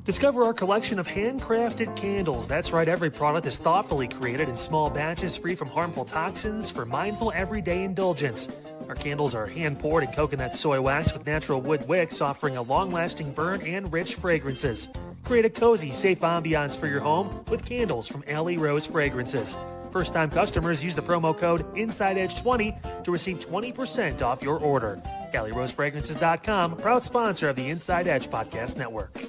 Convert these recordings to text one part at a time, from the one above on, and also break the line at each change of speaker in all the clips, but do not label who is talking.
Discover our collection of handcrafted candles. That's right, every product is thoughtfully created in small batches free from harmful toxins for mindful everyday indulgence. Our candles are hand-poured in coconut soy wax with natural wood wicks, offering a long-lasting burn and rich fragrances. Create a cozy, safe ambiance for your home with candles from Alley Rose Fragrances. First-time customers use the promo code InsideEdge20 to receive 20% off your order. AlleyRoseFragrances.com, proud sponsor of the Inside Edge Podcast Network.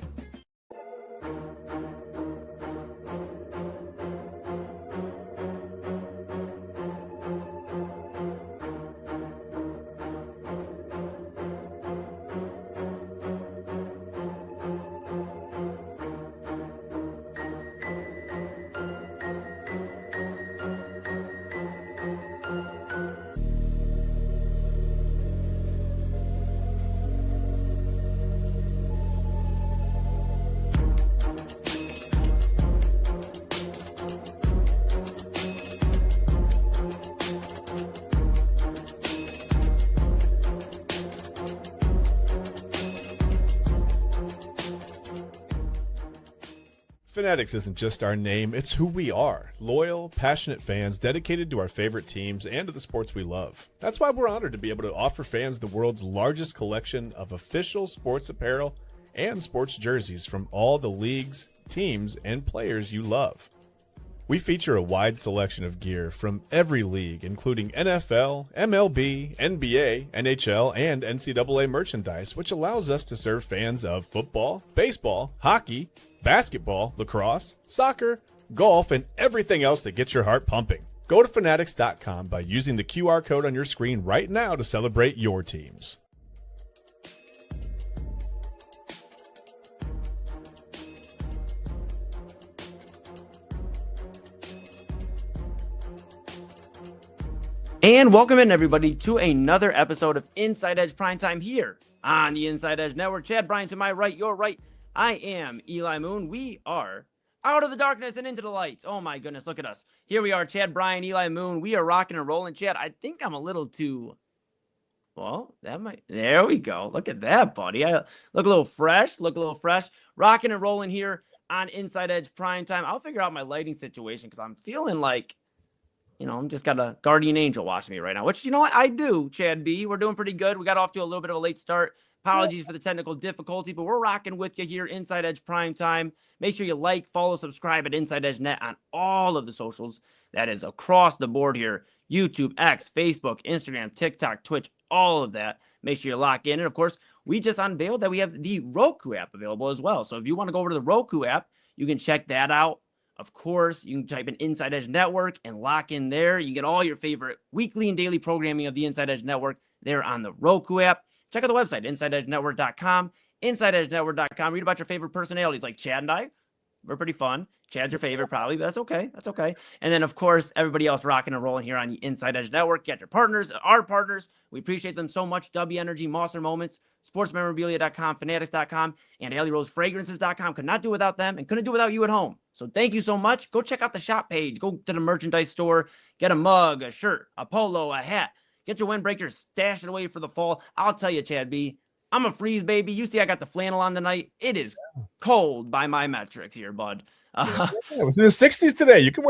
Fanatics isn't just our name, it's who we are. Loyal, passionate fans dedicated to our favorite teams and to the sports we love. That's why we're honored to be able to offer fans the world's largest collection of official sports apparel and sports jerseys from all the leagues, teams, and players you love. We feature a wide selection of gear from every league, including NFL, MLB, NBA, NHL, and NCAA merchandise, which allows us to serve fans of football, baseball, hockey, basketball, lacrosse, soccer, golf, and everything else that gets your heart pumping. Go to Fanatics.com by using the QR code on your screen right now to celebrate your teams.
And welcome in, everybody, to another episode of Inside Edge Primetime here on the Inside Edge Network. Chad Bryan to my right, your right. I am Eli Moon. We are out of the darkness and into the light. Oh, my goodness, look at us. Here we are, Chad Bryan, Eli Moon. We are rocking and rolling. Chad, I think I'm a little too... Well, there we go. Look at that, buddy. I look a little fresh. Rocking and rolling here on Inside Edge Primetime. I'll figure out my lighting situation because I'm feeling like... I'm just got a guardian angel watching me right now, which, I do, Chad B. We're doing pretty good. We got off to a little bit of a late start. Apologies for the technical difficulty, but we're rocking with you here, Inside Edge Prime Time. Make sure you like, follow, subscribe at Inside Edge Net on all of the socials. That is across the board here. YouTube, X, Facebook, Instagram, TikTok, Twitch, all of that. Make sure you lock in. And, of course, we just unveiled that we have the Roku app available as well. So if you want to go over to the Roku app, you can check that out. Of course, you can type in Inside Edge Network and lock in there. You can get all your favorite weekly and daily programming of the Inside Edge Network there on the Roku app. Check out the website, InsideEdgeNetwork.com, InsideEdgeNetwork.com. Read about your favorite personalities like Chad and I. We're pretty fun. Chad's your favorite, probably, but that's okay. That's okay. And then, of course, everybody else rocking and rolling here on the Inside Edge Network. Get your partners, our partners. We appreciate them so much. W Energy, Monster Moments, SportsMemorabilia.com, Fanatics.com, and AlleyRoseFragrances.com. Could not do without them and couldn't do without you at home. So thank you so much. Go check out the shop page. Go to the merchandise store. Get a mug, a shirt, a polo, a hat. Get your windbreakers, stash it away for the fall. I'll tell you, Chad B., I'm a freeze baby. You see I got the flannel on tonight. It is cold by my metrics here, bud.
It's in the 60s today. You can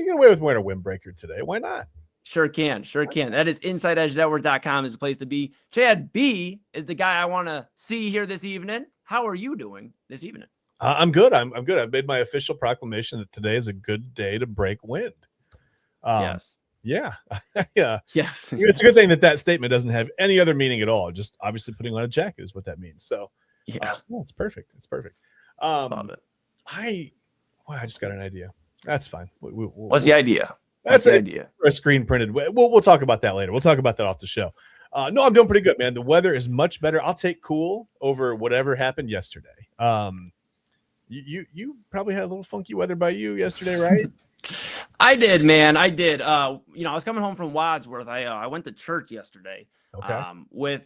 get away with wearing a windbreaker today. Why not?
Sure can. That is InsideEdgeNetwork.com is the place to be. Chad B is the guy I want to see here this evening. How are you doing this evening?
I'm good. I'm good. I've made my official proclamation that today is a good day to break wind.
Yes.
Yeah. Yeah.
Yes.
It's a good thing that statement doesn't have any other meaning at all. Just obviously putting on a jacket is what that means. So
yeah,
it's perfect. It's perfect.
Love it.
I just got an idea. That's fine.
What's the idea?
That's the idea. A screen printed. We'll talk about that later. We'll talk about that off the show. No, I'm doing pretty good, man. The weather is much better. I'll take cool over whatever happened yesterday. You probably had a little funky weather by you yesterday, right?
I did, man. I did. I was coming home from Wadsworth. I went to church yesterday.
Okay.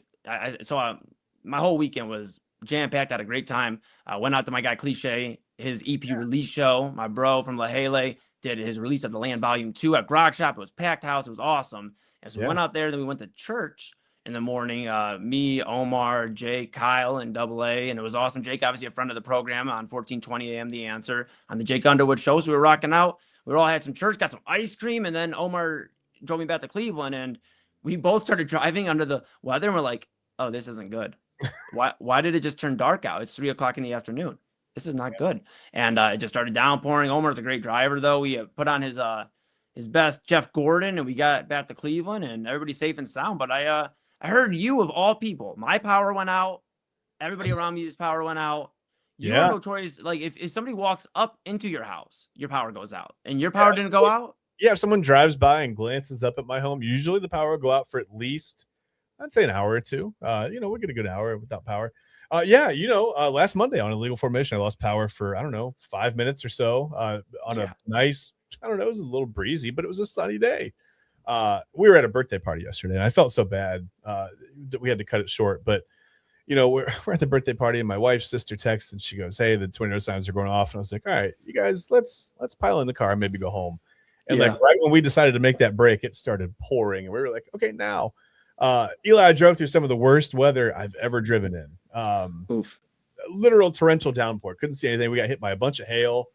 My whole weekend was jam-packed. Had a great time. I went out to my guy Cliche, his EP release show. My bro from La Hele did his release of The Land Volume 2 at Grog Shop. It was packed house. It was awesome. And so we went out there. Then we went to church. in the morning. Me, Omar, Jake, Kyle, and Double A. And it was awesome. Jake, obviously a friend of the program on 1420 AM The Answer on the Jake Underwood show. So we were rocking out. We all had some church, got some ice cream, and then Omar drove me back to Cleveland, and we both started driving under the weather, and we're like, oh, this isn't good. Why did it just turn dark out? It's 3:00 in the afternoon. This is not good. And it just started downpouring. Omar's a great driver, though. We put on his best Jeff Gordon, and we got back to Cleveland, and everybody's safe and sound. But I heard you, of all people, my power went out. Everybody around me's power went out. You are notorious. Like, if somebody walks up into your house, your power goes out, and your power didn't go out.
Yeah, if someone drives by and glances up at my home, usually the power will go out for at least, I'd say, an hour or two. We'll get a good hour without power. Last Monday on illegal formation, I lost power for, 5 minutes or so on a nice, it was a little breezy, but it was a sunny day. We were at a birthday party yesterday, and I felt so bad that we had to cut it short. But, we're at the birthday party, and my wife's sister texted, and she goes, hey, the tornado signs are going off. And I was like, all right, you guys, let's pile in the car and maybe go home. And like right when we decided to make that break, it started pouring, and we were like, okay, now. Eli, I drove through some of the worst weather I've ever driven in. Literal torrential downpour. Couldn't see anything. We got hit by a bunch of hail.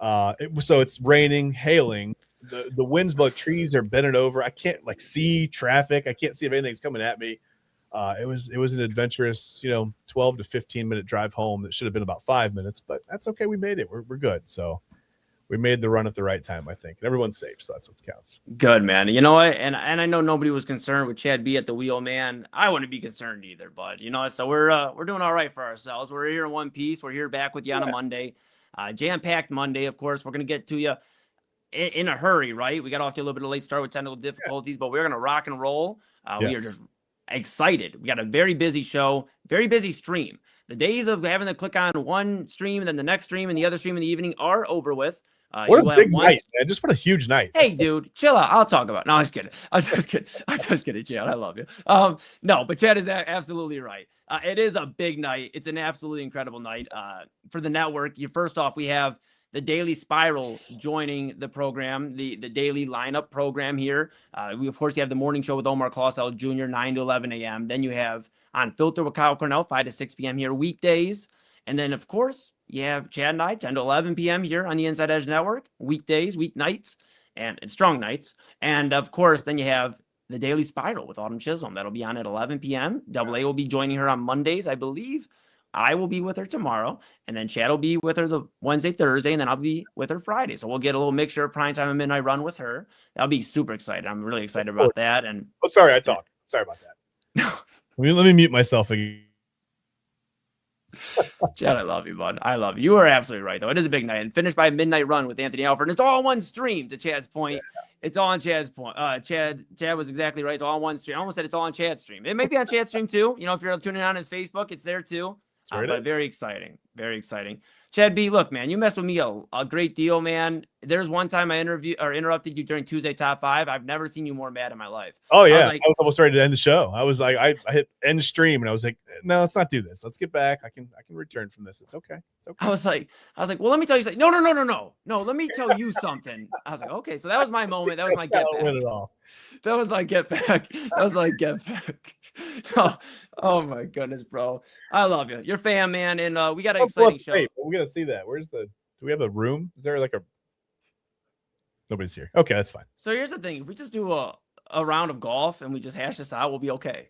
So it's raining, hailing. The winds blow. Trees are bending over. I can't see traffic. I can't see if anything's coming at me. It was an adventurous, 12 to 15 minute drive home. That should have been about 5 minutes, but that's okay. We made it. We're good. So we made the run at the right time, I think. And everyone's safe, so that's what counts.
Good, man. You know what? And I know nobody was concerned with Chad B at the wheel, man. I wouldn't be concerned either, bud. So we're doing all right for ourselves. We're here in one piece. We're here back with you on a Monday. Jam-packed Monday, of course. We're going to get to you in a hurry, right? We got off to a little bit of a late start with technical difficulties, but we're going to rock and roll. We are just excited. We got a very busy show, very busy stream. The days of having to click on one stream and then the next stream and the other stream in the evening are over with.
What a big night, man. Just what a huge night.
Hey, dude, chill out. I'll talk about it. No, I'm just kidding. I'm just kidding, Chad. I love you. No, but Chad is absolutely right. It is a big night. It's an absolutely incredible night for the network. First off, we have the Daily Spiral joining the program, the daily lineup program here. We, of course, you have the morning show with Omar Clausell Jr., 9 to 11 a.m. Then you have On Filter with Kyle Cornell, 5 to 6 p.m. here weekdays. And then, of course, you have Chad and I, 10 to 11 p.m. here on the Inside Edge Network, weekdays, weeknights, and strong nights. And, of course, then you have the Daily Spiral with Autumn Chisholm. That'll be on at 11 p.m. Double A will be joining her on Mondays, I believe. I will be with her tomorrow. And then Chad will be with her the Wednesday, Thursday, and then I'll be with her Friday. So we'll get a little mixture of Primetime and Midnight Run with her. That'll be super excited. I'm really excited about that. And
sorry, I talked. Sorry about that. Let me mute myself again.
Chad, I love you, bud. I love you. You are absolutely right, though. It is a big night. And finished by Midnight Run with Anthony Alford. And it's all on one stream, to Chad's point. Yeah. It's all on Chad's point. Chad was exactly right. It's all on one stream. I almost said it's all on Chad's stream. It may be on Chad's stream, too. If you're tuning on his Facebook, it's there, too. But very exciting. Very exciting. Chad B, look, man, you messed with me a great deal, man. There's one time I interrupted you during Tuesday Top 5. I've never seen you more mad in my life.
Oh, yeah. I was almost ready to end the show. I was like, I hit end stream, and I was like, no, let's not do this. Let's get back. I can return from this. It's okay. It's okay.
I was like, well, let me tell you something. No, let me tell you something. I was like, okay, so that was my moment. That was my get back. That was my get back. Oh my goodness, bro. I love you. You're fam, man. And we got an exciting show.
We got to see that. Do we have a room? Is there nobody's here? Okay, that's fine.
So here's the thing. If we just do a round of golf and we just hash this out, we'll be okay.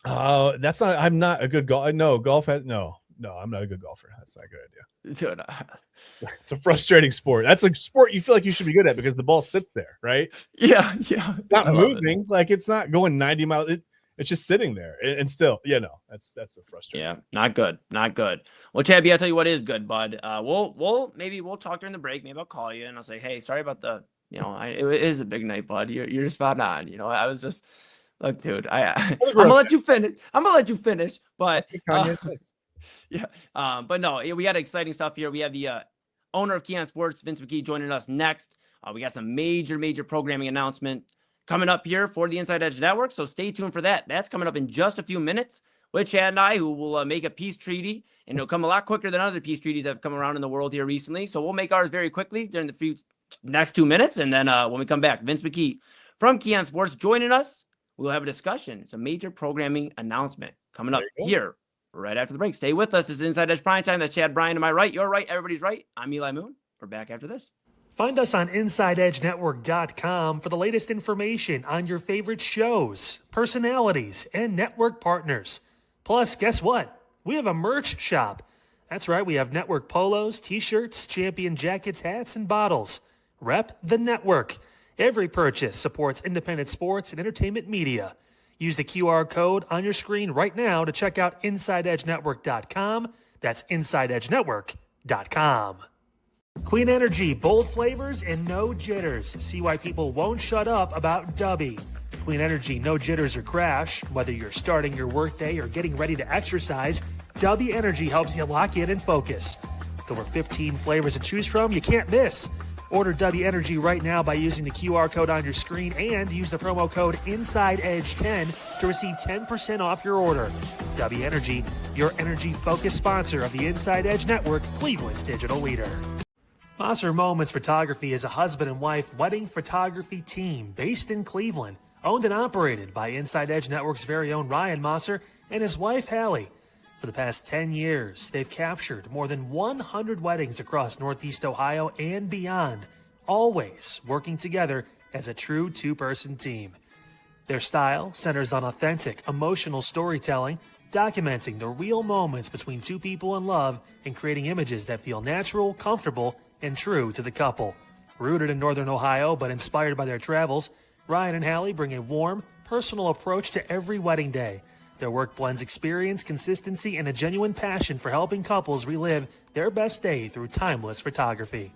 I'm not a good golfer. No, I'm not a good golfer. That's not a good idea.
Dude,
it's a frustrating sport. That's like sport you feel like you should be good at because the ball sits there, right?
Yeah.
It's not moving. Like it's not going 90 miles. It's just sitting there. And still, that's a frustrating.
Yeah, not good. Well, Chad B, I'll tell you what is good, bud. We'll talk during the break. Maybe I'll call you and I'll say, hey, sorry about it is a big night, bud. You're spot on. I was just, look, dude, I'm gonna let you finish. But yeah. But no, we got exciting stuff here. We have the owner of Keon Sports, Vince McKee, joining us next. We got some major programming announcement coming up here for the Inside Edge Network, so stay tuned for that. That's coming up in just a few minutes with Chad and I, who will make a peace treaty, and it'll come a lot quicker than other peace treaties that have come around in the world here recently. So we'll make ours very quickly during the next 2 minutes, and then when we come back, Vince McKee from Keon Sports joining us We'll have a discussion. It's a major programming announcement coming up
There you go.
here right after the break. Stay with us. This is Inside Edge Primetime. That's Chad Bryan to my right. You're right. Everybody's right. I'm Eli Moon. We're back after this.
Find us on InsideEdgeNetwork.com for the latest information on your favorite shows, personalities, and network partners. Plus, guess what? We have a merch shop. That's right, we have network polos, t-shirts, champion jackets, hats, and bottles. Rep the network. Every purchase supports independent sports and entertainment media. Use the QR code on your screen right now to check out InsideEdgeNetwork.com. That's InsideEdgeNetwork.com. Clean energy, bold flavors, and no jitters. See why people won't shut up about Dubby. Clean energy, no jitters or crash. Whether you're starting your workday or getting ready to exercise, Dubby Energy helps you lock in and focus. With over 15 flavors to choose from, you can't miss. Order Dubby Energy right now by using the QR code on your screen and use the promo code InsideEdge10 to receive 10% off your order. Dubby Energy, your energy-focused sponsor of the Inside Edge Network, Cleveland's digital leader. Mosser Moments Photography is a husband and wife wedding photography team based in Cleveland, owned and operated by Inside Edge Network's very own Ryan Mosser and his wife, Hallie. For the past 10 years, they've captured more than 100 weddings across Northeast Ohio and beyond, always working together as a true two-person team. Their style centers on authentic, emotional storytelling, documenting the real moments between two people in love and creating images that feel natural, comfortable, and true to the couple. Rooted in Northern Ohio but inspired by their travels, Ryan and Hallie bring a warm, personal approach to every wedding day. Their work blends experience, consistency, and a genuine passion for helping couples relive their best day through timeless photography.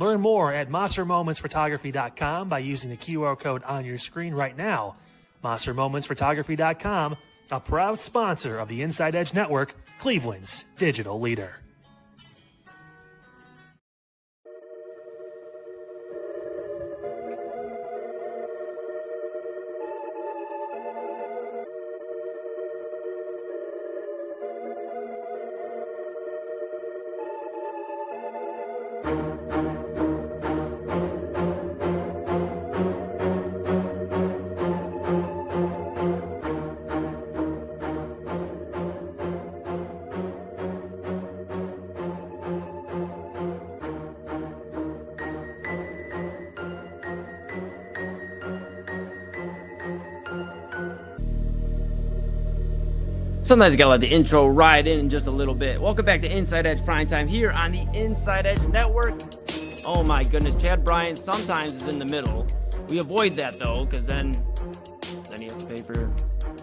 Learn more at MosserMomentsPhotography.com by using the QR code on your screen right now. MosserMomentsPhotography.com, a proud sponsor of the Inside Edge Network, Cleveland's digital leader.
Sometimes you gotta let the intro ride in just a little bit. Welcome back to Inside Edge Primetime here on the Inside Edge Network. Oh my goodness, Chad Bryan sometimes is in the middle. We avoid that though, because then you have to pay for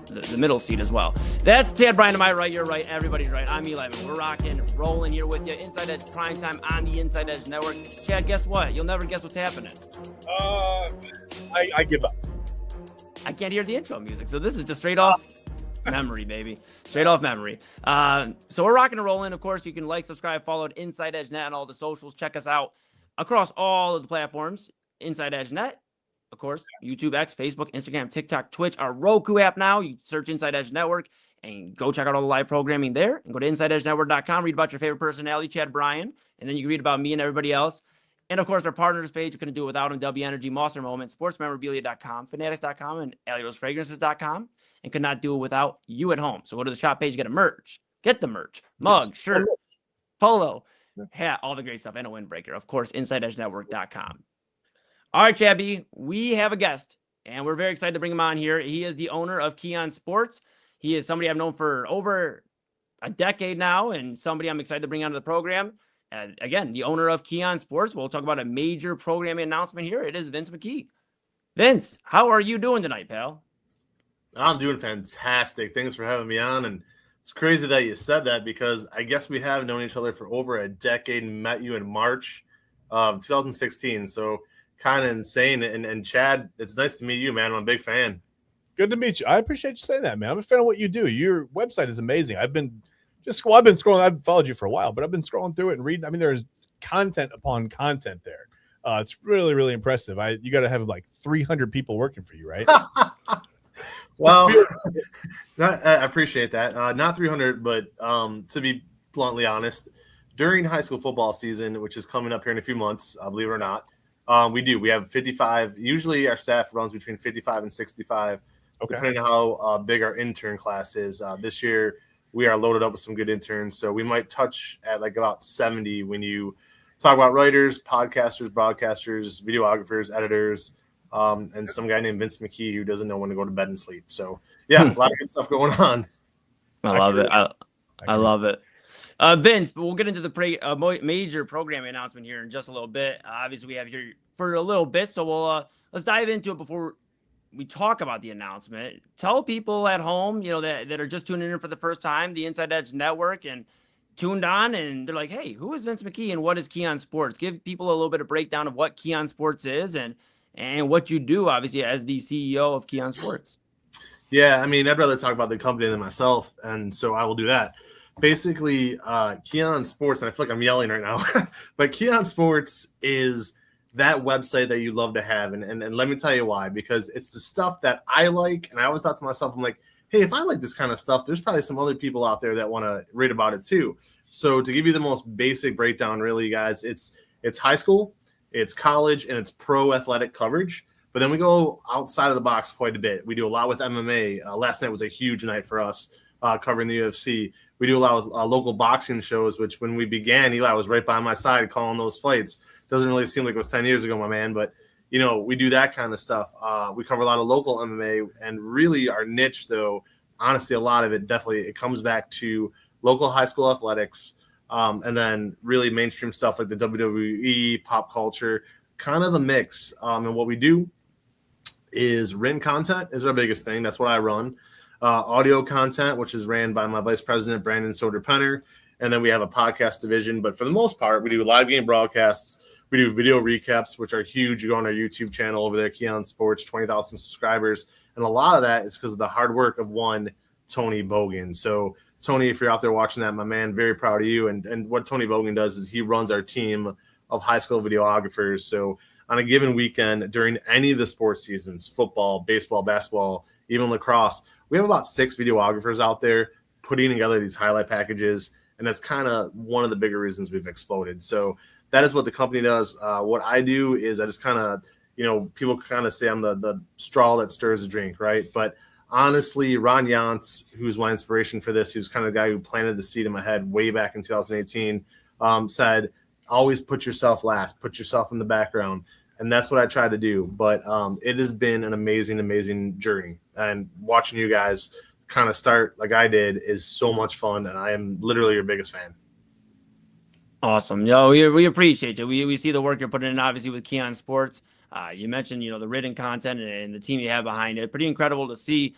the middle seat as well. That's Chad Bryan to my right, you're right, everybody's right. I'm Eli. We're rocking, rolling here with you. Inside Edge Primetime on the Inside Edge Network. Chad, guess what? You'll never guess what's happening.
I give up.
I can't hear the intro music, so this is just straight off memory, baby. Straight off memory. So we're rocking and rolling. Of course, you can like, subscribe, follow Inside Edge Net on all the socials. Check us out across all of the platforms. Inside Edge Net, of course, YouTube, X, Facebook, Instagram, TikTok, Twitch, our Roku app now. You search Inside Edge Network and go check out all the live programming there. And go to InsideEdgeNetwork.com, read about your favorite personality, Chad Bryan, and then you can read about me and everybody else. And of course, our partners page, you couldn't do it without them. W Energy, Mosser Moment, SportsMemorabilia.com, Fanatics.com, and AliosFragrances.com. And could not do it without you at home. So go to the shop page, get a merch. Get the merch. Mug, shirt, polo, hat, all the great stuff, and a windbreaker. Of course, InsideEdgeNetwork.com. All right, Chabby, we have a guest, and we're very excited to bring him on here. He is the owner of Keon Sports. He is somebody I've known for over a decade now, and somebody I'm excited to bring onto the program. Again, the owner of Keon Sports. We'll talk about a major programming announcement here. It is Vince McKee. Vince, how are you doing tonight, pal?
I'm doing fantastic. Thanks for having me on. And it's crazy that you said that because I guess we have known each other for over a decade and met you in March of 2016. So kind of insane. And Chad, it's nice to meet you, man. I'm a big fan.
Good to meet you. I appreciate you saying that, man. I'm a fan of what you do. Your website is amazing. I've been scrolling. I've followed you for a while, but I've been scrolling through it and reading. I mean, there's content upon content there. It's really, really impressive. You got to have like 300 people working for you, right?
Well, I appreciate that. Not 300, but to be bluntly honest, during high school football season, which is coming up here in a few months, believe it or not, we have 55. Usually our staff runs between 55 and 65.
Okay.
depending on how big our intern class is. This year, we are loaded up with some good interns, so we might touch at like about 70 when you talk about writers, podcasters, broadcasters, videographers, editors, and some guy named Vince McKee who doesn't know when to go to bed and sleep. So, yeah, a lot of good stuff going on.
I love it. I
agree.
love it. Vince, but we'll get into the major programming announcement here in just a little bit. Obviously, we have here for a little bit, so we'll let's dive into it before we talk about the announcement. Tell people at home, that are just tuning in for the first time, the Inside Edge Network, and tuned on, and they're like, "Hey, who is Vince McKee and what is Keon Sports?" Give people a little bit of breakdown of what Keon Sports is and what you do, obviously, as the CEO of Keon Sports.
Yeah, I mean, I'd rather talk about the company than myself, and so I will do that. Basically, Keon Sports, and I feel like I'm yelling right now, but Keon Sports is that website that you love to have. And let me tell you why, because it's the stuff that I like. And I always thought to myself, I'm like, hey, if I like this kind of stuff, there's probably some other people out there that want to read about it too. So to give you the most basic breakdown, really, guys, it's high school, it's college, and it's pro athletic coverage. But then we go outside of the box quite a bit. We do a lot with MMA. Last night was a huge night for us covering the UFC. We do a lot of local boxing shows, which when we began, Eli was right by my side calling those fights. Doesn't really seem like it was 10 years ago, my man, but, we do that kind of stuff. We cover a lot of local MMA, and really our niche, though, honestly, a lot of it definitely, it comes back to local high school athletics, and then really mainstream stuff like the WWE, pop culture, kind of a mix. And what we do is written content is our biggest thing. That's what I run. Audio content, which is ran by my vice president, Brandon Soder-Penner. And then we have a podcast division. But for the most part, we do live game broadcasts. We do video recaps, which are huge. You go on our YouTube channel over there, Keon Sports, 20,000 subscribers. And a lot of that is because of the hard work of one Tony Bogan. So, Tony, if you're out there watching that, my man, very proud of you. And what Tony Bogan does is he runs our team of high school videographers. So on a given weekend during any of the sports seasons, football, baseball, basketball, even lacrosse, we have about 6 videographers out there putting together these highlight packages. And that's kind of one of the bigger reasons we've exploded. So that is what the company does. What I do is I just kind of, people kind of say I'm the straw that stirs the drink, right? But honestly, Ron Yantz, who's my inspiration for this, he was kind of the guy who planted the seed in my head way back in 2018, said, always put yourself last, put yourself in the background. And that's what I try to do. But it has been an amazing, amazing journey. And watching you guys kind of start like I did is so much fun. And I am literally your biggest fan.
Awesome. We appreciate you. We see the work you're putting in, obviously, with Keon Sports. You mentioned, the written content and the team you have behind it. Pretty incredible to see.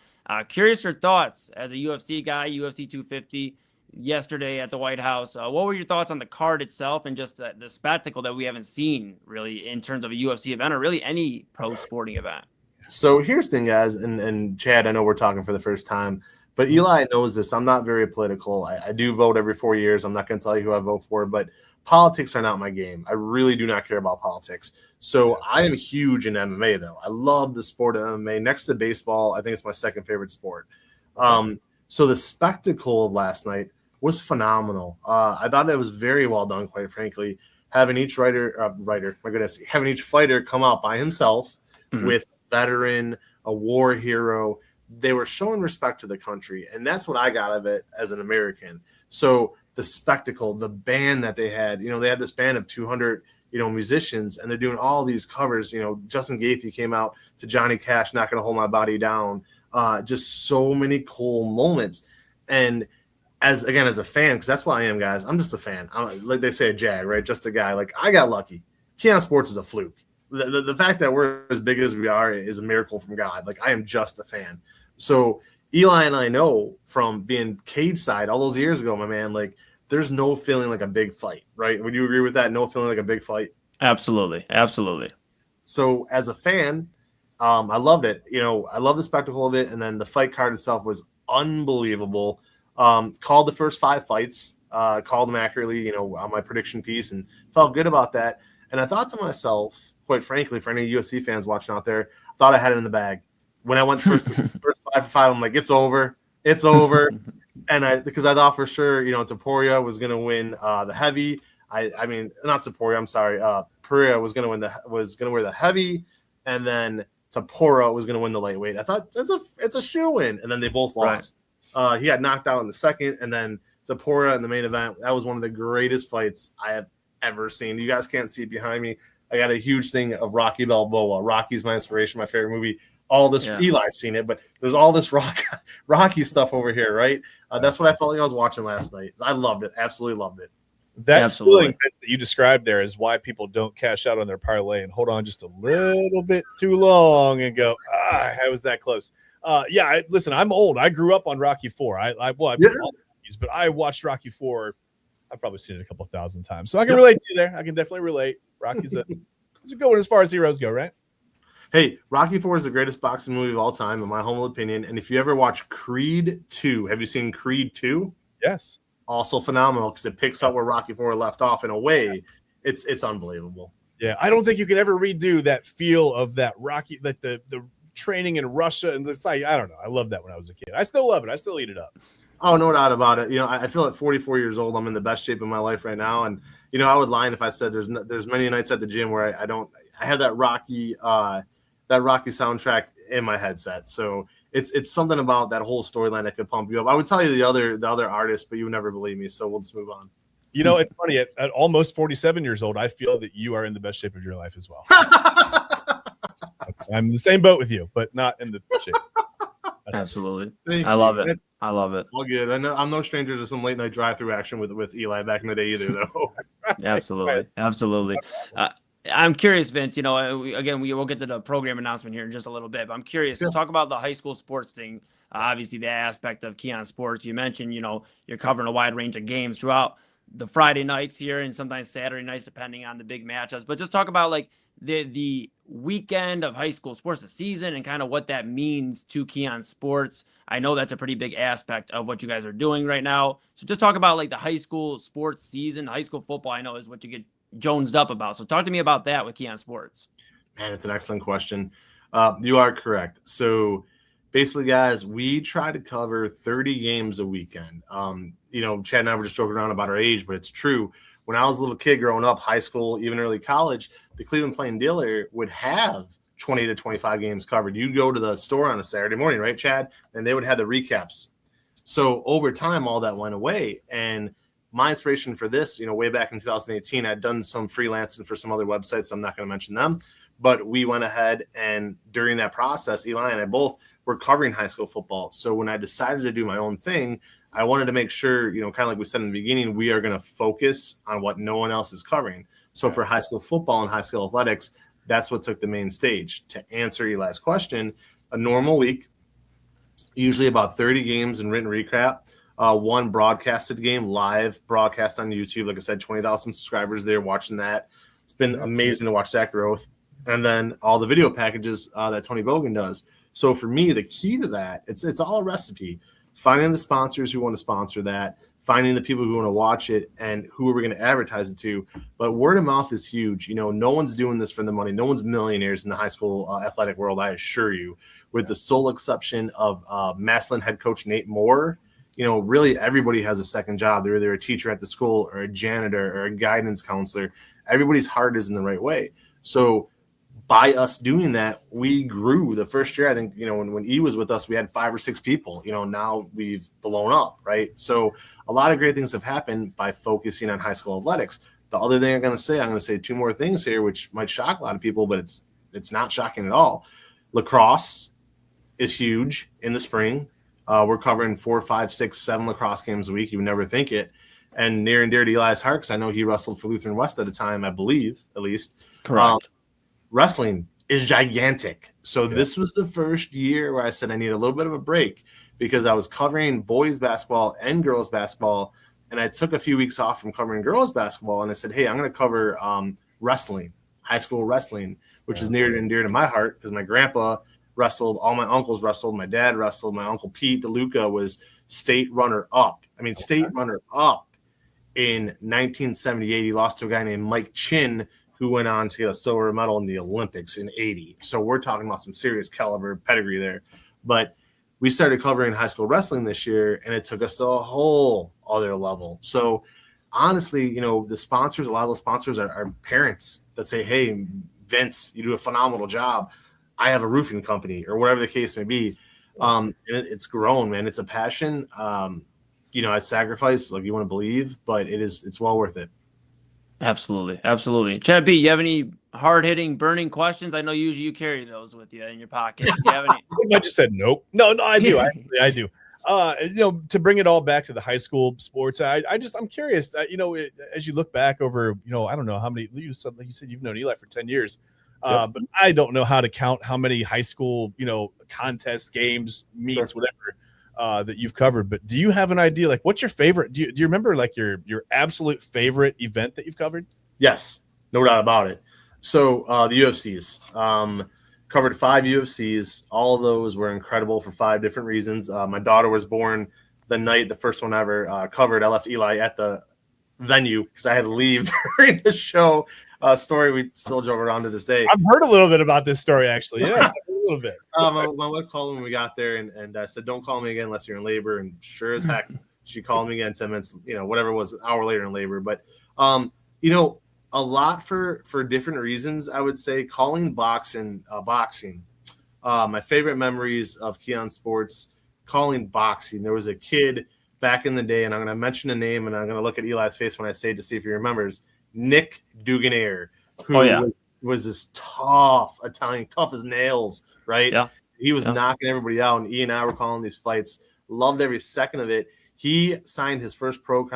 Curious your thoughts as a UFC guy, UFC 250, yesterday at the White House. What were your thoughts on the card itself and just the spectacle that we haven't seen really in terms of a UFC event or really any pro sporting event?
So here's the thing, guys, and Chad, I know we're talking for the first time, but Eli knows this. I'm not very political. I do vote every 4 years. I'm not going to tell you who I vote for, but politics are not my game. I really do not care about politics. So I am huge in MMA, though. I love the sport of MMA. Next to baseball, I think it's my second favorite sport. So the spectacle of last night was phenomenal. I thought that was very well done, quite frankly. Having each having each fighter come out by himself with a veteran, a war hero. They were showing respect to the country, and that's what I got of it as an American. So the spectacle, the band that they had, they had this band of 200, musicians, and they're doing all these covers. Justin Gaethje came out to Johnny Cash, Not Gonna Hold My Body Down. Just so many cool moments. And as a fan, because that's what I am, guys. I'm just a fan. I'm, like they say, a jag, right? Just a guy. Like, I got lucky. Keon Sports is a fluke. The fact that we're as big as we are is a miracle from God. Like, I am just a fan. So Eli and I know from being cage side all those years ago, my man, like, there's no feeling like a big fight, right? Would you agree with that? No feeling like a big fight?
Absolutely. Absolutely.
So as a fan, I loved it. I love the spectacle of it. And then the fight card itself was unbelievable. Called the first 5 fights, called them accurately, on my prediction piece, and felt good about that. And I thought to myself, quite frankly, for any UFC fans watching out there, I thought I had it in the bag. When I went first 5 for 5, I'm like, it's over. It's over. Because I thought for sure, Taporia was going to win the heavy. I mean, not Taporia, I'm sorry. Pereira was going to wear the heavy. And then Tapora was going to win the lightweight. I thought it's a shoe-in, and then they both lost. He got knocked out in the second, and then Tapora in the main event. That was one of the greatest fights I have ever seen. You guys can't see it behind me. I got a huge thing of Rocky Balboa. Rocky's my inspiration, my favorite movie. All this, Eli's seen it, but there's all this Rocky stuff over here, right? That's what I felt like I was watching last night. I loved it. Absolutely loved it.
That feeling that you described there is why people don't cash out on their parlay and hold on just a little bit too long and go, I was that close. Listen, I'm old. I grew up on Rocky IV. But I watched Rocky IV. I've probably seen it a couple thousand times. So I can relate to you there. I can definitely relate. Rocky's a good one as far as heroes go, right?
Hey, Rocky IV is the greatest boxing movie of all time, in my humble opinion. And if you ever watch Creed 2, have you seen Creed 2?
Yes.
Also phenomenal because it picks up where Rocky IV left off in a way. It's unbelievable.
Yeah, I don't think you can ever redo that feel of that Rocky, like the training in Russia. And it's like, I don't know. I loved that when I was a kid. I still love it. I still eat it up.
Oh, no doubt about it. I feel at 44 years old, I'm in the best shape of my life right now. And, I would lie if I said there's many nights at the gym where I have that Rocky soundtrack in my headset. So it's something about that whole storyline that could pump you up. I would tell you the other artists, but you would never believe me. So we'll just move on.
It's funny. At almost 47 years old, I feel that you are in the best shape of your life as well. I'm in the same boat with you, but not in the shape.
Absolutely. I love it.
All good. I know I'm no stranger to some late night drive-through action with Eli back in the day either, though.
Absolutely. I'm curious, Vince. We will get to the program announcement here in just a little bit, but I'm curious to talk about the high school sports thing. Obviously, the aspect of Keon Sports. You mentioned, you're covering a wide range of games throughout the Friday nights here and sometimes Saturday nights, depending on the big matchups. But just talk about like the weekend of high school sports, the season, and kind of what that means to Keon Sports. I know that's a pretty big aspect of what you guys are doing right now. So just talk about like the high school sports season. High school football, I know, is what you get jonesed up about. So talk to me about that with Keon Sports.
Man, it's an excellent question. You are correct. So basically, guys, we try to cover 30 games a weekend. Chad and I were just joking around about our age, but it's true. When I was a little kid growing up, high school, even early college, the Cleveland Plain Dealer would have 20 to 25 games covered. You'd go to the store on a Saturday morning, right, Chad? And they would have the recaps. So over time, all that went away. And my inspiration for this, way back in 2018, I'd done some freelancing for some other websites. I'm not going to mention them, but we went ahead and during that process, Eli and I both were covering high school football. So when I decided to do my own thing, I wanted to make sure, kind of like we said in the beginning, we are going to focus on what no one else is covering. So for high school football and high school athletics, that's what took the main stage. To answer Eli's question, a normal week, usually about 30 games in written recap. One broadcasted game, live broadcast on YouTube. Like I said, 20,000 subscribers there watching that. It's been amazing to watch that growth. And then all the video packages that Tony Bogan does. So for me, the key to that, it's all a recipe. Finding the sponsors who want to sponsor that, finding the people who want to watch it, and who are we going to advertise it to. But word of mouth is huge. No one's doing this for the money. No one's millionaires in the high school athletic world, I assure you, with the sole exception of Massillon head coach Nate Moore. Really everybody has a second job. They're either a teacher at the school or a janitor or a guidance counselor. Everybody's heart is in the right way. So by us doing that, we grew. The first year, I think, when E was with us, we had 5 or 6 people. Now we've blown up, right? So a lot of great things have happened by focusing on high school athletics. The other thing I'm going to say 2 more things here, which might shock a lot of people, but it's not shocking at all. Lacrosse is huge in the spring. We're covering 4, 5, 6, 7 lacrosse games a week. You would never think it. And near and dear to Eli's heart, because I know he wrestled for Lutheran West at a time, I believe, at least.
Correct.
Wrestling is gigantic. So this was the first year where I said I need a little bit of a break because I was covering boys basketball and girls basketball. And I took a few weeks off from covering girls basketball. And I said, hey, I'm going to cover wrestling, high school wrestling, which is near and dear to my heart because my grandpa wrestled, all my uncles wrestled, my dad wrestled, my uncle Pete DeLuca was state runner-up. State runner-up in 1978. He lost to a guy named Mike Chin, who went on to get a silver medal in the Olympics in 80. So we're talking about some serious caliber pedigree there. But we started covering high school wrestling this year, and it took us to a whole other level. So honestly, the sponsors, a lot of those sponsors are parents that say, hey, Vince, you do a phenomenal job. I have a roofing company or whatever the case may be. And it's grown, man. It's a passion. I sacrifice like you want to believe, but it's well worth it.
Absolutely. Chad B, you have any hard-hitting, burning questions? I know usually you carry those with you in your pocket. Do you have any?
I just said nope. No, I do. I do. To bring it all back to the high school sports, I'm curious. As you look back over, I don't know how many. You said you've known Eli for 10 years, but I don't know how to count how many high school, contests, games, meets, whatever that you've covered. But do you have an idea? Like, what's your favorite? Do you remember like your absolute favorite event that you've covered?
Yes, no doubt about it. So the UFCs. Covered 5 UFCs. All of those were incredible for 5 different reasons. My daughter was born the night the first one ever covered. I left Eli at the venue because I had to leave during the show. Story we still joke around to this day.
I've heard a little bit about this story, actually. Yeah, a little bit.
My wife called when we got there and said, "Don't call me again unless you're in labor." And sure as heck, she called me again 10 minutes, whatever it was, an hour later in labor. But, a lot for different reasons, I would say. Calling boxing. My favorite memories of Keon Sports, calling boxing. There was a kid back in the day, and I'm going to mention a name, and I'm going to look at Eli's face when I say it to see if he remembers. Nick Duganier, who was this tough Italian, tough as nails, right?
Yeah.
He was knocking everybody out, and E and I were calling these fights. Loved every second of it. He signed his first pro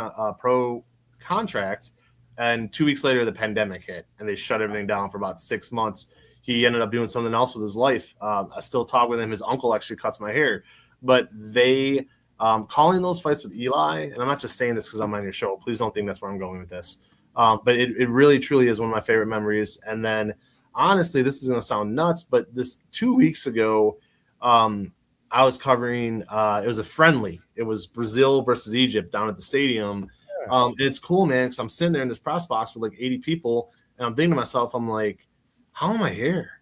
contract, and 2 weeks later, the pandemic hit, and they shut everything down for about 6 months. He ended up doing something else with his life. I still talk with him. His uncle actually cuts my hair. But they calling those fights with Eli, and I'm not just saying this because I'm on your show. Please don't think that's where I'm going with this. But it really, truly is one of my favorite memories. And then, honestly, this is going to sound nuts, but this 2 weeks ago, I was covering it was a friendly. It was Brazil versus Egypt down at the stadium. And it's cool, man, because I'm sitting there in this press box with like 80 people, and I'm thinking to myself, I'm like, how am I here?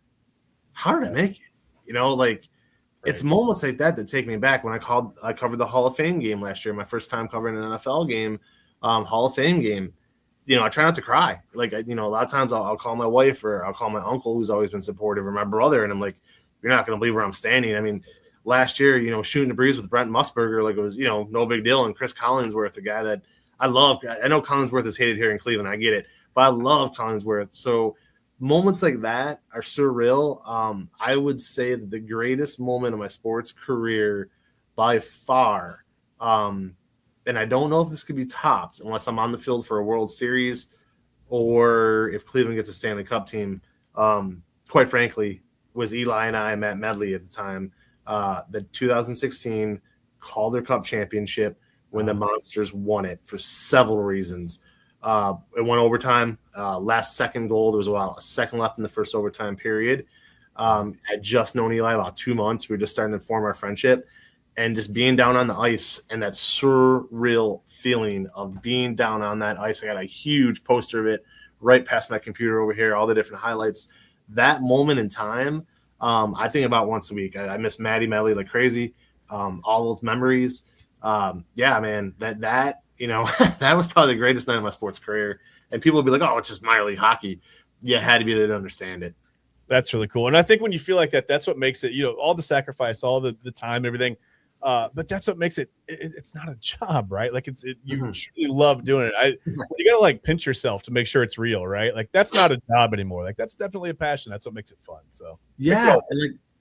How did I make it? It's moments like that that take me back. When I covered the Hall of Fame game last year, my first time covering an NFL game, Hall of Fame game. I try not to cry. A lot of times I'll call my wife or I'll call my uncle, who's always been supportive, or my brother, and I'm like, you're not going to believe where I'm standing. I mean, last year, shooting the breeze with Brent Musburger, like it was, no big deal. And Chris Collinsworth, a guy that I love. I know Collinsworth is hated here in Cleveland. I get it, but I love Collinsworth. So moments like that are surreal. I would say that the greatest moment of my sports career by far, and I don't know if this could be topped unless I'm on the field for a World Series or if Cleveland gets a Stanley Cup team, quite frankly, was Eli and I, Matt Medley at the time, the 2016 Calder Cup championship when the Monsters won it for several reasons. It went overtime. Last second goal, there was about a second left in the first overtime period. I'd just known Eli about 2 months. We were just starting to form our friendship. And just being down on the ice and that surreal feeling of being down on that ice. I got a huge poster of it right past my computer over here, all the different highlights. That moment in time, I think about once a week. I miss Maddie Medley like crazy. All those memories. Yeah, man, that that was probably the greatest night of my sports career. And people would be like, oh, it's just minor league hockey. You had to be there to understand it.
That's really cool. And I think when you feel like that, that's what makes it, all the sacrifice, all the time, everything. But that's what makes it's not a job, right? Like you truly love doing it. You got to like pinch yourself to make sure it's real, right? Like that's not a job anymore. Like that's definitely a passion. That's what makes it fun. So
yeah.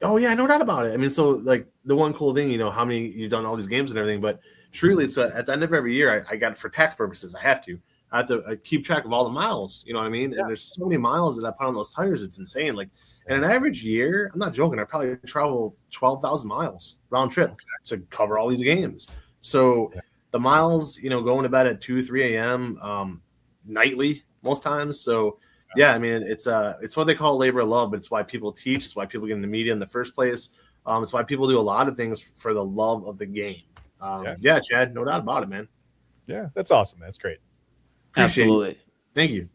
Oh yeah, no doubt about it. I mean, so like the one cool thing, how many you've done all these games and everything, but truly, so at the end of every year, I got it for tax purposes. I have to keep track of all the miles. You know what I mean? Yeah. And there's so many miles that I put on those tires. It's insane. Like in an average year, I'm not joking. I probably travel 12,000 miles round trip to cover all these games. So the miles, going to bed at 2, 3 a.m. Nightly most times. So yeah, I mean, it's what they call labor of love, but it's why people teach. It's why people get in the media in the first place. It's why people do a lot of things for the love of the game. Yeah, Chad, no doubt about it, man.
Yeah, that's awesome. That's great.
Absolutely.
Thank you.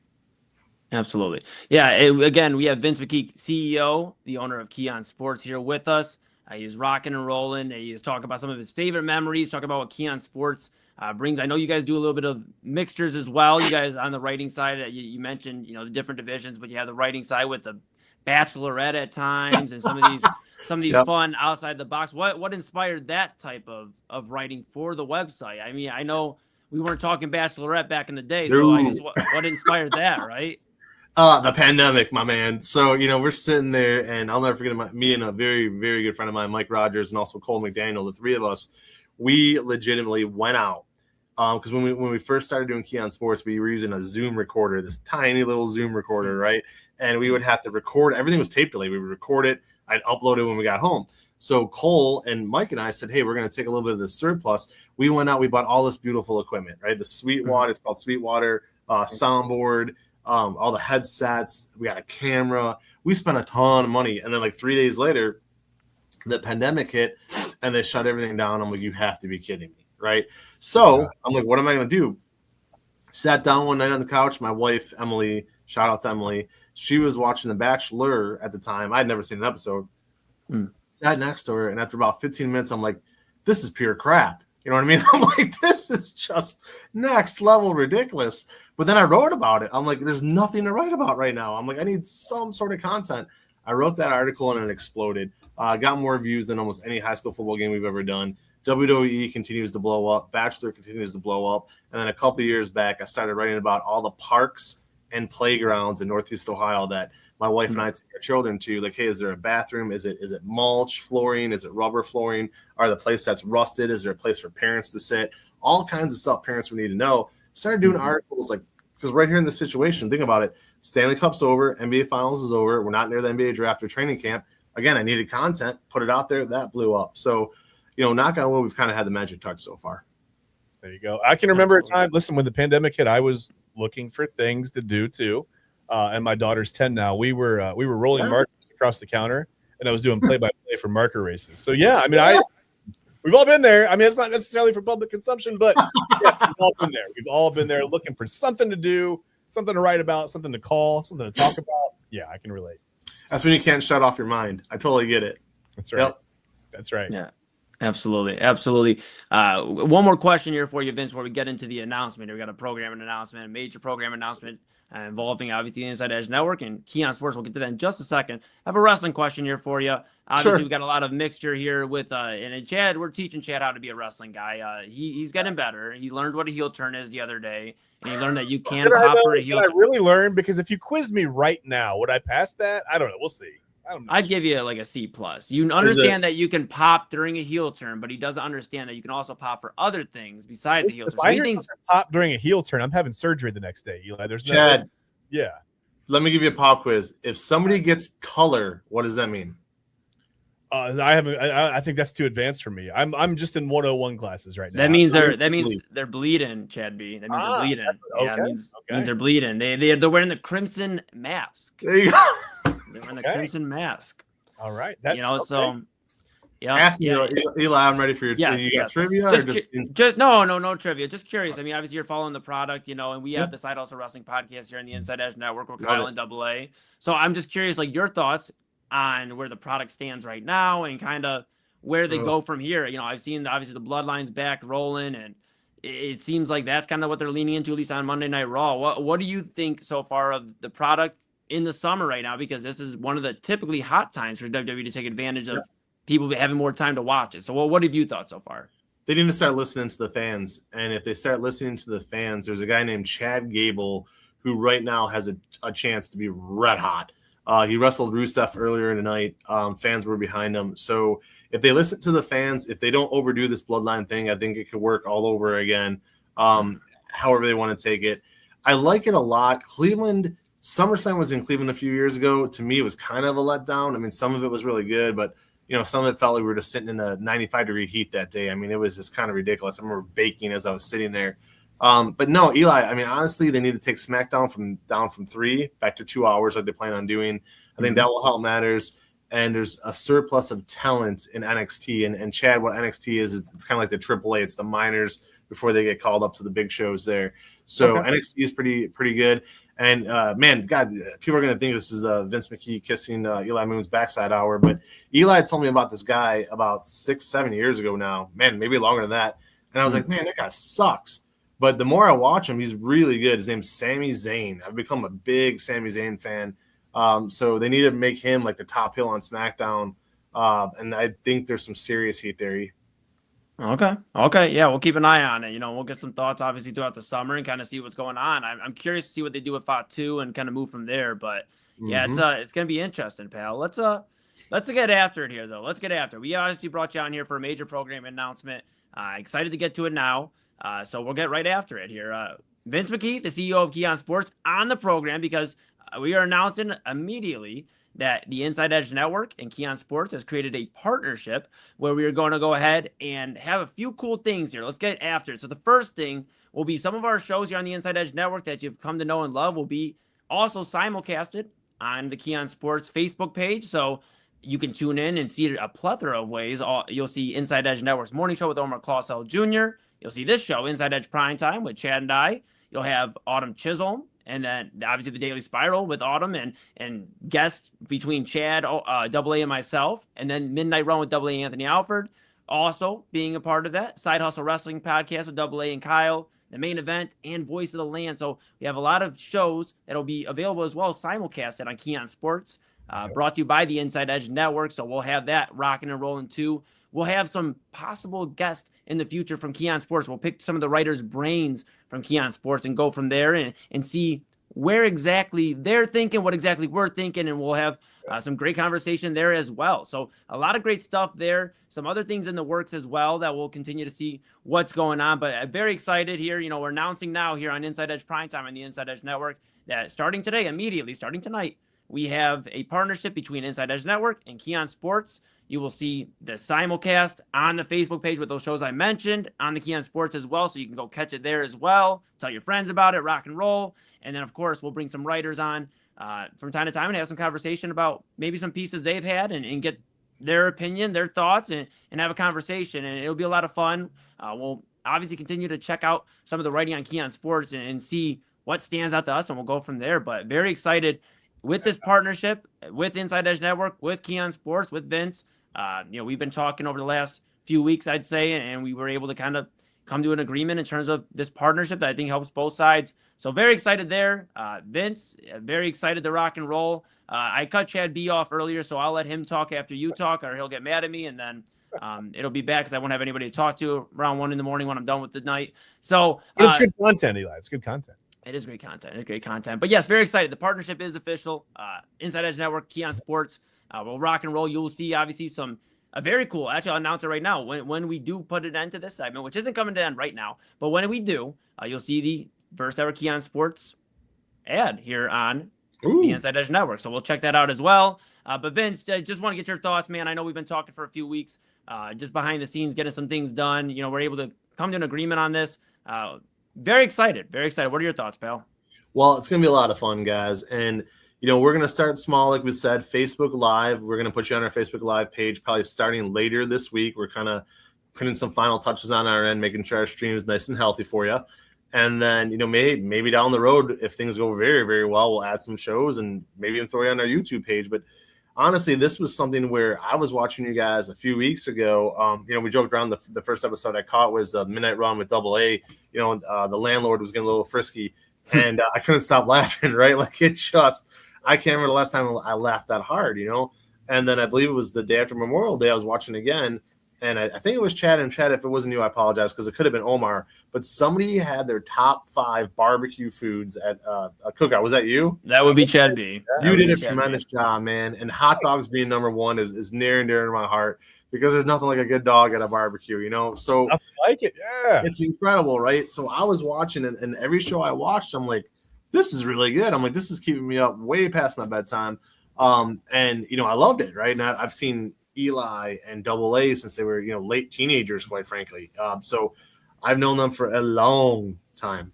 Absolutely. Yeah. Again, we have Vince McKee, CEO, the owner of Keon Sports, here with us. He's rocking and rolling. He's talking about some of his favorite memories, talking about what Keon Sports brings. I know you guys do a little bit of mixtures as well. You guys on the writing side, you mentioned, the different divisions, but you have the writing side with the Bachelorette at times, and some of these fun outside the box. What inspired that type of writing for the website? I mean, I know we weren't talking Bachelorette back in the day, so I guess what inspired that, right?
The pandemic, my man. So, we're sitting there, and I'll never forget me and a very, very good friend of mine, Mike Rogers, and also Cole McDaniel, the three of us, we legitimately went out. Because when we first started doing Key on Sports, we were using a Zoom recorder, this tiny little Zoom recorder, right? And we would have to record. Everything was tape delay. We would record it. I'd upload it when we got home. So Cole and Mike and I said, hey, we're going to take a little bit of the surplus. We went out. We bought all this beautiful equipment, right? The Sweetwater, it's called Sweetwater, soundboard, all the headsets. We got a camera. We spent a ton of money. And then like 3 days later, the pandemic hit and they shut everything down. I'm like, you have to be kidding me, right? So I'm like, what am I going to do? Sat down one night on the couch. My wife, Emily, shout out to Emily. She was watching The Bachelor at the time. I'd never seen an episode. Sat next to her, and after about 15 minutes, I'm like, this is pure crap. You know what I mean? I'm like, this is just next level ridiculous. But then I wrote about it. I'm like, there's nothing to write about right now. I'm like, I need some sort of content. I wrote that article, and it exploded. Got more views than almost any high school football game we've ever done. WWE continues to blow up. Bachelor continues to blow up. And then a couple of years back, I started writing about all the parks and playgrounds in Northeast Ohio that my wife and I take our children to. Like, hey, is there a bathroom? Is it mulch flooring? Is it rubber flooring? Are the place that's rusted? Is there a place for parents to sit? All kinds of stuff parents would need to know. Started doing articles like, because right here in this situation, think about it. Stanley Cup's over. NBA Finals is over. We're not near the NBA draft or training camp. Again, I needed content. Put it out there. That blew up. So, knock on wood, we've kind of had the magic touch so far.
There you go. I can remember a time, listen, when the pandemic hit, I was looking for things to do too. And my daughter's 10 now. We were rolling markers across the counter, and I was doing play-by-play for marker races. So yeah, I mean, we've all been there. I mean, it's not necessarily for public consumption, but yes, we've all been there. We've all been there looking for something to do, something to write about, something to call, something to talk about. Yeah, I can relate.
That's when you can't shut off your mind. I totally get it.
That's right. Yep. That's right.
Yeah. Absolutely. Absolutely. One more question here for you, Vince, before we get into the announcement. We got a program announcement, a major program announcement involving obviously the Inside Edge Network and Key on Sports. We'll get to that in just a second. I have a wrestling question here for you. Obviously, We've got a lot of mixture here with and Chad. We're teaching Chad how to be a wrestling guy. He's getting better. He learned what a heel turn is the other day, and he learned that you can pop for a heel turn.
I really learned, because if you quiz me right now, would I pass that? I don't know. We'll see.
I'd give you like a C+. You understand that you can pop during a heel turn, but he doesn't understand that you can also pop for other things besides the heel turn.
If I hear something pop during a heel turn, I'm having surgery the next day, Eli. There's
Chad.
Yeah.
Let me give you a pop quiz. If somebody gets color, what does that mean?
I think that's too advanced for me. I'm just in 101 classes right now.
That means they're bleeding, Chad B. That means they're bleeding.
Okay.
Yeah, it means they're bleeding. They're wearing the crimson mask.
There you go.
They're wearing the crimson mask.
All right.
So yeah.
Ask me, Eli, I'm ready for your trivia.
No trivia. Just curious. I mean, obviously you're following the product, and we have the Side Hustle Wrestling podcast here in the Inside Edge Network. We're Kyle and AA. So I'm just curious, like, your thoughts on where the product stands right now and kind of where they go from here. I've seen obviously the Bloodlines back rolling, and it seems like that's kind of what they're leaning into, at least on Monday Night Raw. What do you think so far of the product in the summer right now? Because this is one of the typically hot times for WWE to take advantage of people having more time to watch it. So what have you thought so far?
They need to start listening to the fans. And if they start listening to the fans, there's a guy named Chad Gable who right now has a chance to be red hot. He wrestled Rusev earlier in the night. Fans were behind him. So if they listen to the fans, if they don't overdo this bloodline thing, I think it could work all over again, however they want to take it. I like it a lot. SummerSlam was in Cleveland a few years ago. To me, it was kind of a letdown. I mean, some of it was really good, but some of it felt like we were just sitting in a 95-degree heat that day. I mean, it was just kind of ridiculous. I remember baking as I was sitting there. But no, Eli, I mean, honestly, they need to take SmackDown down from 3 back to 2 hours like they plan on doing. I think that will help matters. And there's a surplus of talent in NXT. And Chad, what NXT is it's kind of like the AAA. It's the minors before they get called up to the big shows there. So NXT is pretty good. And, man, God, people are going to think this is Vince McKee kissing Eli Moon's backside hour. But Eli told me about this guy about 6-7 years ago now. Man, maybe longer than that. And I was like, man, that guy sucks. But the more I watch him, he's really good. His name's Sami Zayn. I've become a big Sami Zayn fan. So they need to make him like the top heel on SmackDown. And I think there's some serious heat there.
Okay. Yeah, we'll keep an eye on it. We'll get some thoughts obviously throughout the summer and kind of see what's going on. I'm curious to see what they do with Fatu and kind of move from there. But yeah, it's gonna be interesting, pal. Let's get after it here though. Let's get after it. We obviously brought you on here for a major program announcement. Excited to get to it now. So we'll get right after it here. Vince McKee, the CEO of Keon Sports, on the program because we are announcing immediately that the Inside Edge Network and Keon Sports has created a partnership where we are going to go ahead and have a few cool things here. Let's get after it. So the first thing will be some of our shows here on the Inside Edge Network that you've come to know and love will be also simulcasted on the Keon Sports Facebook page. So you can tune in and see a plethora of ways. You'll see Inside Edge Network's morning show with Omar Clausell Jr. You'll see this show, Inside Edge Primetime with Chad and I. You'll have Autumn Chisholm. And then obviously the Daily Spiral with Autumn and guests between Chad, Double A, and myself. And then Midnight Run with Double A Anthony Alford. Also being a part of that. Side Hustle Wrestling Podcast with Double A and Kyle. The Main Event and Voice of the Land. So we have a lot of shows that will be available as well, simulcasted on Keon Sports. Brought to you by the Inside Edge Network. So we'll have that rocking and rolling too. We'll have some possible guests in the future from Keon Sports. We'll pick some of the writers' brains from Keon Sports and go from there and see where exactly they're thinking, what exactly we're thinking, and we'll have some great conversation there as well. So a lot of great stuff there. Some other things in the works as well that we'll continue to see what's going on. But I'm very excited here. We're announcing now here on Inside Edge Primetime on the Inside Edge Network that starting today, immediately, starting tonight, we have a partnership between Inside Edge Network and Keon Sports. You will see the simulcast on the Facebook page with those shows I mentioned on the Keon Sports as well. So you can go catch it there as well. Tell your friends about it, rock and roll. And then, of course, we'll bring some writers on from time to time and have some conversation about maybe some pieces they've had and get their opinion, their thoughts, and have a conversation. And it'll be a lot of fun. We'll obviously continue to check out some of the writing on Keon Sports and see what stands out to us, and we'll go from there. But very excited with this partnership with Inside Edge Network, with Keon Sports, with Vince. We've been talking over the last few weeks, I'd say, and we were able to kind of come to an agreement in terms of this partnership that I think helps both sides. So very excited there. Vince, very excited to rock and roll. I cut Chad B off earlier, so I'll let him talk after you talk, or he'll get mad at me, and then it'll be bad because I won't have anybody to talk to around 1 a.m. when I'm done with the night. So
but it's good content, Eli. It's good content.
It is great content. It's great content. But yes, very excited. The partnership is official. Inside Edge Network, Keon Sports. We'll rock and roll. You'll see obviously a very cool. Actually, I'll announce it right now. When we do put an end to this segment, which isn't coming to end right now, but when we do, you'll see the first ever Keon Sports ad here on the Inside Edge Network. So we'll check that out as well. But Vince, I just want to get your thoughts, man. I know we've been talking for a few weeks, just behind the scenes, getting some things done. We're able to come to an agreement on this. Very excited. Very excited. What are your thoughts, pal?
Well, it's going to be a lot of fun, guys. And, we're going to start small, like we said, Facebook Live. We're going to put you on our Facebook Live page probably starting later this week. We're kind of putting some final touches on our end, making sure our stream is nice and healthy for you. And then, maybe down the road, if things go very, very well, we'll add some shows and maybe even throw you on our YouTube page. But honestly, this was something where I was watching you guys a few weeks ago. We joked around the first episode I caught was the Midnight Run with Double A. The landlord was getting a little frisky, and I couldn't stop laughing, right? Like I can't remember the last time I laughed that hard, And then I believe it was the day after Memorial Day I was watching again. And I think it was Chad. And Chad, if it wasn't you, I apologize, because it could have been Omar. But somebody had their top 5 barbecue foods at a cookout. Was that you?
That would be Chad B.
You did a tremendous job, man. And hot dogs being number one is near and dear to my heart, because there's nothing like a good dog at a barbecue, So
I like it. Yeah.
It's incredible, right? So I was watching, and every show I watched, I'm like, this is really good. I'm like, this is keeping me up way past my bedtime. And I loved it, right? And I've seen Eli and Double A since they were, late teenagers, quite frankly. So I've known them for a long time.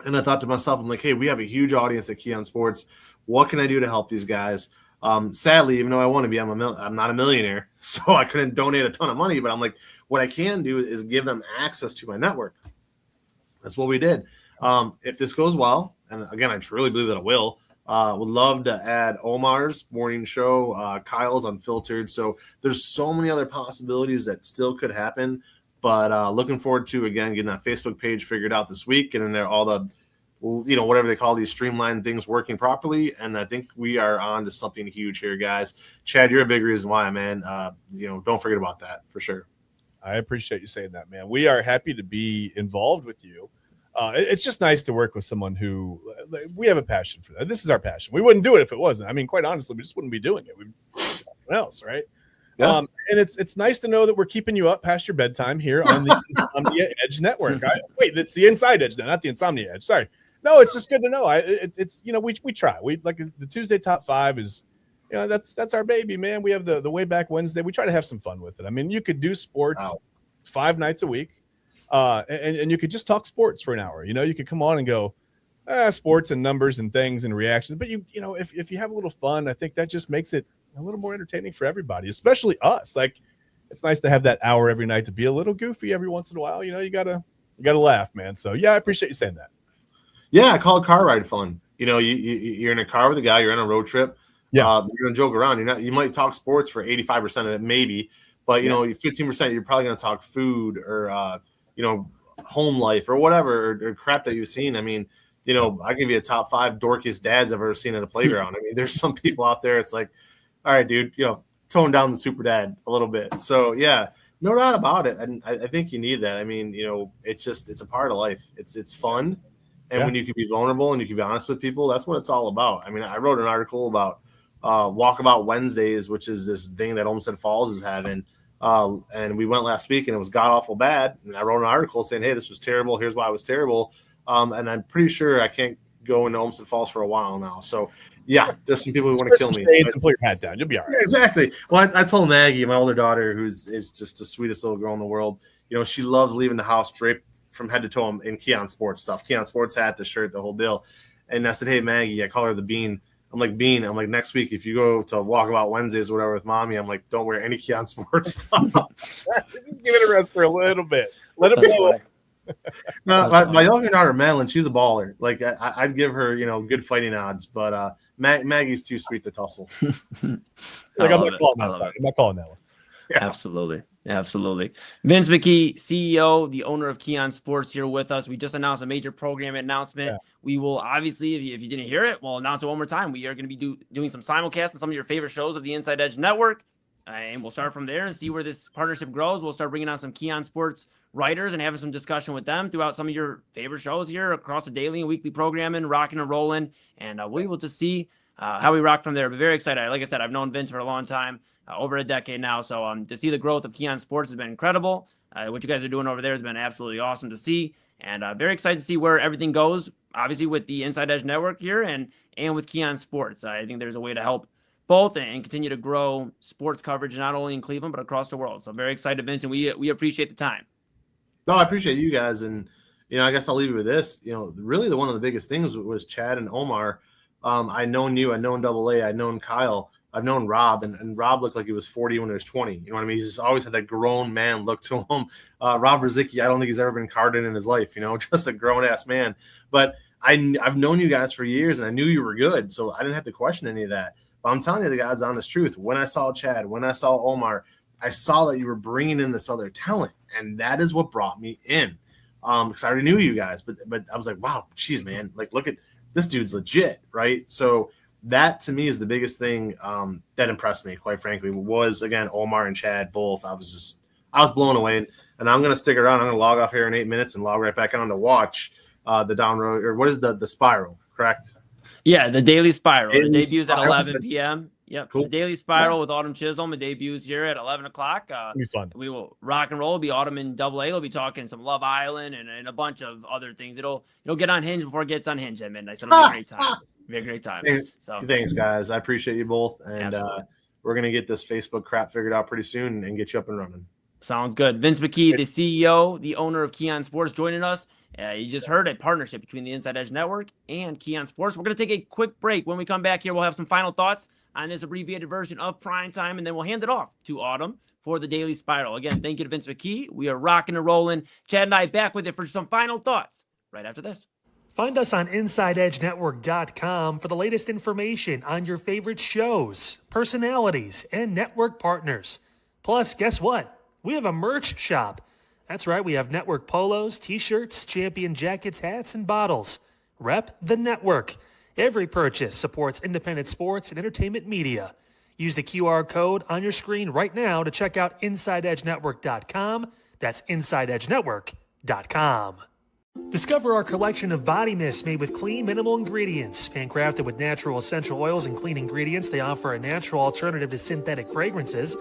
And I thought to myself, I'm like, hey, we have a huge audience at Keon Sports. What can I do to help these guys? Sadly, even though I want to be, I'm not a millionaire, so I couldn't donate a ton of money. But I'm like, what I can do is give them access to my network. That's what we did. If this goes well, and again, I truly believe that it will, would love to add Omar's morning show, Kyle's Unfiltered. So there's so many other possibilities that still could happen. But looking forward to, again, getting that Facebook page figured out this week, and in there all the whatever they call these streamlined things working properly. And I think we are on to something huge here, guys. Chad, you're a big reason why, man. Don't forget about that for sure.
I appreciate you saying that, man. We are happy to be involved with you. It's just nice to work with someone who we have a passion for that. This is our passion. We wouldn't do it if it wasn't. I mean, quite honestly, we just wouldn't be doing it. We'd do something else, right?
Yeah.
And it's nice to know that we're keeping you up past your bedtime here on the Insomnia Edge Network. Wait, it's the Inside Edge now, not the Insomnia Edge. Sorry. No, it's just good to know. It's we try. We like the Tuesday top 5 is, that's our baby, man. We have the way back Wednesday. We try to have some fun with it. I mean, you could do sports 5 nights a week, and you could just talk sports for an hour. You could come on and go sports and numbers and things and reactions. But if you have a little fun, I think that just makes it a little more entertaining for everybody, especially us. Like, it's nice to have that hour every night to be a little goofy every once in a while. You gotta laugh, man. So yeah, I appreciate you saying that.
Yeah, I call a car ride fun. You're in a car with a guy, you're on a road trip.
Yeah,
you're gonna joke around. You might talk sports for 85% of it, maybe, but 15% you're probably gonna talk food or home life or whatever or crap that you've seen. I mean, I give you a top 5 dorkiest dads I've ever seen at a playground. I mean, there's some people out there. It's like, all right, dude, tone down the super dad a little bit. So yeah, no doubt about it. And I think you need that. I mean, it's a part of life. It's fun. And when you can be vulnerable and you can be honest with people, that's what it's all about. I mean, I wrote an article about Walkabout Wednesdays, which is this thing that Olmsted Falls is having. And we went last week and it was god awful bad. And I wrote an article saying, hey, this was terrible. Here's why it was terrible. And I'm pretty sure I can't go into Olmsted Falls for a while now. So yeah, there's some people who want to kill me.
And put your hat down. You'll be all right.
Yeah, exactly. Well, I told Maggie, my older daughter, is just the sweetest little girl in the world. She loves leaving the house draped from head to toe in Keon Sports stuff. Keon Sports hat, the shirt, the whole deal. And I said, hey, Maggie, I call her the Bean. I'm like, Bean. I'm like, next week, if you go to Walkabout Wednesdays or whatever with Mommy, I'm like, don't wear any Keon Sports stuff.
Just give it a rest for a little bit. Let it blow up.
No, my younger daughter, Madeline, she's a baller. Like, I'd give her, good fighting odds. But Maggie's too sweet to tussle.
I'm not calling that one.
Yeah. Absolutely. Vince McKee, CEO, the owner of Keon Sports, here with us. We just announced a major program announcement. Yeah. We will obviously, if you didn't hear it, we'll announce it one more time. We are going to be doing some simulcasts of some of your favorite shows of the Inside Edge Network. And we'll start from there and see where this partnership grows. We'll start bringing on some Keon Sports writers and having some discussion with them throughout some of your favorite shows here across the daily and weekly programming, rocking and rolling. And we will just see how we rock from there. But very excited. Like I said, I've known Vince for a long time, over a decade now. So to see the growth of Keon Sports has been incredible. What you guys are doing over there has been absolutely awesome to see. And very excited to see where everything goes, obviously with the Inside Edge Network here and with Keon Sports. I think there's a way to help both and continue to grow sports coverage, not only in Cleveland, but across the world. So very excited, Vince, and we appreciate the time.
No, I appreciate you guys. And, I guess I'll leave you with this. Really one of the biggest things was Chad and Omar. I known you, I known AA, I known Kyle, I've known Rob, and Rob looked like he was 40 when he was 20. You know what I mean? He's just always had that grown man look to him. Rob Rizicki, I don't think he's ever been carded in his life, just a grown-ass man. But I've known you guys for years, and I knew you were good, so I didn't have to question any of that. But I'm telling you the God's honest truth. When I saw Chad, when I saw Omar, I saw that you were bringing in this other talent, and that is what brought me in. Because I already knew you guys, but I was like, wow, geez, man, like look at this dude's legit, right? So that to me is the biggest thing that impressed me, quite frankly, was again Omar and Chad both. I was blown away, and I'm gonna stick around. I'm gonna log off here in 8 minutes and log right back on to watch the down road, or what is the spiral, correct?
Yeah, the Daily Spiral. It debuts at 11 p.m. Yep.
Cool.
The Daily Spiral with Autumn Chisholm. It debuts here at 11 o'clock.
It'll be fun.
We will rock and roll. It'll be Autumn and AA. They'll be talking some Love Island and a bunch of other things. It'll get unhinged before it gets unhinged at midnight. So it'll be a great time. It'll be a great time.
Thanks, guys. I appreciate you both. And we're going to get this Facebook crap figured out pretty soon and get you up and running.
Sounds good. Vince McKee, the CEO, the owner of Keon Sports, joining us. You just heard a partnership between the Inside Edge Network and Keon Sports. We're going to take a quick break. When we come back here, we'll have some final thoughts on this abbreviated version of Primetime, and then we'll hand it off to Autumn for the Daily Spiral. Again, thank you to Vince McKee. We are rocking and rolling. Chad and I back with it for some final thoughts right after this.
Find us on InsideEdgeNetwork.com for the latest information on your favorite shows, personalities, and network partners. Plus, guess what? We have a merch shop. That's right, we have network polos, t-shirts, champion jackets, hats, and bottles. Rep the network. Every purchase supports independent sports and entertainment media. Use the QR code on your screen right now to check out InsideEdgeNetwork.com. That's InsideEdgeNetwork.com. Discover our collection of body mists made with clean, minimal ingredients. Handcrafted with natural essential oils and clean ingredients, they offer a natural alternative to synthetic fragrances.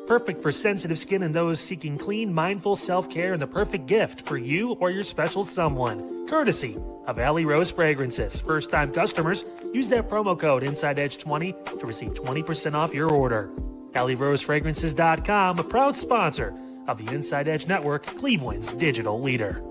Perfect for sensitive skin and those seeking clean, mindful self-care, and the perfect gift for you or your special someone. Courtesy of Alley Rose Fragrances. First-time customers, use that promo code InsideEdge20 to receive 20% off your order. AlleyRoseFragrances.com, a proud sponsor of the Inside Edge Network, Cleveland's digital leader.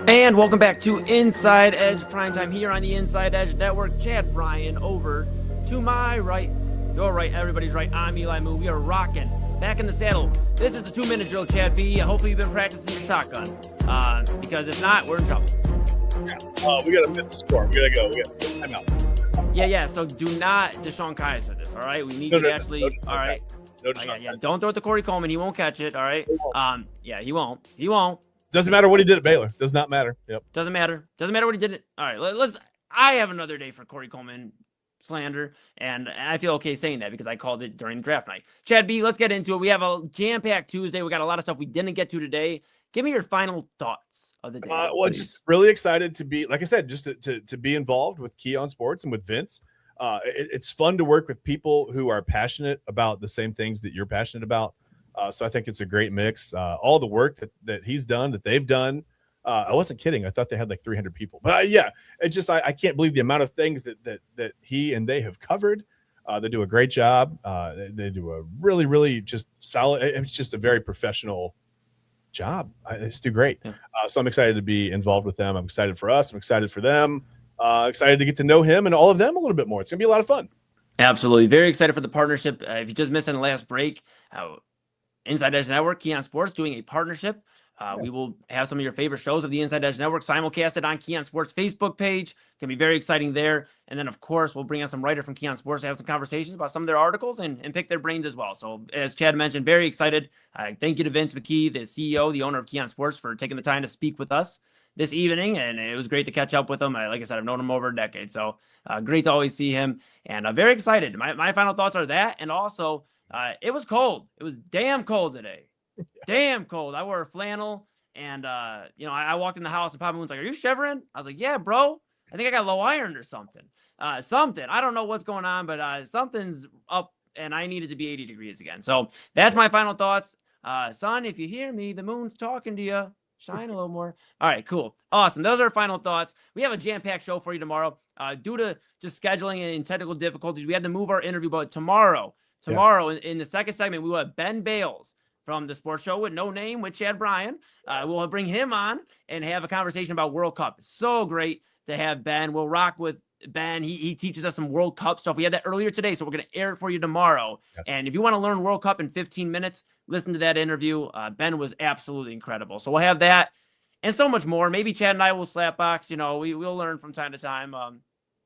And welcome back to Inside Edge Primetime here on the Inside Edge Network. Chad Bryan over to my right, your right, everybody's right. I'm Eli Moon. We are rocking back in the saddle. This is the 2-minute drill, Chad B. Hopefully you've been practicing your shotgun, because if not, we're in trouble.
We got to fit the score. We got to go. We got to time out.
Yeah. So do not Deshaun Kaiser this, all right? We need you to actually, all right?
No,
Don't throw it to Corey Coleman. He won't catch it, all right? He won't.
Doesn't matter what he did at Baylor. Does not matter. Yep.
Doesn't matter what he did. All right, let's. I have another day for Corey Coleman slander, and I feel okay saying that because I called it during the draft night. Chad B, let's get into it. We have a jam-packed Tuesday. We got a lot of stuff we didn't get to today. Give me your final thoughts of the day.
Well, just really excited to be, like I said, just to be involved with Keon Sports and with Vince. It's fun to work with people who are passionate about the same things that you're passionate about. So I think it's a great mix. All the work that he's done, that they've done. I wasn't kidding. I thought they had like 300 people. But yeah, it's just I can't believe the amount of things that he and they have covered. They do a great job. They do a really, really just solid. It's just a very professional job. It's too great. Yeah. So I'm excited to be involved with them. I'm excited for us. I'm excited for them. Excited to get to know him and all of them a little bit more. It's going to be a lot of fun.
Absolutely. Very excited for the partnership. If you just missed in the last break, Inside Edge Network, Keon Sports doing a partnership. We will have some of your favorite shows of the Inside Edge Network simulcasted on Keon Sports Facebook page. Can be very exciting there. And then, of course, we'll bring on some writer from Keon Sports to have some conversations about some of their articles and pick their brains as well. So, as Chad mentioned, very excited. Thank you to Vince McKee, the CEO, the owner of Keon Sports, for taking the time to speak with us this evening. And it was great to catch up with him. Like I said, I've known him over a decade. So, great to always see him. And very excited. My final thoughts are that. And also, it was cold. It was damn cold today. Damn cold. I wore a flannel and, I walked in the house and Papa Moon's like, "Are you shivering?" I was like, "Yeah, bro. I think I got low iron or something." I don't know what's going on, but something's up and I needed to be 80 degrees again. So that's my final thoughts. Son, if you hear me, the moon's talking to you. Shine a little more. All right, cool. Awesome. Those are our final thoughts. We have a jam-packed show for you tomorrow. Due to just scheduling and technical difficulties, we had to move our interview, but tomorrow, in the second segment, we will have Ben Bales from the sports show with No Name with Chad Bryan. We'll bring him on and have a conversation about World Cup. It's so great to have Ben. We'll rock with Ben. He teaches us some World Cup stuff. We had that earlier today, so we're going to air it for you tomorrow. Yes. And if you want to learn World Cup in 15 minutes, listen to that interview. Ben was absolutely incredible. So we'll have that and so much more. Maybe Chad and I will slap box. We'll learn from time to time.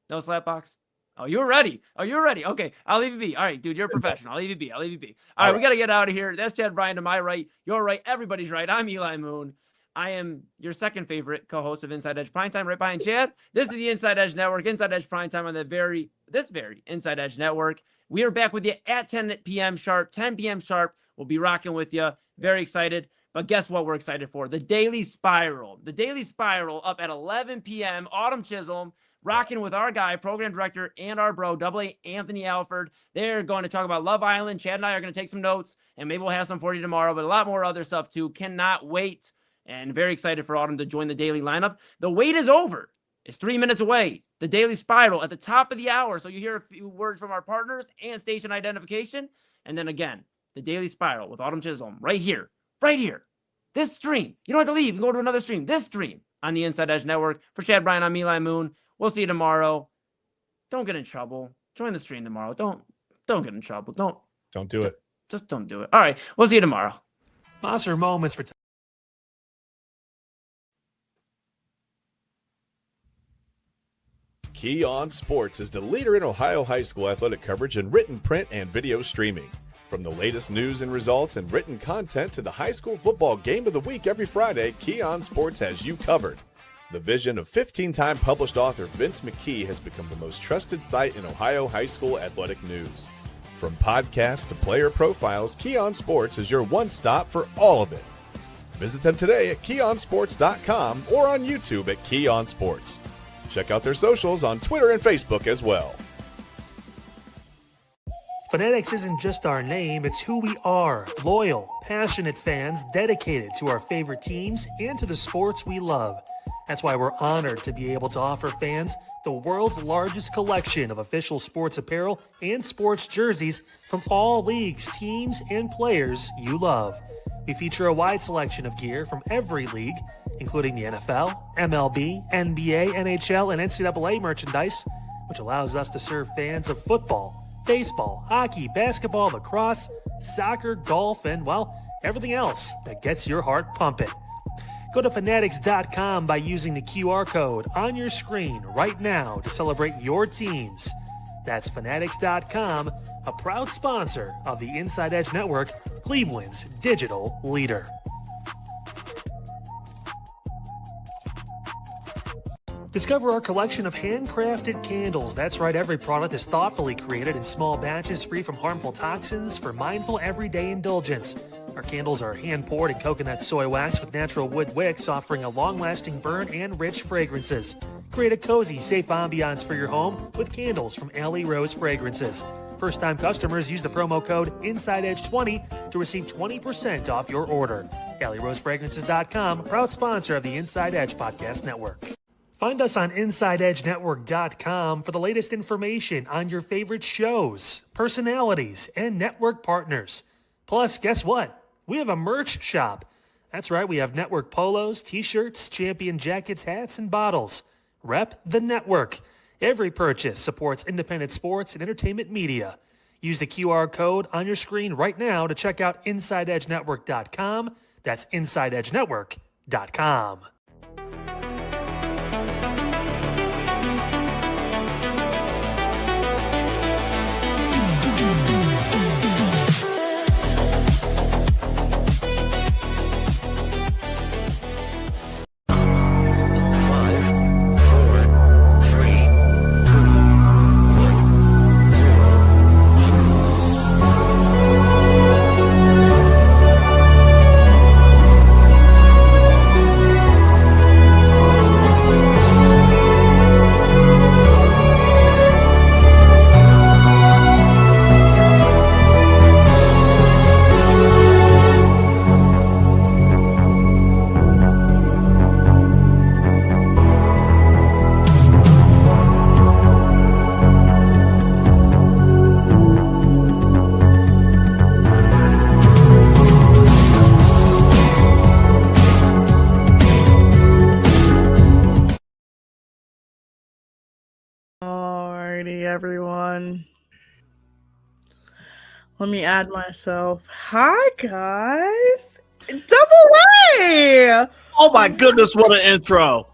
No slap box. Oh, you're ready. Okay, I'll leave you be. All right, dude, you're a professional. I'll leave you be. All right, we got to get out of here. That's Chad Bryan to my right. Your right. Everybody's right. I'm Eli Moon. I am your second favorite co-host of Inside Edge Primetime, right behind Chad. This is the Inside Edge Network, Inside Edge Primetime on this very Inside Edge Network. We are back with you at 10 p.m. sharp, 10 p.m. sharp. We'll be rocking with you. Very excited. But guess what we're excited for? The Daily Spiral. The Daily Spiral up at 11 p.m. Autumn Chisholm, rocking with our guy, program director, and our bro, AA Anthony Alford. They're going to talk about Love Island. Chad and I are going to take some notes, and maybe we'll have some for you tomorrow, but a lot more other stuff too. Cannot wait. And very excited for Autumn to join the daily lineup. The wait is over. It's 3 minutes away. The Daily Spiral at the top of the hour. So you hear a few words from our partners and station identification. And then again, the Daily Spiral with Autumn Chisholm right here This stream. You don't have to leave. You can go to another stream. This stream on the Inside Edge Network. For Chad, Brian, I'm Eli Moon. We'll see you tomorrow. Don't get in trouble. Join the stream tomorrow. Don't get in trouble.
Don't do it.
Just don't do it. All right. We'll see you tomorrow.
Monster moments for
Key On Sports is the leader in Ohio high school athletic coverage in written, print, and video streaming. From the latest news and results and written content to the high school football game of the week every Friday, Key On Sports has you covered. The vision of 15-time published author Vince McKee has become the most trusted site in Ohio high school athletic news. From podcasts to player profiles, Key On Sports is your one-stop for all of it. Visit them today at keyonsports.com or on YouTube at Key On Sports. Check out their socials on Twitter and Facebook as well.
Fanatics isn't just our name, it's who we are. Loyal, passionate fans dedicated to our favorite teams and to the sports we love. That's why we're honored to be able to offer fans the world's largest collection of official sports apparel and sports jerseys from all leagues, teams, and players you love. We feature a wide selection of gear from every league, including the NFL, MLB, NBA, NHL, and NCAA merchandise, which allows us to serve fans of football, baseball, hockey, basketball, lacrosse, soccer, golf, and, well, everything else that gets your heart pumping. Go to fanatics.com by using the QR code on your screen right now to celebrate your teams. That's fanatics.com, a proud sponsor of the Inside Edge Network, Cleveland's digital leader. Discover our collection of handcrafted candles. That's right, every product is thoughtfully created in small batches free from harmful toxins for mindful everyday indulgence. Our candles are hand-poured in coconut soy wax with natural wood wicks, offering a long-lasting burn and rich fragrances. Create a cozy, safe ambiance for your home with candles from Alley Rose Fragrances. First-time customers use the promo code InsideEdge20 to receive 20% off your order. AlleyRoseFragrances.com, proud sponsor of the Inside Edge Podcast Network. Find us on InsideEdgeNetwork.com for the latest information on your favorite shows, personalities, and network partners. Plus, guess what? We have a merch shop. That's right, we have network polos, t-shirts, champion jackets, hats, and bottles. Rep the network. Every purchase supports independent sports and entertainment media. Use the QR code on your screen right now to check out InsideEdgeNetwork.com. That's InsideEdgeNetwork.com.
Everyone, let me add myself. Hi guys, double A.
Oh my goodness, what an intro.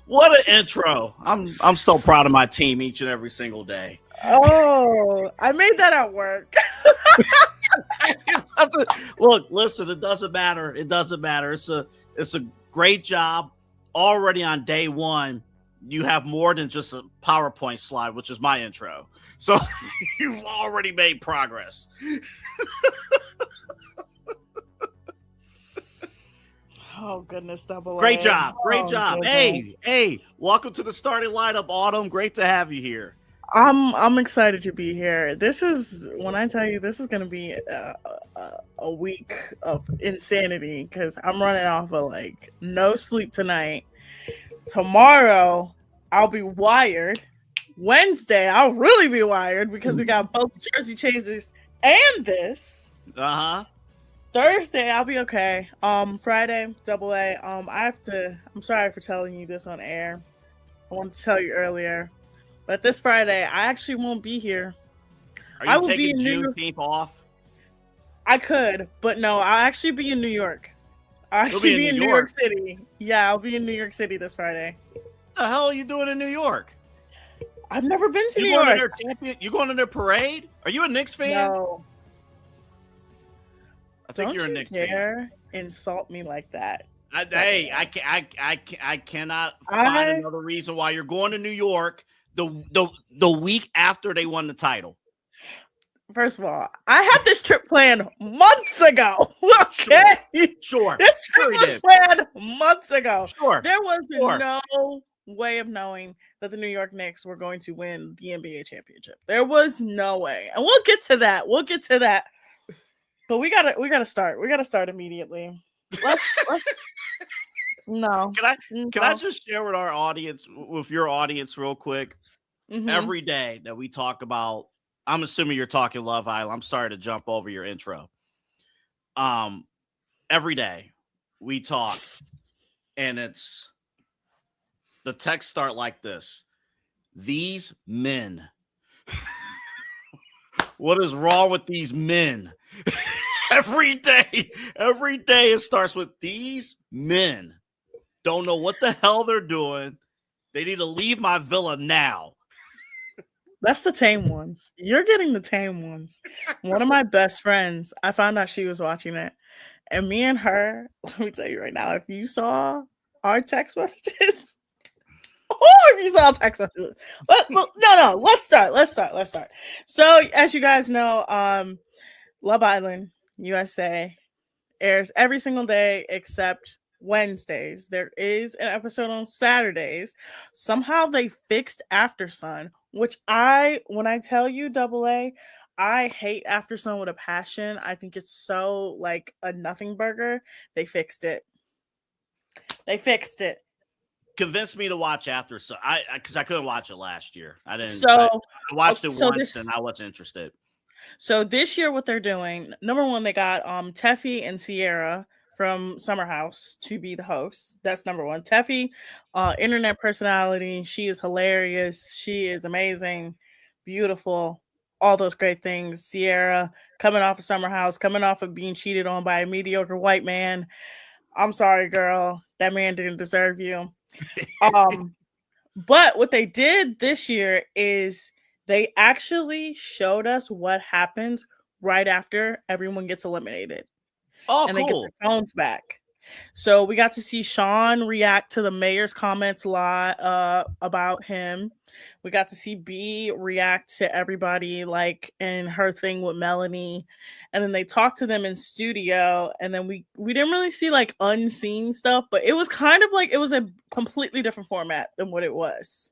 I'm so proud of my team each and every single day.
Oh, I made that at work.
Look, listen, it doesn't matter. It's a great job. Already on day one, you have more than just a PowerPoint slide, which is my intro. So you've already made progress.
Oh goodness, double A.
Great job.
Goodness.
Hey, welcome to the starting lineup, Autumn. Great to have you here.
I'm excited to be here. This is, when I tell you, this is going to be a week of insanity because I'm running off of like no sleep tonight. Tomorrow I'll be wired. Wednesday I'll really be wired because we got both jersey chasers and this. Thursday, I'll be okay. Friday, double A. I'm sorry for telling you this on air. I wanted to tell you earlier. But this Friday, I actually won't be here.
Are
I
you
will be
taking
in New York.
Juneteenth off?
I could, but no, I'll actually be in New York. I'll
You'll be
actually
in
be
New
in New York
York?
City. Yeah, I'll be in New York City this Friday.
What the hell are you doing in New York?
I've never been to
You
New
going to
York.
their champion? You going to their parade? Are you a Knicks fan?
No,
I think
don't
you're a
you
Knicks fan.
dare insult me like that.
I cannot find another reason why you're going to New York the week after they won the title.
First of all, I had this trip planned months ago. Okay,
Sure.
This trip was planned months ago.
Sure.
There was no way of knowing that the New York Knicks were going to win the NBA championship. There was no way, and we'll get to that. But we gotta start. We gotta start immediately. Let's no.
Can I just share with our audience, with your audience, real quick?
Mhm.
Every day that we talk about, I'm assuming you're talking Love Island. I'm sorry to jump over your intro. Every day we talk, and it's the texts start like this: these men. What is wrong with these men? Every day it starts with these men don't know what the hell they're doing. They need to leave my villa now.
That's the tame ones. You're getting the tame ones. One of my best friends, I found out she was watching it. And me and her, let me tell you right now, if you saw our text messages, if you saw text messages, no, let's start. So, as you guys know, Love Island USA airs every single day except Wednesdays. There is an episode on Saturdays. Somehow they fixed After Sun, which when I tell you Double A, I hate After Sun with a passion. I think it's so like a nothing burger. They fixed it.
Convinced me to watch After Sun. Because I couldn't watch it last year. I didn't.
So
I watched it once and I wasn't interested.
So this year, what they're doing, number one, they got Teffy and Sierra from Summer House to be the hosts. That's number one. Teffy, internet personality. She is hilarious. She is amazing, beautiful, all those great things. Sierra, coming off of Summer House, coming off of being cheated on by a mediocre white man. I'm sorry, girl. That man didn't deserve you. But what they did this year is they actually showed us what happens right after everyone gets eliminated.
Oh,
and
cool.
They get their phones back. So we got to see Sean react to the mayor's comments a lot about him. We got to see B react to everybody, like in her thing with Melanie. And then they talked to them in studio. And then we didn't really see like unseen stuff, but it was kind of like it was a completely different format than what it was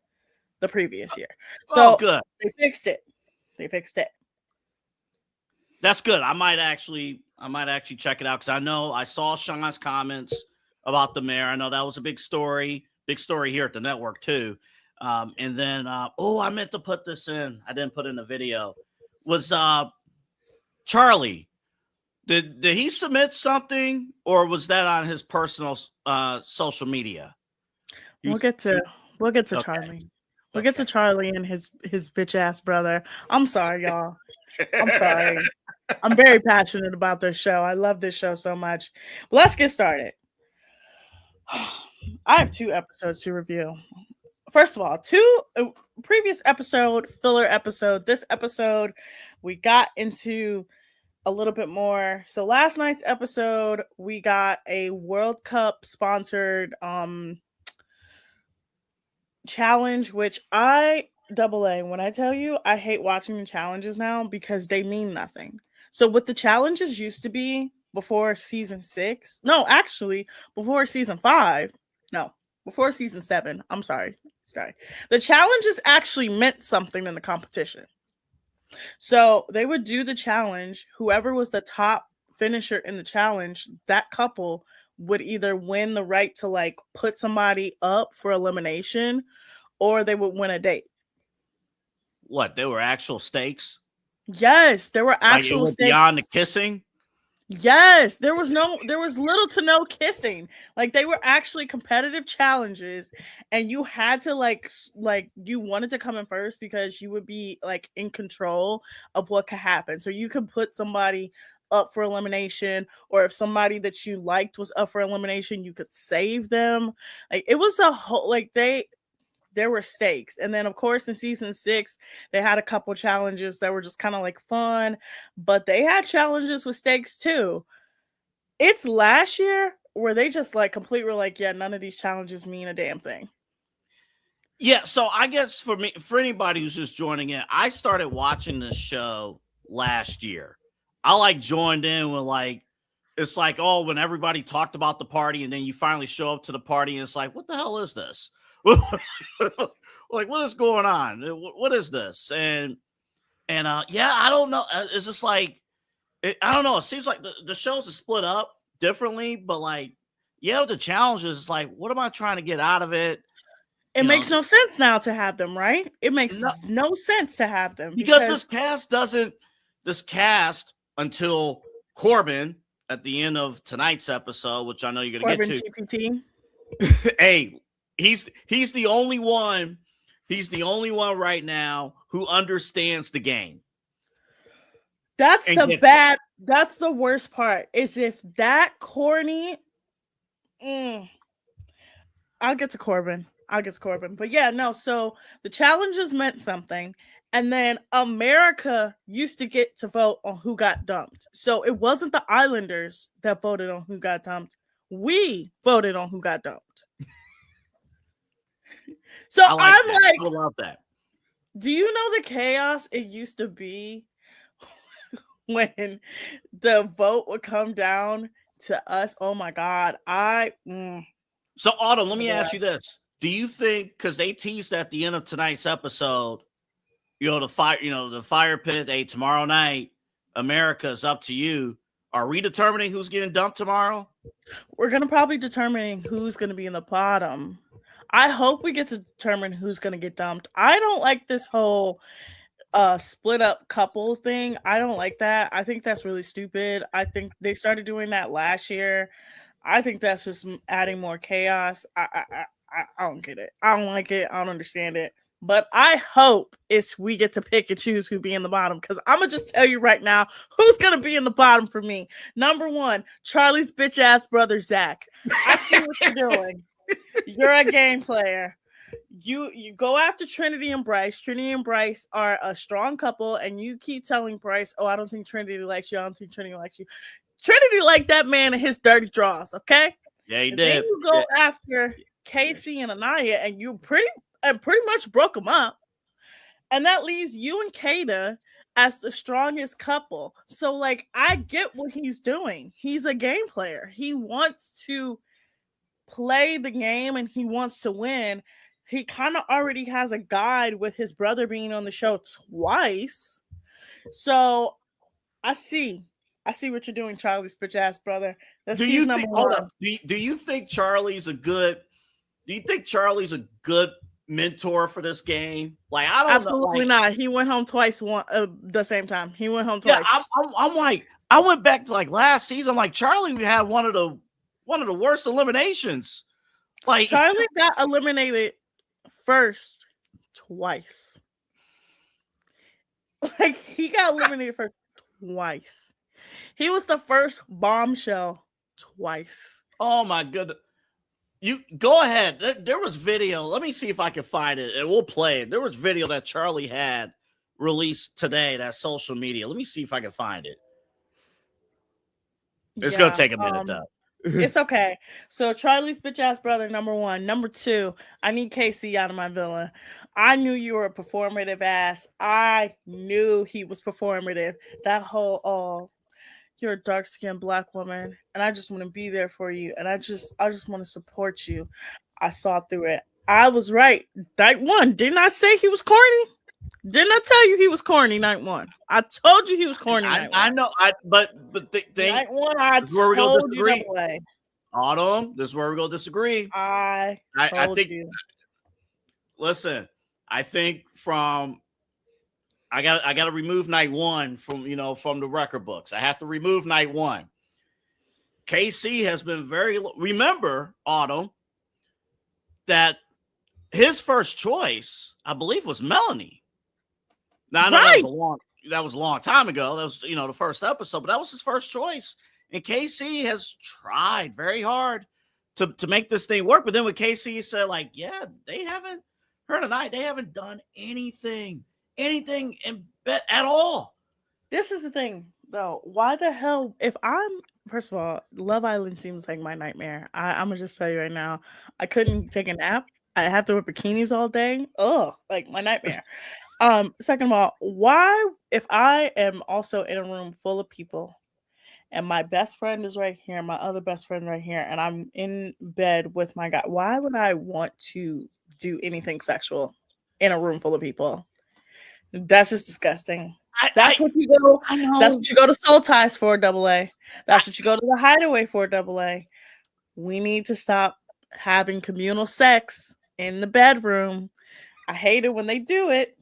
the previous year. So
good.
They fixed it.
That's good. I might actually check it out because I know I saw Sean's comments about the mayor. I know that was a big story here at the network too. And then I meant to put this in. I didn't put in the video. Was Charlie? Did he submit something, or was that on his personal social media?
We'll get to Charlie. We'll get to Charlie and his bitch ass brother. I'm sorry, y'all. I'm sorry. I'm very passionate about this show. I love this show so much. But let's get started. I have 2 episodes to review. First of all, 2 previous episode, filler episode. This episode, we got into a little bit more. So last night's episode, we got a World Cup sponsored challenge, which Double A, when I tell you I hate watching the challenges now because they mean nothing. So what the challenges used to be before season 6, no, actually before season 5, no, before season 7, I'm sorry. The challenges actually meant something in the competition. So they would do the challenge. Whoever was the top finisher in the challenge, that couple would either win the right to like put somebody up for elimination, or they would win a date.
What? There were actual stakes?
Yes, there were actual
stakes beyond the kissing.
Yes, there was little to no kissing. Like they were actually competitive challenges, and you had to like you wanted to come in first because you would be like in control of what could happen. So you could put somebody up for elimination, or if somebody that you liked was up for elimination, you could save them. Like it was a whole like there were stakes. And then of course in season 6, they had a couple challenges that were just kind of like fun, but they had challenges with stakes too. It's last year where they just like completely were like, yeah, none of these challenges mean a damn thing.
Yeah, so I guess for anybody who's just joining in, I started watching this show last year. I like joined in with like, it's like, oh, when everybody talked about the party and then you finally show up to the party and it's like, what the hell is this? Like, what is going on? What is this? And yeah, I don't know. It's just like, I don't know. It seems like the shows are split up differently, but like, yeah, the challenge is like, what am I trying to get out of it?
It makes no sense now to have them, right? It makes no sense to have them
because this cast until Corbin at the end of tonight's episode, which I know you're going to get to.
GPT.
Hey, he's the only one. He's the only one right now who understands the game.
That's that's the worst part. Is if that corny. I'll get to Corbin. But yeah, no. So the challenges meant something. And then America used to get to vote on who got dumped. So it wasn't the Islanders that voted on who got dumped. We voted on who got dumped. So I'm like,
I love that.
Do you know the chaos it used to be when the vote would come down to us? Oh my God.
So Autumn, let me ask you this. Do you think, because they teased at the end of tonight's episode, the fire pit, hey, tomorrow night, America's up to you. Are we determining who's getting dumped tomorrow?
We're going to probably determine who's going to be in the bottom. I hope we get to determine who's going to get dumped. I don't like this whole split up couple thing. I don't like that. I think that's really stupid. I think they started doing that last year. I think that's just adding more chaos. I don't get it. I don't like it. I don't understand it. But I hope we get to pick and choose who be in the bottom, because I'm going to just tell you right now who's going to be in the bottom for me. Number 1, Charlie's bitch ass brother, Zach. I see what you're doing. You're a game player. You go after Trinity and Bryce. Trinity and Bryce are a strong couple, and you keep telling Bryce, oh, I don't think Trinity likes you. I don't think Trinity likes you. Trinity liked that man and his dirty draws, okay?
Yeah, he
and
did.
Then you go after Casey and Anaya, and you pretty much broke them up. And that leaves you and Kata as the strongest couple. So, like, I get what he's doing. He's a game player. He wants to play the game and he wants to win. He kind of already has a guide with his brother being on the show twice. So, I see what you're doing, Charlie's bitch ass brother.
Do you think Charlie's a good mentor for this game? Like, I don't
absolutely
know.
Not. He went home twice the same time. He went home twice.
Yeah, I'm like, I went back to like last season. I'm like, Charlie had one of the worst eliminations. Like,
Charlie got eliminated first twice. Like, he got eliminated first twice. He was the first bombshell twice.
Oh my goodness. You go ahead. There was video. Let me see if I can find it and we'll play it. There was video that Charlie had released today, that social media. Let me see if I can find it. It's going to take a minute though.
It's okay. So Charlie's bitch ass brother, number 1. Number 2, I need KC out of my villa. I knew you were a performative ass. I knew he was performative. That whole, you're a dark-skinned black woman, and I just want to be there for you, and I just want to support you. I saw through it. I was right. Night 1, didn't I say he was corny? Didn't I tell you he was corny night 1? I told you he was corny night 1.
I know. But
night 1, I told you that way.
Autumn, this is where we're going to disagree.
I think you.
Listen, I think I got to remove night 1 from the record books. I have to remove night 1. KC has been remember, Autumn, that his first choice, I believe, was Melanie. Now I know that was a long time ago. That was, the first episode, but that was his first choice. And KC has tried very hard to make this thing work. But then when KC said, like, yeah, her and I, they haven't done anything in bet at all.
This is the thing, though. Why the hell? First of all, Love Island seems like my nightmare. I'm gonna just tell you right now, I couldn't take a nap. I have to wear bikinis all day. Oh, like my nightmare. Second of all, why, if I am also in a room full of people and my best friend is right here, my other best friend right here, and I'm in bed with my guy, why would I want to do anything sexual in a room full of people? That's just disgusting. That's what you go. That's what you go to Soul Ties for, AA. That's what you go to the Hideaway for, AA. We need to stop having communal sex in the bedroom. I hate it when they do it,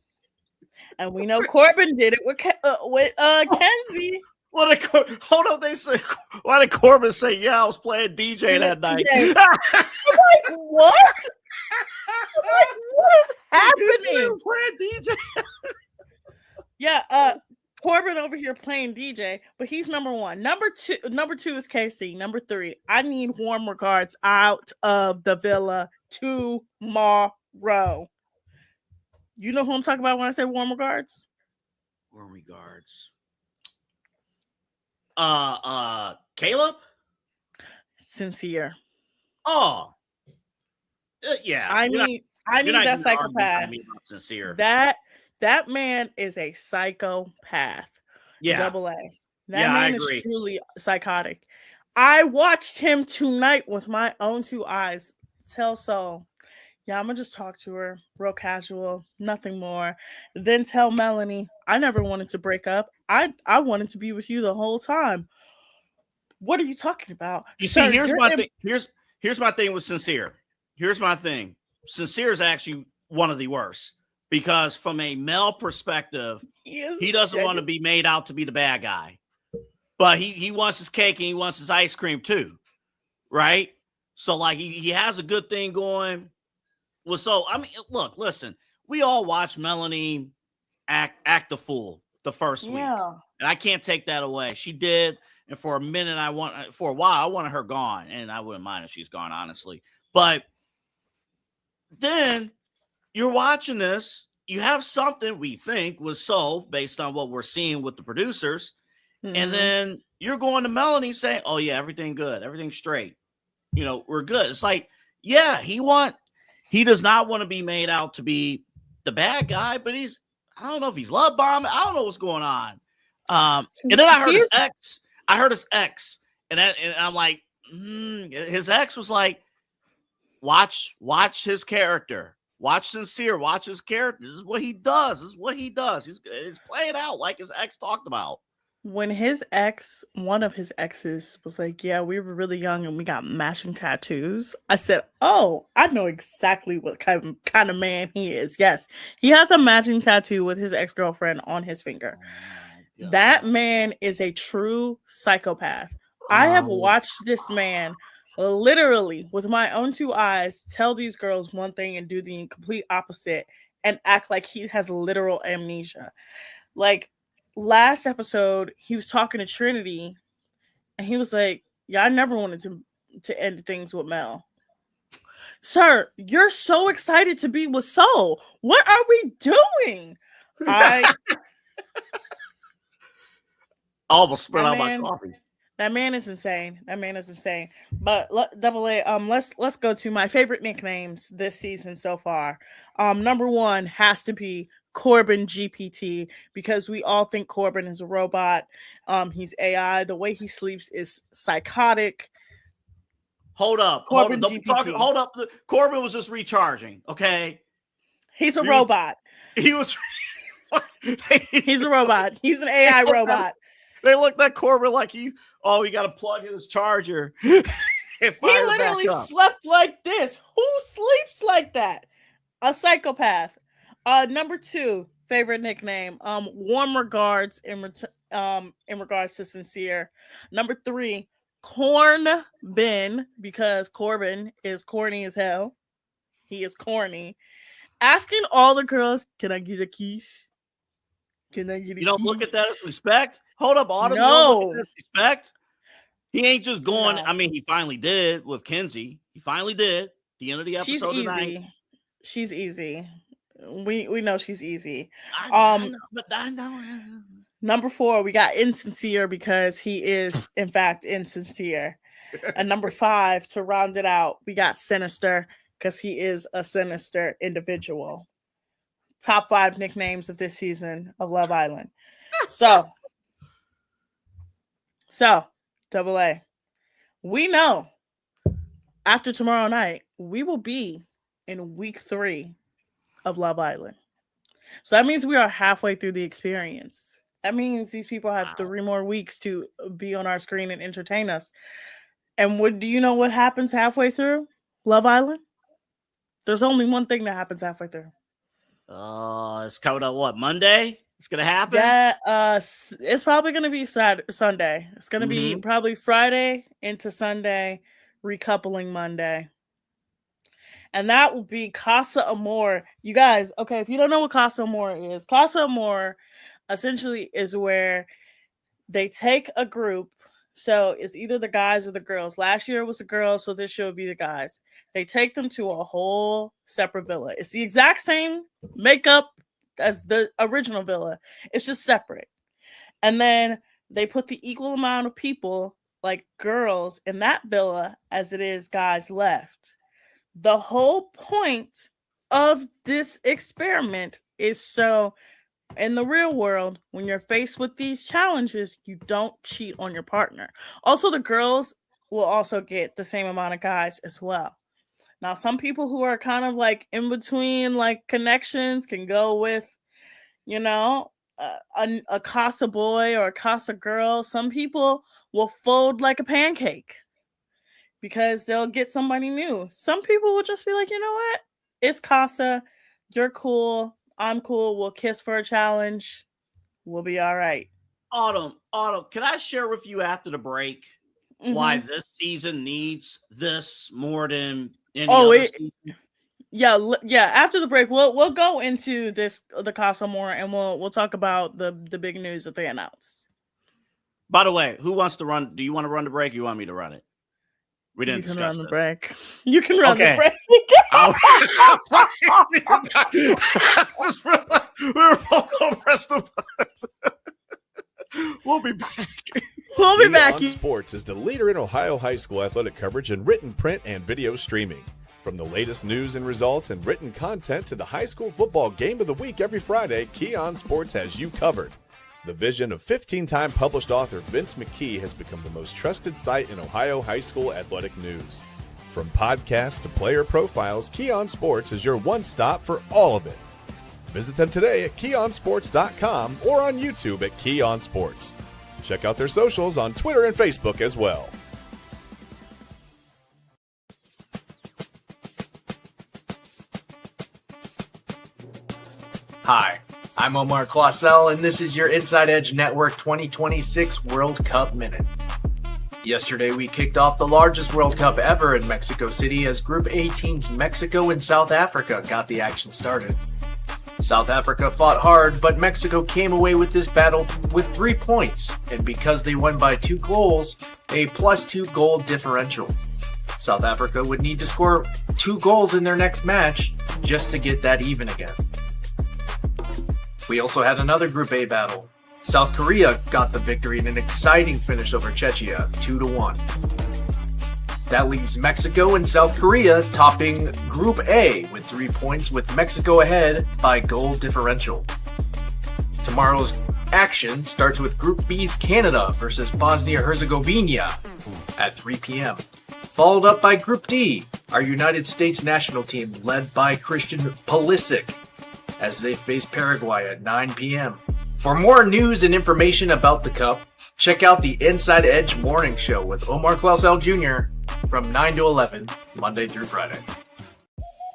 and we know Corbin did it with Kenzie.
Hold on, they say, why did Corbin say, yeah, I was playing DJ that night?
I'm like, what? I'm like, what is happening?
Playing DJ.
Yeah, Corbin over here playing DJ, but he's number one. Number two is KC. Number 3, I need warm regards out of the villa tomorrow. You know who I'm talking about when I say warm regards?
Warm regards. Caleb?
Sincere.
Oh. Yeah.
I need that psychopath.
Sincere.
That man is a psychopath.
Yeah.
AA. That man is truly psychotic. I watched him tonight with my own 2 eyes. Tell Soul, yeah, I'm gonna just talk to her, real casual, nothing more. Then tell Melanie, I never wanted to break up. I wanted to be with you the whole time. What are you talking about?
You see, here's my thing. Here's my thing with Sincere. Here's my thing. Sincere is actually one of the worst. Because from a male perspective, he doesn't want to be made out to be the bad guy. But he wants his cake and he wants his ice cream too. Right? So like he has a good thing going. Well, so I mean, look, listen, we all watched Melanie act the fool the first week. And I can't take that away. She did. And for a while, I wanted her gone. And I wouldn't mind if she's gone, honestly. But then you're watching this, you have something we think was solved based on what we're seeing with the producers. Mm-hmm. And then you're going to Melanie saying, oh yeah, everything good. Everything's straight. We're good. It's like, yeah, he does not want to be made out to be the bad guy, but I don't know if he's love bombing. I don't know what's going on. And then I heard his ex. And I'm like, his ex was like, watch his character. Watch Sincere. Watch his character. This is what he does. He's playing out like his ex talked about.
When one of his exes was like, yeah, we were really young and we got matching tattoos. I said, oh, I know exactly what kind of man he is. Yes, he has a matching tattoo with his ex-girlfriend on his finger. Oh, that man is a true psychopath. I have watched this man literally with my own 2 eyes tell these girls one thing and do the complete opposite and act like he has literal amnesia. Like last episode, he was talking to Trinity and he was like, yeah, I never wanted to end things with Mel. Sir, you're so excited to be with Soul. What are we doing?
Almost spit out my coffee.
That man is insane. But AA, let's go to my favorite nicknames this season so far. Number 1 has to be Corbin GPT, because we all think Corbin is a robot. He's AI. The way he sleeps is psychotic.
Hold up. Corbin was just recharging. Okay.
He's a robot.
He was.
He's a robot. He's an AI robot.
They looked at Corbin like we got to plug in his charger. He
literally slept like this. Who sleeps like that? A psychopath. Number 2, favorite nickname. Warm regards in regards to Sincere. Number 3, Corn bin, because Corbin is corny as hell. He is corny. Asking all the girls, can I get a kiss? Can I get a
You don't
kiss?
look at that as respect? Hold up, Autumn.
No.
You don't look at that as respect? He ain't just going.
No.
I mean, he finally did with Kenzie. He finally did. The end of the episode
She's
tonight.
easy. She's easy. We know she's easy.
I know, but I know.
Number 4, we got insincere because he is, in fact, insincere. And number 5, to round it out, we got sinister because he is a sinister individual. Top 5 nicknames of this season of Love Island. So, Double A, we know after tomorrow night, we will be in week 3 of Love Island. So that means we are halfway through the experience. That means these people have 3 more weeks to be on our screen and entertain us. And do you know what happens halfway through Love Island? There's only one thing that happens halfway through.
It's coming up what, Monday? It's gonna happen?
Yeah, it's probably gonna be Sunday. It's gonna be probably Friday into Sunday, recoupling Monday. And that will be Casa Amor. You guys, okay, if you don't know what Casa Amor is, Casa Amor essentially is where they take a group. So it's either the guys or the girls. Last year it was the girls, so this year will be the guys. They take them to a whole separate villa. It's the exact same makeup as the original villa. It's just separate. And then they put the equal amount of people, like girls, in that villa as it is guys left. The whole point of this experiment is so in the real world, when you're faced with these challenges, you don't cheat on your partner. Also, the girls will also get the same amount of guys as well. Now, some people who are kind of like in between like connections can go with, you know, a Casa boy or a Casa girl. Some people will fold like a pancake because they'll get somebody new. Some people will just be like, you know what? It's Casa. You're cool. I'm cool. We'll kiss for a challenge. We'll be all right.
Autumn, can I share with you after the break why this season needs this more than any other season?
Yeah. After the break, we'll go into the Casa more, and we'll talk about the big news that they announced.
By the way, who wants to run? Do you want to run the break? Or you want me to run it? We didn't discuss
the
this.
break. You can run the break.
We were both going to press the button. We'll be back.
We'll be back.
Sports is the leader in Ohio high school athletic coverage in written, print, and video streaming. From the latest news and results and written content to the high school football game of the week every Friday, Keon Sports has you covered. The vision of 15-time published author Vince McKee has become the most trusted site in Ohio high school athletic news. From podcasts to player profiles, Keon Sports is your one-stop for all of it. Visit them today at keonsports.com or on YouTube at Keon Sports. Check out their socials on Twitter and Facebook as well.
Hi, I'm Omar Clausel, and this is your InsideEdge Network 2026 World Cup Minute. Yesterday, we kicked off the largest World Cup ever in Mexico City as Group A teams Mexico and South Africa got the action started. South Africa fought hard, but Mexico came away with this battle with 3 points, and because they won by 2 goals, a +2 goal differential. South Africa would need to score 2 goals in their next match just to get that even again. We also had another Group A battle. South Korea got the victory in an exciting finish over Czechia, 2-1. That leaves Mexico and South Korea topping Group A with 3 points, with Mexico ahead by goal differential. Tomorrow's action starts with Group B's Canada versus Bosnia-Herzegovina at 3 p.m., followed up by Group D, our United States national team led by Christian Pulisic, as they face Paraguay at 9 p.m. For more news and information about the Cup, check out the Inside Edge Morning Show with Omar Clausel Jr. from 9 to 11, Monday through Friday.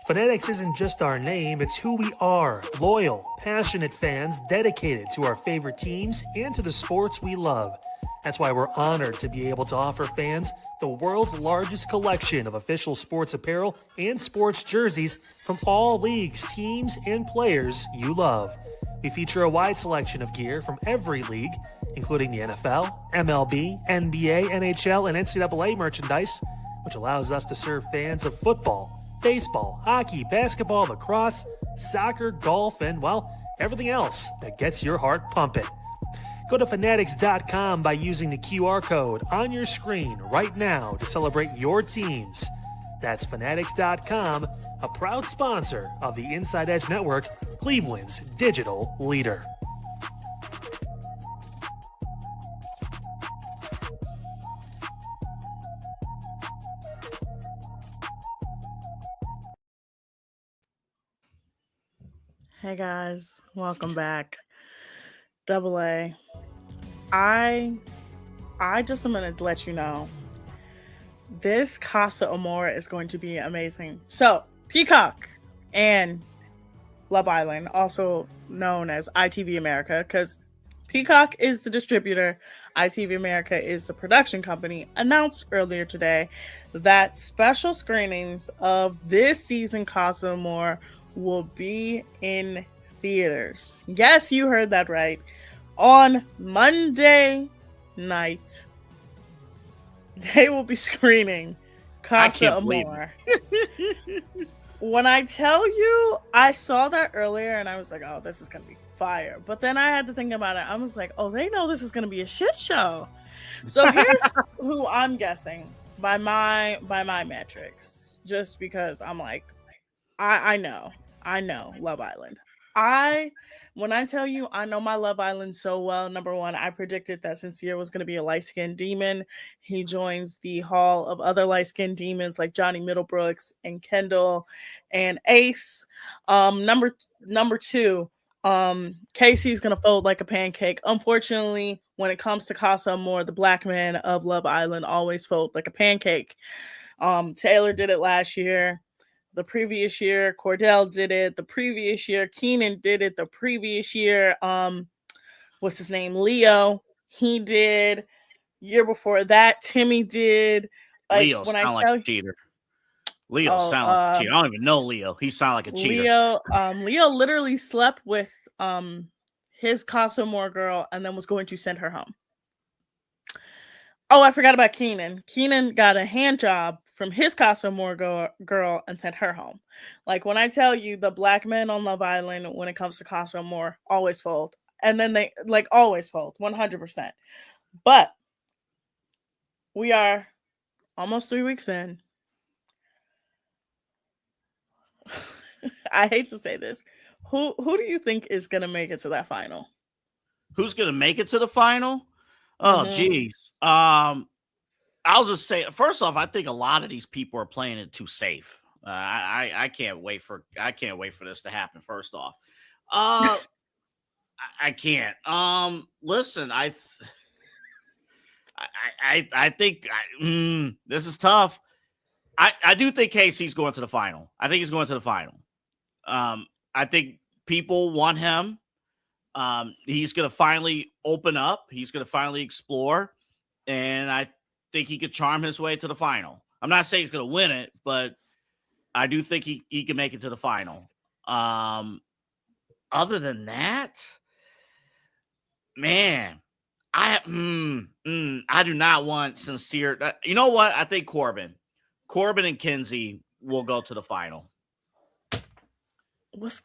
Fanatics isn't just our name, it's who we are. Loyal, passionate fans dedicated to our favorite teams and to the sports we love. That's why we're honored to be able to offer fans the world's largest collection of official sports apparel and sports jerseys from all leagues, teams, and players you love. We feature a wide selection of gear from every league, including the NFL, MLB, NBA, NHL, and NCAA merchandise, which allows us to serve fans of football, baseball, hockey, basketball, lacrosse, soccer, golf, and, well, everything else that gets your heart pumping. Go to fanatics.com by using the QR code on your screen right now to celebrate your teams. That's fanatics.com, a proud sponsor of the Inside Edge Network, Cleveland's digital leader.
Hey guys, welcome back. Double A. I just am gonna let you know this Casa Amor is going to be amazing. So Peacock and Love Island, also known as ITV America, because Peacock is the distributor, ITV America is the production company, announced earlier today that special screenings of this season Casa Amor will be in theaters. Yes, you heard that right. On Monday night, they will be screening Casa Amor. When I tell you, I saw that earlier and I was like, oh, this is going to be fire. But then I had to think about it. I was like, oh, they know this is going to be a shit show. So here's who I'm guessing by my metrics, just because I'm like, I know Love Island. When I tell you I know my Love Island so well, number one, I predicted that Sincere was going to be a light-skinned demon. He joins the hall of other light-skinned demons like Johnny Middlebrooks and Kendall and Ace. Number two, Casey's going to fold like a pancake. Unfortunately, when it comes to Casa Amor, the black man of Love Island always fold like a pancake. Taylor did it last year. The previous year, Cordell did it. The previous year, Keenan did it. The previous year, what's his name? Leo. He did. Year before that, Timmy did. Like,
Leo sound like a cheater. Leo sound like a cheater. I don't even know Leo. He sound like a cheater.
Leo literally slept with his Casa Amor girl and then was going to send her home. Oh, I forgot about Keenan. Keenan got a hand job from his Casa Amor girl and sent her home. Like, when I tell you, the black men on Love Island, when it comes to Casa Amor, always fold. And then they, like, always fold, 100%. But we are almost 3 weeks in. I hate to say this. Who do you think is going to make it to that final?
Who's going to make it to the final? Oh, geez. I'll just say, first off, I think a lot of these people are playing it too safe. I can't wait for this to happen. First off, I can't. Listen, I think this is tough. I do think KC's going to the final. I think he's going to the final. I think people want him. He's going to finally open up. He's going to finally explore, and I think he could charm his way to the final. I'm not saying he's going to win it, but I do think he can make it to the final. Other than that, man, I do not want Sincere. You know what? I think Corbin and Kinsey will go to the final.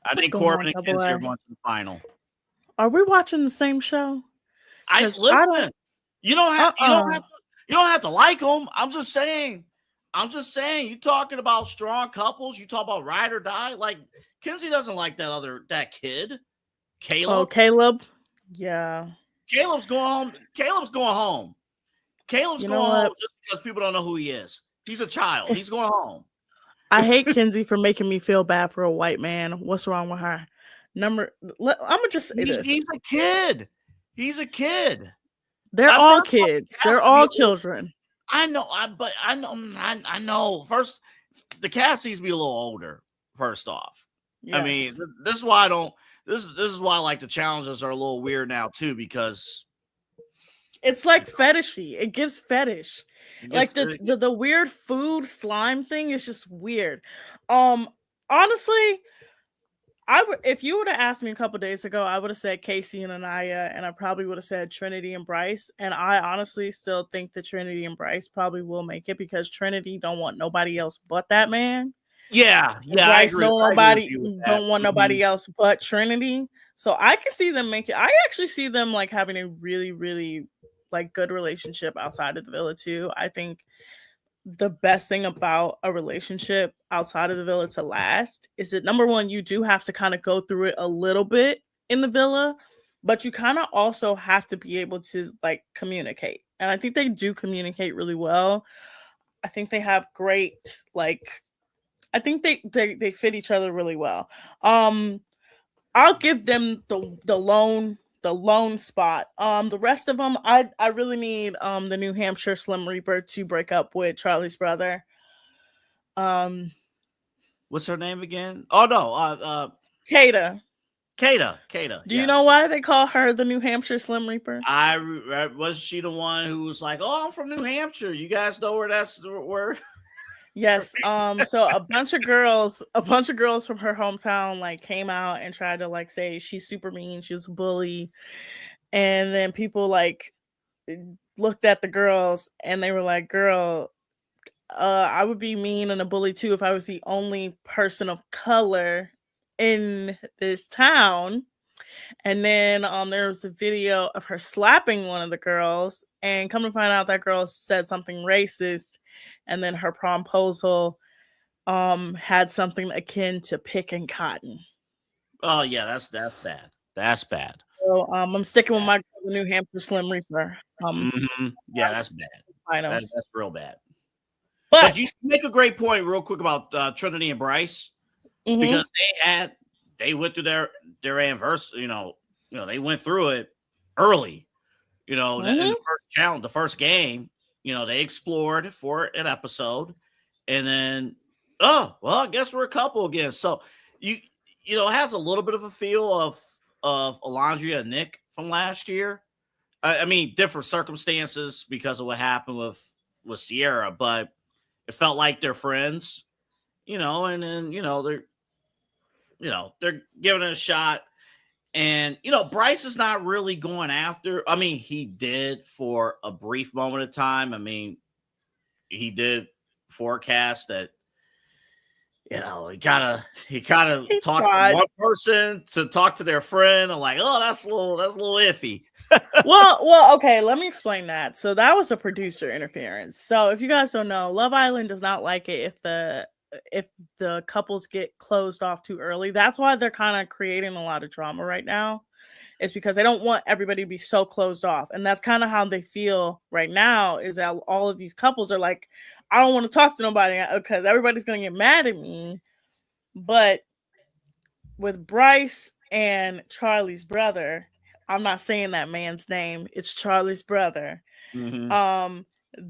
I think Corbin and Kinsey are going to the final.
Are we watching the same show?
You don't have to like them. I'm just saying. You talking about strong couples. You talk about ride or die. Like, Kinsey doesn't like that kid. Caleb.
Oh, Caleb. Yeah.
Caleb's going home. Caleb's going home just because people don't know who he is. He's a child. He's going home.
I hate Kinsey for making me feel bad for a white man. What's wrong with her? I'm gonna just say this.
He's a kid. He's a kid.
They're all kids. They're all children.
I know. I know. First, the cast needs to be a little older. First off, yes. I mean, this is why I don't. This is why, like, the challenges are a little weird now too, because
It's like fetishy. It gives fetish. Like
It's,
the weird food slime thing is just weird. Honestly, if you would have asked me a couple days ago, I would have said Casey and Anaya, and I probably would have said Trinity and Bryce. And I honestly still think that Trinity and Bryce probably will make it because Trinity don't want nobody else but that man.
yeah,
Bryce
I agree
don't want
Mhm.
nobody else but Trinity. So I can see them make it. I actually see them like having a really, really like good relationship outside of the villa too. I think the best thing about a relationship outside of the villa to last is that number one, you do have to kind of go through it a little bit in the villa, but you kind of also have to be able to like communicate. And I think they do communicate really well. I think they have great like I think they fit each other really well. I'll give them the lone spot. The rest of them, I really need the New Hampshire Slim Reaper to break up with Charlie's brother.
What's her name again? Oh no,
Kata.
Kata.
Do you know why they call her the New Hampshire Slim Reaper?
Was she the one who was like, "Oh, I'm from New Hampshire. You guys know where that's where."
Yes. So a bunch of girls from her hometown like came out and tried to like say she's super mean, she was a bully. And then people like looked at the girls and they were like, girl, I would be mean and a bully too if I was the only person of color in this town. And then there was a video of her slapping one of the girls, and come to find out that girl said something racist, and then her promposal had something akin to picking cotton.
Oh yeah, that's bad. That's bad.
So I'm sticking with my New Hampshire Slim Reaper.
Yeah, that's bad.
Finals.
That's real bad.
But
you make a great point real quick about Trinity and Bryce because they went through their anniversary. You know, they went through it early. You know, in the first challenge, the first game. You know, they explored for an episode, and then I guess we're a couple again. So you know, it has a little bit of a feel of Alondria and Nick from last year. I mean, different circumstances because of what happened with Sierra, but it felt like they're friends, you know, and then, they're giving it a shot. And, Bryce is not really going after. I mean, he did for a brief moment of time. I mean, he did forecast that, he kind of talked to one person to talk to their friend. I'm like, oh, that's a little iffy.
well, okay, let me explain that. So that was a producer interference. So if you guys don't know, Love Island does not like it if the couples get closed off too early. That's why they're kind of creating a lot of drama right now. It's because they don't want everybody to be so closed off. And that's kind of how they feel right now, is that all of these couples are like, I don't want to talk to nobody because everybody's going to get mad at me. But with Bryce and Charlie's brother, I'm not saying that man's name, it's Charlie's brother.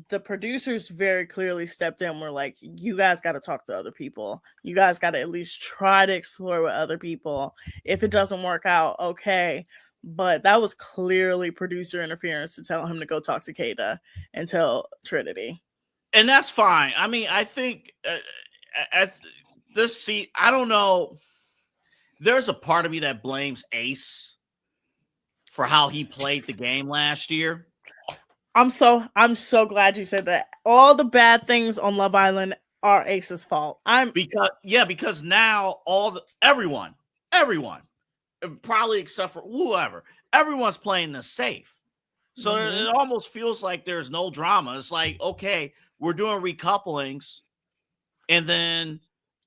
The producers very clearly stepped in. We're like, you guys got to talk to other people. You guys got to at least try to explore with other people. If it doesn't work out, okay. But that was clearly producer interference to tell him to go talk to Kata and tell Trinity.
And that's fine. I mean, I think I don't know. There's a part of me that blames Ace for how he played the game last year.
I'm so glad you said that. All the bad things on Love Island are Ace's fault.
Because now everyone, probably except for whoever, everyone's playing this safe. So it almost feels like there's no drama. It's like, okay, we're doing recouplings, and then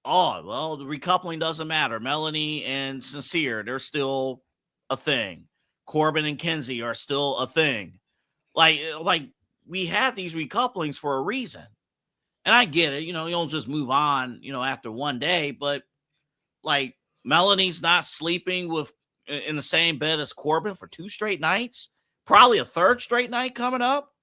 the recoupling doesn't matter. Melanie and Sincere, they're still a thing. Corbin and Kenzie are still a thing. Like we had these recouplings for a reason. And I get it, you don't just move on, after one day, but like Melanie's not sleeping in the same bed as Corbin for 2 straight nights, probably a 3rd straight night coming up.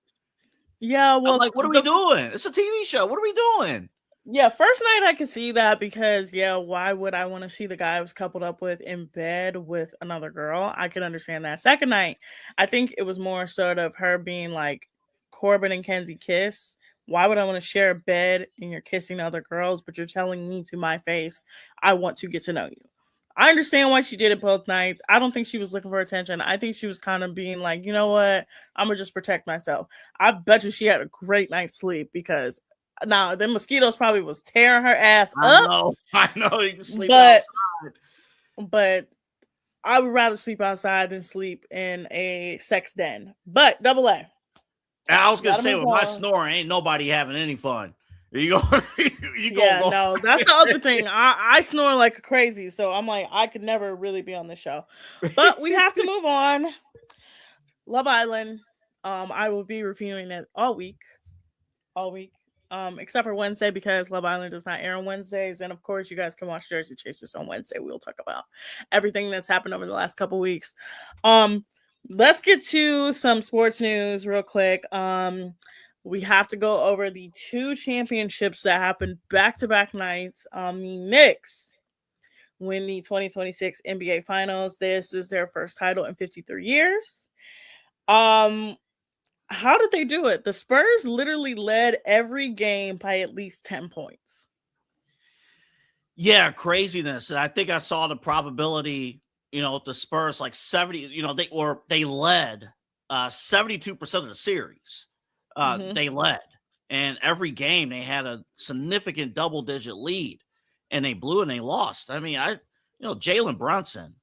Yeah, well,
I'm like, what are we doing? It's a TV show. What are we doing?
Yeah, first night I could see that because why would I want to see the guy I was coupled up with in bed with another girl? I could understand that. Second night, I think it was more sort of her being like Corbin and Kenzie kiss. Why would I want to share a bed and you're kissing other girls, but you're telling me to my face, I want to get to know you? I understand why she did it both nights. I don't think she was looking for attention. I think she was kind of being like, you know what? I'm gonna just protect myself. I bet you she had a great night's sleep because now the mosquitoes probably was tearing her ass up.
I know. You can sleep
but
outside.
but I would rather sleep outside than sleep in a sex den. But double A.
I was gonna
Gotta
say
move
with my
on.
snoring, ain't nobody having any fun. You go,
No, that's the other thing. I snore like crazy, so I'm like, I could never really be on the show. But we have to move on. Love Island. I will be reviewing it all week. Except for Wednesday because Love Island does not air on Wednesdays, and of course, you guys can watch Jersey Chasers on Wednesday. We'll talk about everything that's happened over the last couple weeks. Let's get to some sports news real quick. We have to go over the 2 championships that happened back-to-back nights. The Knicks win the 2026 NBA Finals. This is their first title in 53 years. How did they do it? The Spurs literally led every game by at least 10 points.
Yeah, craziness. And I think I saw the probability, the Spurs like 70, they led 72% of the series. They led. And every game they had a significant double-digit lead. And they blew and they lost. I mean, Jalen Brunson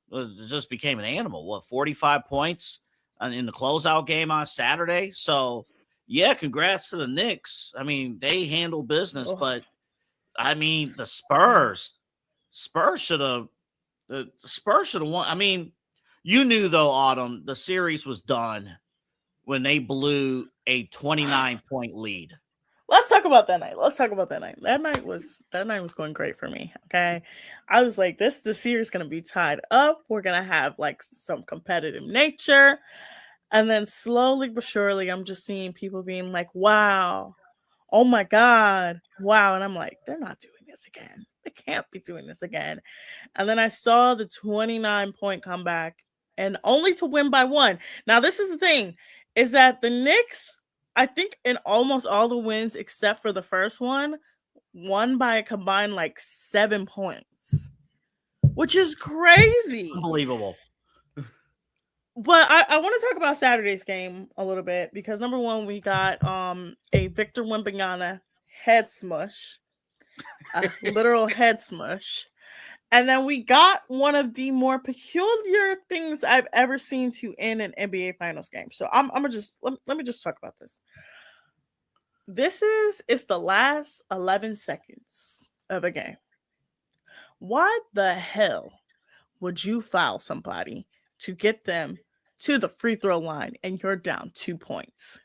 just became an animal. 45 points in the closeout game on Saturday. So, yeah, congrats to the Knicks. I mean, they handle business, but I mean, the Spurs should have won. I mean, you knew though, Autumn, the series was done when they blew a 29-point lead.
Let's talk about that night. That night was going great for me. Okay. I was like, the series is gonna be tied up. We're gonna have like some competitive nature. And then slowly but surely, I'm just seeing people being like, wow, oh my God, wow. And I'm like, they're not doing this again. They can't be doing this again. And then I saw the 29-point comeback and only to win by 1. Now, this is the thing, is that the Knicks, I think in almost all the wins except for the first one, won by a combined like 7 points, which is crazy.
Unbelievable.
But I want to talk about Saturday's game a little bit because number one, we got a Victor Wembanyama head smush, a literal head smush. And then we got one of the more peculiar things I've ever seen to end an NBA Finals game. So I'm gonna just let me just talk about this. It's the last 11 seconds of a game. Why the hell would you foul somebody to get them to the free throw line and you're down 2 points?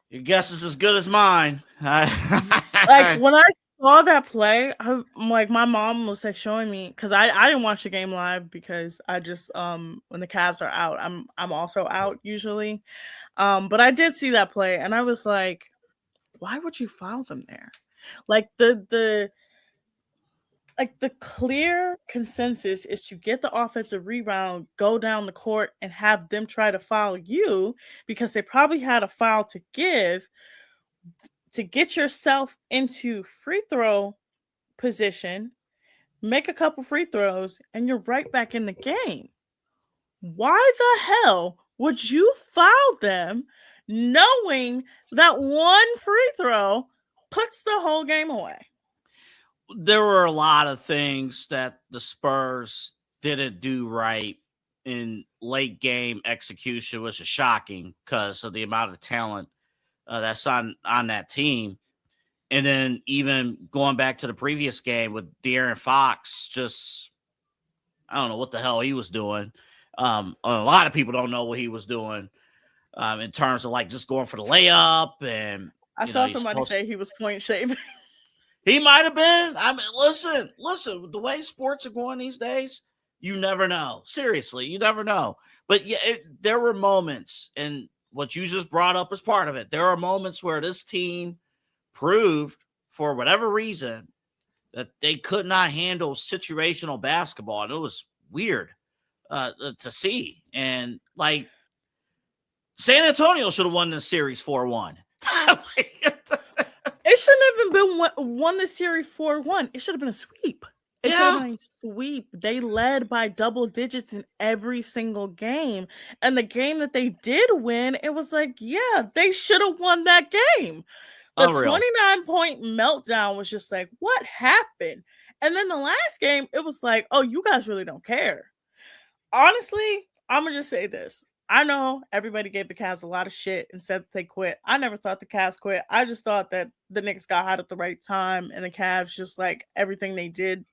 Your guess is as good as mine.
Like when I saw that play, I'm like, my mom was like showing me because I didn't watch the game live because I just when the Cavs are out, I'm also out usually. But I did see that play and I was like, why would you foul them there? Like the clear consensus is to get the offensive rebound, go down the court, and have them try to foul you because they probably had a foul to give to get yourself into free throw position, make a couple free throws, and you're right back in the game. Why the hell would you foul them knowing that one free throw puts the whole game away?
There were a lot of things that the Spurs didn't do right in late game execution, which is shocking because of the amount of talent that's on that team. And then even going back to the previous game with De'Aaron Fox, just I don't know what the hell he was doing. A lot of people don't know what he was doing in terms of like just going for the layup. And
I saw somebody say he was point shaving.
He might have been. I mean, listen, the way sports are going these days, you never know. Seriously, you never know. But yeah, there were moments, and what you just brought up as part of it. There are moments where this team proved for whatever reason that they could not handle situational basketball. And it was weird to see. And like San Antonio should have won this series 4-1.
It shouldn't have been won the series 4-1. It should have been a sweep. It should have been a sweep. They led by double digits in every single game. And the game that they did win, it was like, yeah, they should have won that game. The 29-point meltdown was just like, what happened? And then the last game, it was like, oh, you guys really don't care. Honestly, I'm going to just say this. I know everybody gave the Cavs a lot of shit and said that they quit. I never thought the Cavs quit. I just thought that the Knicks got hot at the right time and the Cavs just like everything they did,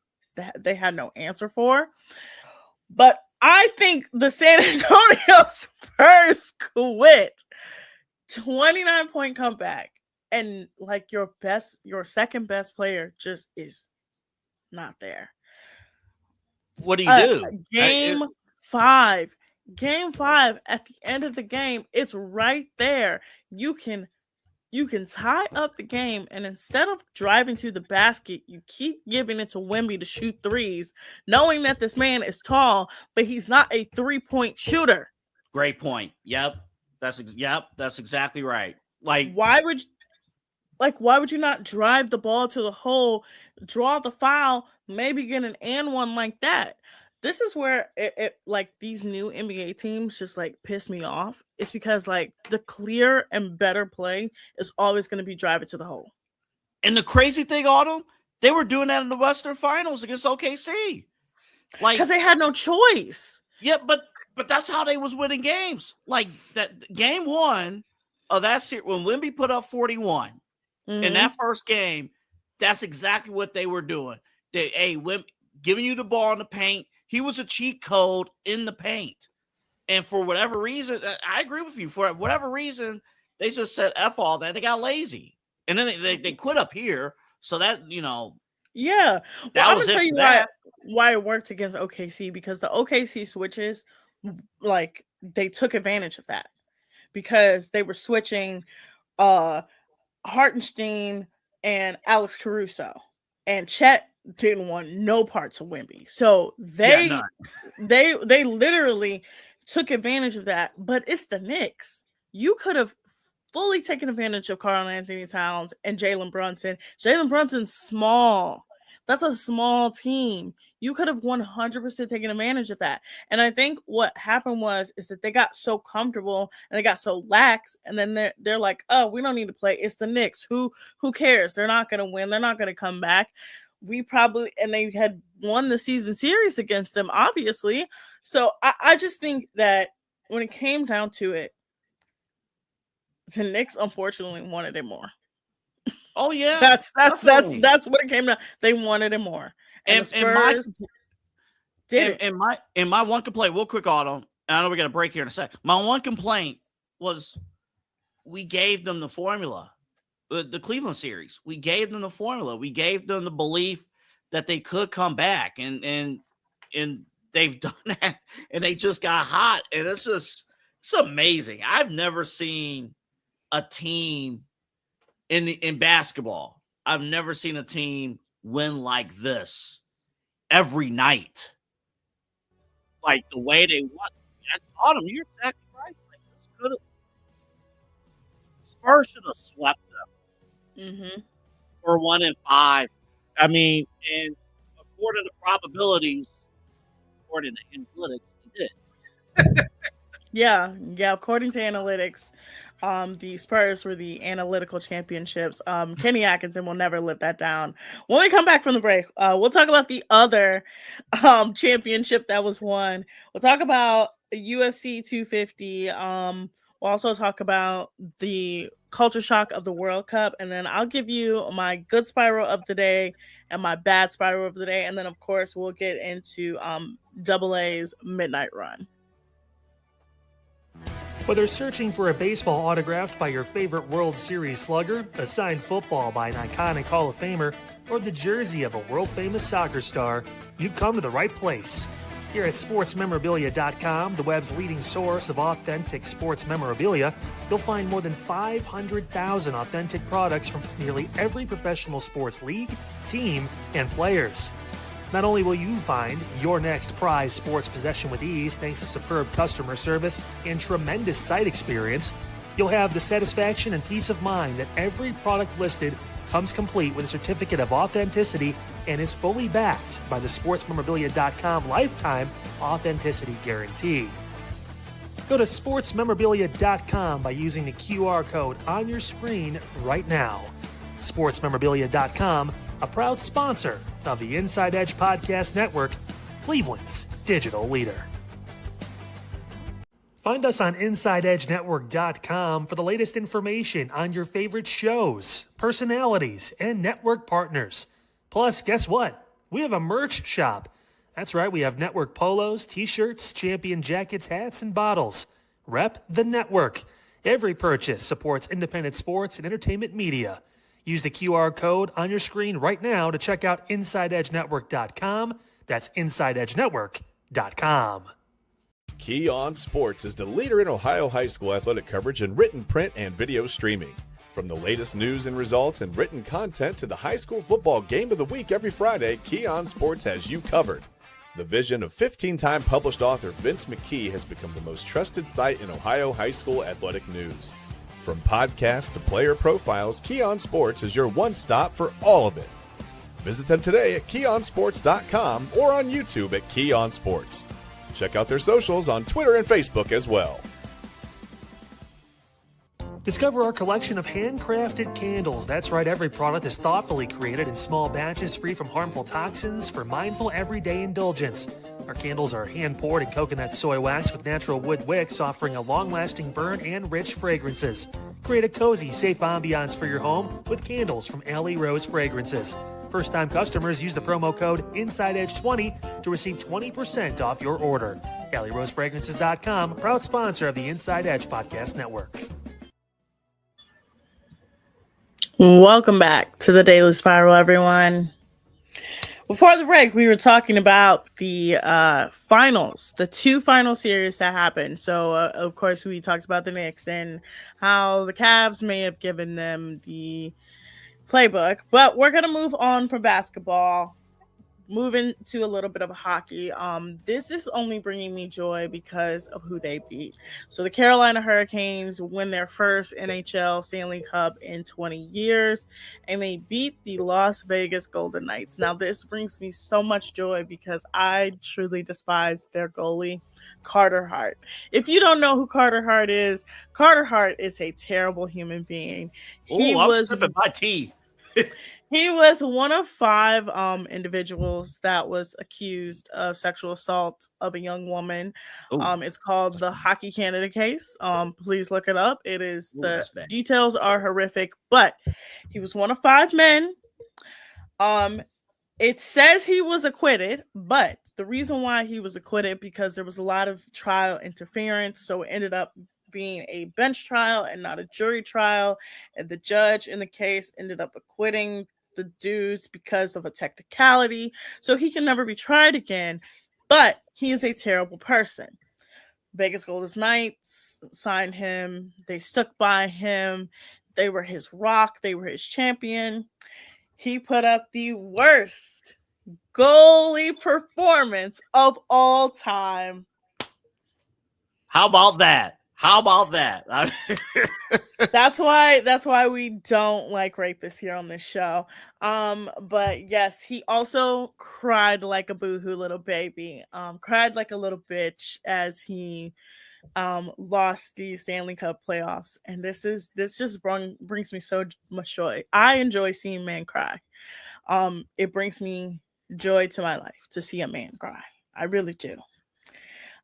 they had no answer for. But I think the San Antonio Spurs quit. 29-point comeback. And like your second best player just is not there.
What do you do?
Game 5. Game 5, at the end of the game, it's right there. You can tie up the game, and instead of driving to the basket, you keep giving it to Wemby to shoot threes, knowing that this man is tall, but he's not a 3-point shooter.
Great point. Yep, that's exactly right.
Why would you not drive the ball to the hole, draw the foul, maybe get an and one like that? This is where it like these new NBA teams just like piss me off. It's because like the clear and better play is always going to be drive it to the hole.
And the crazy thing, Autumn, they were doing that in the Western Finals against OKC. Like,
because they had no choice.
Yeah, but that's how they was winning games. Like that game 1 of that series when Wemby put up 41 in that first game, that's exactly what they were doing. Wemby giving you the ball in the paint. He was a cheat code in the paint. And for whatever reason, I agree with you. For whatever reason, they just said F all that. They got lazy. And then they quit up here. So that,
Yeah. Well, I'm going to tell you why it worked against OKC. Because the OKC switches, like, they took advantage of that. Because they were switching Hartenstein and Alex Caruso. And Chet didn't want no parts of Wemby. So they literally took advantage of that. But it's the Knicks. You could have fully taken advantage of Karl Anthony Towns and Jalen Brunson. Jalen Brunson's small. That's a small team. You could have 100% taken advantage of that. And I think what happened is that they got so comfortable and they got so lax, and then they're like, oh, we don't need to play. It's the Knicks. Who cares? They're not going to win. They're not going to come back. And they had won the season series against them, obviously. So I just think that when it came down to it, the Knicks unfortunately wanted it more.
Oh yeah,
that's what it came down. They wanted it more, and the Spurs did it.
And my one complaint, real quick, Autumn. And I know we got a break here in a sec. My one complaint was we gave them the formula, the Cleveland series. We gave them the formula. We gave them the belief that they could come back, and they've done that, and they just got hot, and it's amazing. I've never seen a team in basketball. I've never seen a team win like this every night. Like the way they won. Autumn, you're exactly right. Like, Spurs should have swept them. For 1-5. I mean, and according to probabilities, according to analytics, they did.
Yeah. According to analytics, the Spurs were the analytical championships. Kenny Atkinson will never live that down. When we come back from the break, we'll talk about the other championship that was won. We'll talk about UFC 250. We'll also talk about the culture shock of the World Cup, and then I'll give you my good spiral of the day and my bad spiral of the day, and then of course we'll get into Double A's midnight run.
Whether searching for a baseball autographed by your favorite World Series slugger, a signed football by an iconic Hall of Famer, or the jersey of a world-famous soccer star, you've come to the right place. Here at sportsmemorabilia.com, the web's leading source of authentic sports memorabilia, you'll find more than 500,000 authentic products from nearly every professional sports league, team, and players. Not only will you find your next prized sports possession with ease thanks to superb customer service and tremendous site experience, you'll have the satisfaction and peace of mind that every product listed comes complete with a certificate of authenticity and is fully backed by the sportsmemorabilia.com lifetime authenticity guarantee. Go to sportsmemorabilia.com by using the QR code on your screen right now. Sportsmemorabilia.com, a proud sponsor of the Inside Edge Podcast Network, Cleveland's digital leader. Find us on InsideEdgeNetwork.com for the latest information on your favorite shows, personalities, and network partners. Plus, guess what? We have a merch shop. That's right, we have network polos, t-shirts, champion jackets, hats, and bottles. Rep the network. Every purchase supports independent sports and entertainment media. Use the QR code on your screen right now to check out InsideEdgeNetwork.com. That's InsideEdgeNetwork.com.
Key On Sports is the leader in Ohio high school athletic coverage in written, print, and video streaming. From the latest news and results and written content to the high school football game of the week every Friday, Key On Sports has you covered. The vision of 15-time published author Vince McKee has become the most trusted site in Ohio high school athletic news. From podcasts to player profiles, Key On Sports is your one-stop for all of it. Visit them today at keyonsports.com or on YouTube at Key On Sports. Check out their socials on Twitter and Facebook as well.
Discover our collection of handcrafted candles. That's right, every product is thoughtfully created in small batches free from harmful toxins for mindful everyday indulgence. Our candles are hand-poured in coconut soy wax with natural wood wicks, offering a long-lasting burn and rich fragrances. Create a cozy, safe ambiance for your home with candles from Alley Rose Fragrances. First-time customers use the promo code InsideEdge20 to receive 20% off your order. AlleyRoseFragrances.com, proud sponsor of the Inside Edge Podcast Network.
Welcome back to the Daily Spiral, everyone. Before the break, we were talking about the finals, the two final series that happened. So, of course, we talked about the Knicks and how the Cavs may have given them the playbook. But we're going to move on from basketball, moving to a little bit of hockey. This is only bringing me joy because of who they beat. So the Carolina Hurricanes win their first NHL Stanley Cup in 20 years, and they beat the Las Vegas Golden Knights. Now, this brings me so much joy because I truly despise their goalie, Carter Hart. If you don't know who Carter Hart is a terrible human being.
I'm sipping my tea.
He was one of 5 individuals that was accused of sexual assault of a young woman. It's called the Hockey Canada case. Please look it up. The details are horrific, but he was one of 5 men. It says he was acquitted, but the reason why he was acquitted because there was a lot of trial interference, so it ended up being a bench trial and not a jury trial, and the judge in the case ended up acquitting the dudes because of a technicality, so he can never be tried again. But he is a terrible person. Vegas Golden Knights signed him. They stuck by him. They were his rock. They were his champion. He put up the worst goalie performance of all time.
How about that?
That's why we don't like rapists here on this show. But yes, he also cried like a boohoo little baby. Cried like a little bitch as he lost the Stanley Cup playoffs. And this just brings me so much joy. I enjoy seeing men cry. It brings me joy to my life to see a man cry. I really do.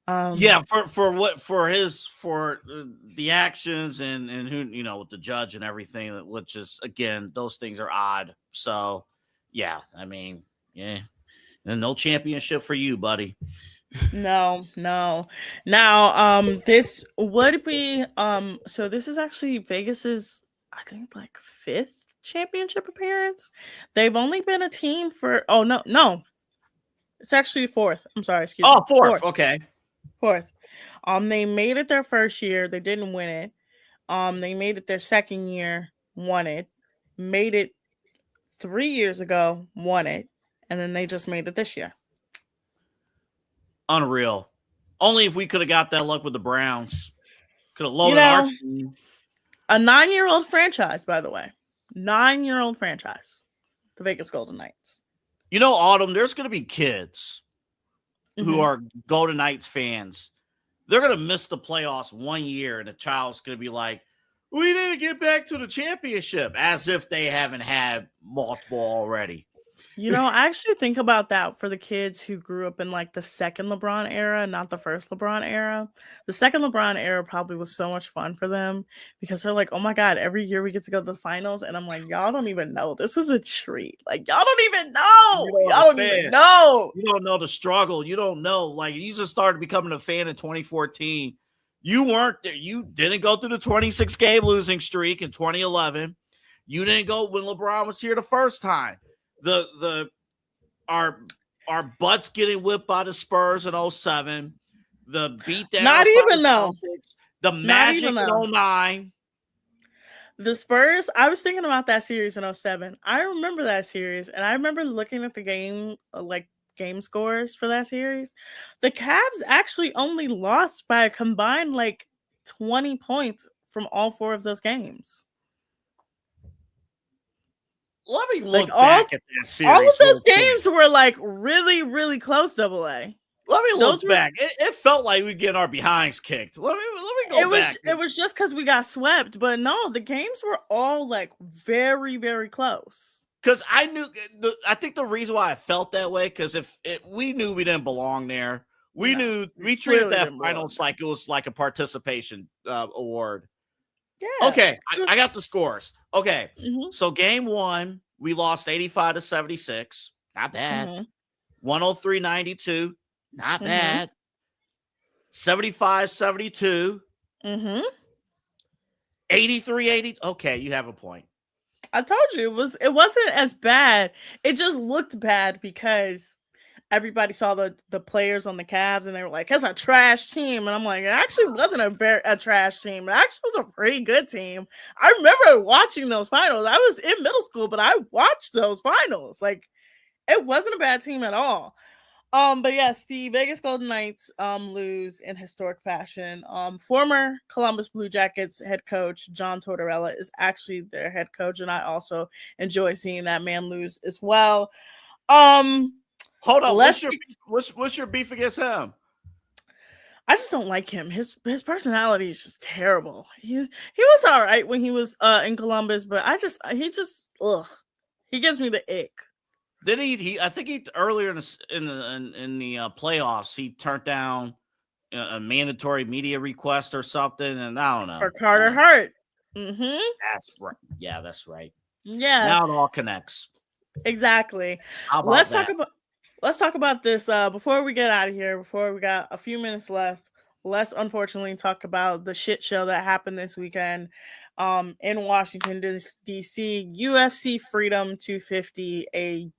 For the actions and who, with the judge and everything, which is, again, those things are odd. So yeah, I mean, yeah, and no championship for you, buddy.
No. Now, this would be so this is actually Vegas's, I think, like 5th championship appearance. They've only been a team for It's actually fourth. I'm sorry, excuse me.
Oh, fourth. Okay.
Fourth. They made it their first year. They didn't win it. They made it their second year, won it. Made it 3 years ago, won it, and then they just made it this year.
Unreal. Only if we could have got that luck with the Browns. Could have loaded our team.
A 9-year-old franchise, by the way. 9-year-old franchise. The Vegas Golden Knights.
You know, Autumn, there's going to be kids who are Golden Knights fans. They're going to miss the playoffs 1 year, and the child's going to be like, we need to get back to the championship, as if they haven't had multiple already.
You know, I actually think about that for the kids who grew up in like the second LeBron era, not the first LeBron era. The second LeBron era probably was so much fun for them because they're like, oh my God, every year we get to go to the finals. And I'm like, y'all don't even know. This is a treat. Like, y'all don't even know. Y'all don't even know.
You don't know the struggle. You don't know. Like, you just started becoming a fan in 2014. You weren't there. You didn't go through the 26-game losing streak in 2011. You didn't go when LeBron was here the first time. Our butts getting whipped by the Spurs in 07. The beatdown.
Not even though.
The Magic in 09.
The Spurs, I was thinking about that series in 07. I remember that series, and I remember looking at the game, game scores for that series. The Cavs actually only lost by a combined 20 points from all 4 of those games.
Let me look back at that series.
All of those games were really, really close. AA.
Let me look back. It felt like we getting our behinds kicked. Let me go back.
It was just because we got swept, but no, the games were all very, very close.
Because I think the reason why I felt that way, because if we knew we didn't belong there, we treated that finals like it was like a participation award.
Yeah.
Okay, I got the scores. Okay, so game 1, we lost 85-76. Not bad. 103-92. Not bad. 75-72. 83-80. Okay, you have a point.
I told you it wasn't as bad. It just looked bad because everybody saw the players on the Cavs and they were like, "It's a trash team," and I'm like, "It actually wasn't a trash team. It actually was a pretty good team." I remember watching those finals. I was in middle school, but I watched those finals. It wasn't a bad team at all. But yes, the Vegas Golden Knights lose in historic fashion. Former Columbus Blue Jackets head coach John Tortorella is actually their head coach, and I also enjoy seeing that man lose as well.
Hold on, what's your beef against him?
I just don't like him. His personality is just terrible. He was all right when he was in Columbus, but he gives me the ick.
Did he? I think he earlier in the playoffs he turned down a mandatory media request or something, and I don't know
for Carter Hart.
That's right. Yeah, that's right.
Yeah,
now it all connects.
Exactly. Let's talk about this before we get out of here. Before we got a few minutes left, let's unfortunately talk about the shit show that happened this weekend in Washington D.C. UFC Freedom 250, a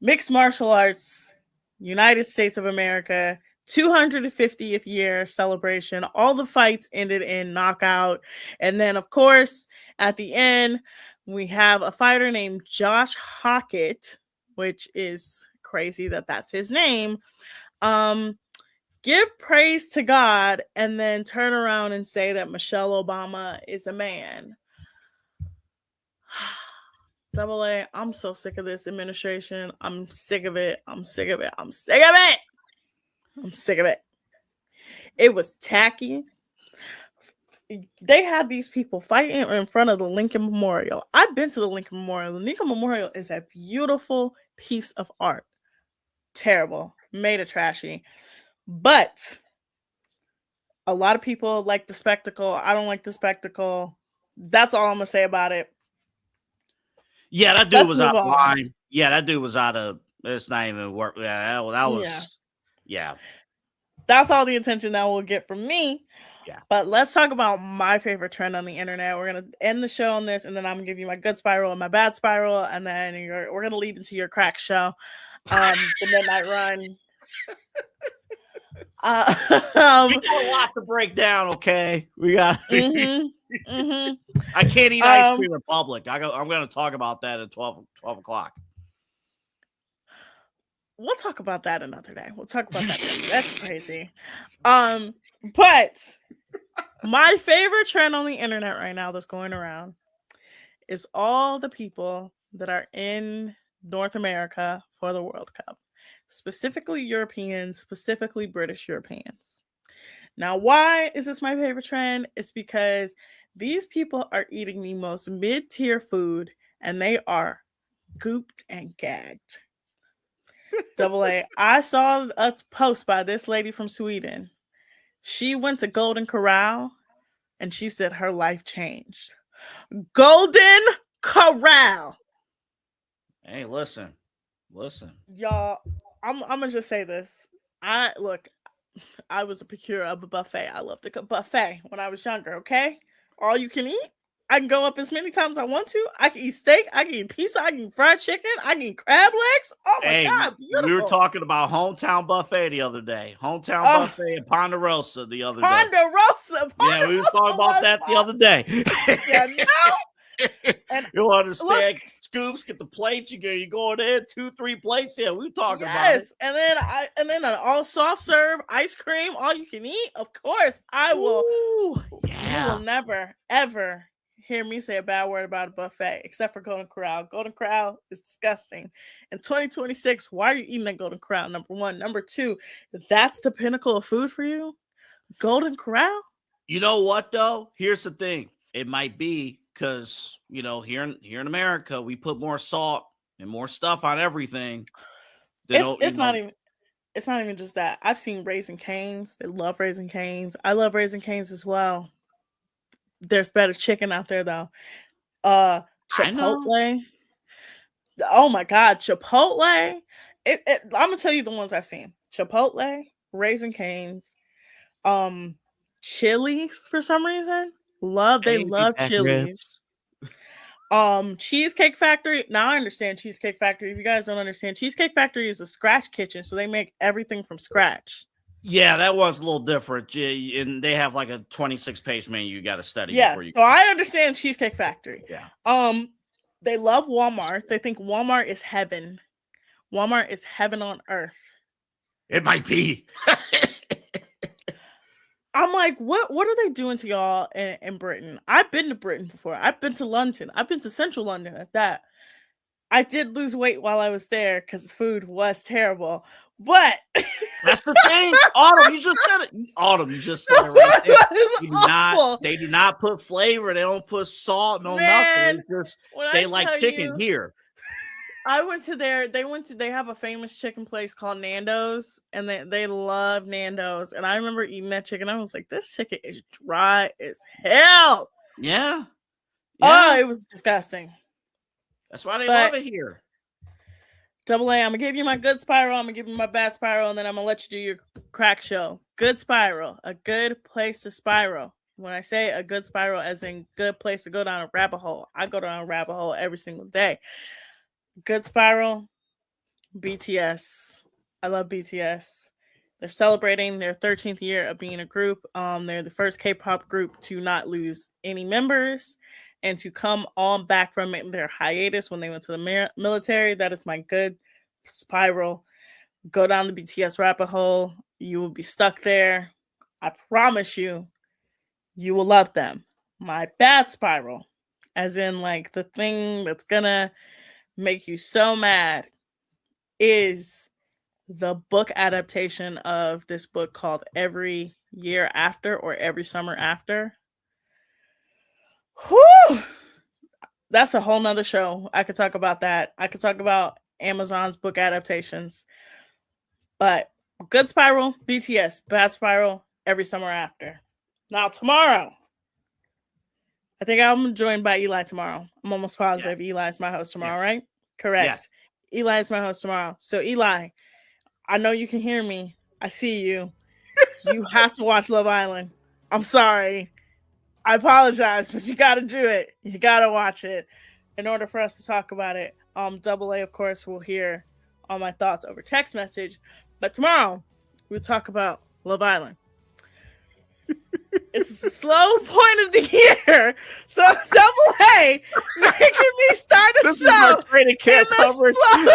mixed martial arts, United States of America, 250th year celebration. All the fights ended in knockout. And then, of course, at the end, we have a fighter named Josh Hockett, which is crazy that that's his name. Give praise to God and then turn around and say that Michelle Obama is a man. AA, I'm so sick of this administration. I'm sick of it. I'm sick of it. I'm sick of it. I'm sick of it. It was tacky. They had these people fighting in front of the Lincoln Memorial. I've been to the Lincoln Memorial. The Lincoln Memorial is a beautiful piece of art. Terrible. Made it trashy. But a lot of people like the spectacle. I don't like the spectacle. That's all I'm going to say about it.
Yeah, that dude was out of line. Yeah, that dude was out of. It's not even work. Yeah, that was. Yeah.
That's all the attention that we'll get from me.
Yeah.
But let's talk about my favorite trend on the internet. We're gonna end the show on this, and then I'm gonna give you my good spiral and my bad spiral, and then we're gonna lead into your crack show, the midnight run.
We got a lot to break down. Okay, we got. I can't eat ice cream in public. I'm going to talk about that at 12 o'clock.
We'll talk about that another day. We'll talk about that. That's crazy. But my favorite trend on the internet right now that's going around is all the people that are in North America for the World Cup, specifically Europeans, specifically British Europeans. Now, why is this my favorite trend? It's because these people are eating the most mid-tier food and they are gooped and gagged. Double A, I saw a post by this lady from Sweden. She went to Golden Corral and she said her life changed. Golden Corral.
Hey, listen.
Y'all, I'm gonna just say this. I was a procurer of a buffet. I loved a buffet when I was younger, okay? All you can eat. I can go up as many times as I want to. I can eat steak. I can eat pizza. I can eat fried chicken. I can eat crab legs. Oh my God, beautiful.
We were talking about Hometown Buffet the other day. Buffet in Ponderosa the other day.
Ponderosa.
Yeah, we were talking about that the other day.
Yeah, no.
And you understand? Scoops, get the plates. You going in 2-3 plates. Yeah, we were talking about it.
And then an all soft serve ice cream, all you can eat. Of course, I will.
Ooh, yeah.
You will never ever hear me say a bad word about a buffet, except for Golden Corral. Golden Corral is disgusting. In 2026, why are you eating at Golden Corral? Number one. Number two, that's the pinnacle of food for you? Golden Corral?
You know what, though? Here's the thing. It might be because, here in America, we put more salt and more stuff on everything.
It's not even just that. I've seen Raising Cane's. They love Raising Cane's. I love Raising Cane's as well. There's better chicken out there though. Chipotle. Oh my God, Chipotle. I'm gonna tell you the ones I've seen. Chipotle, Raising Cane's, Chili's for some reason. They love Chili's. Cheesecake Factory. Now I understand Cheesecake Factory. If you guys don't understand, Cheesecake Factory is a scratch kitchen, so they make everything from scratch.
Yeah, that was a little different. And they have like a 26-page menu you got to study.
Yeah,
before you
so I understand Cheesecake Factory.
Yeah.
They love Walmart. They think Walmart is heaven. Walmart is heaven on earth.
It might be.
I'm like, what are they doing to y'all in Britain? I've been to Britain before. I've been to London. I've been to central London at that. I did lose weight while I was there because food was terrible. But
that's the thing. Autumn, you just said it. Autumn, you just said it right there. They do not put flavor. They don't put salt, nothing. They like chicken here.
I went to they have a famous chicken place called Nando's, and they love Nando's. And I remember eating that chicken. I was like, this chicken is dry as hell.
Yeah.
Oh, it was disgusting.
That's why they love it here.
Double A, I'm gonna give you my good spiral, I'm gonna give you my bad spiral, and then I'm gonna let you do your crack show. Good spiral, a good place to spiral. When I say a good spiral, as in good place to go down a rabbit hole, I go down a rabbit hole every single day. Good spiral, BTS. I love BTS. They're celebrating their 13th year of being a group. They're the first K-pop group to not lose any members and to come on back from their hiatus when they went to the military. That is my good spiral. Go down the BTS rabbit hole. You will be stuck there. I promise you, you will love them. My bad spiral, as in like the thing that's gonna make you so mad, is the book adaptation of this book called Every Year After or Every Summer After. Whew! That's a whole nother show. I could talk about that. I could talk about Amazon's book adaptations. But good spiral, BTS. Bad spiral, Every Summer After. Now tomorrow, I think I'm joined by Eli tomorrow. I'm almost positive Eli is my host tomorrow, right? Correct. Yes. Eli is my host tomorrow. So Eli, I know you can hear me. I see you. You have to watch Love Island. I'm sorry. I apologize, but you got to do it. You got to watch it in order for us to talk about it. Double A, of course, will hear all my thoughts over text message. But tomorrow, we'll talk about Love Island. It's a slow point of the year. So Double A making me start a
This is
show
our training
in
camp
the
coverage.
slowest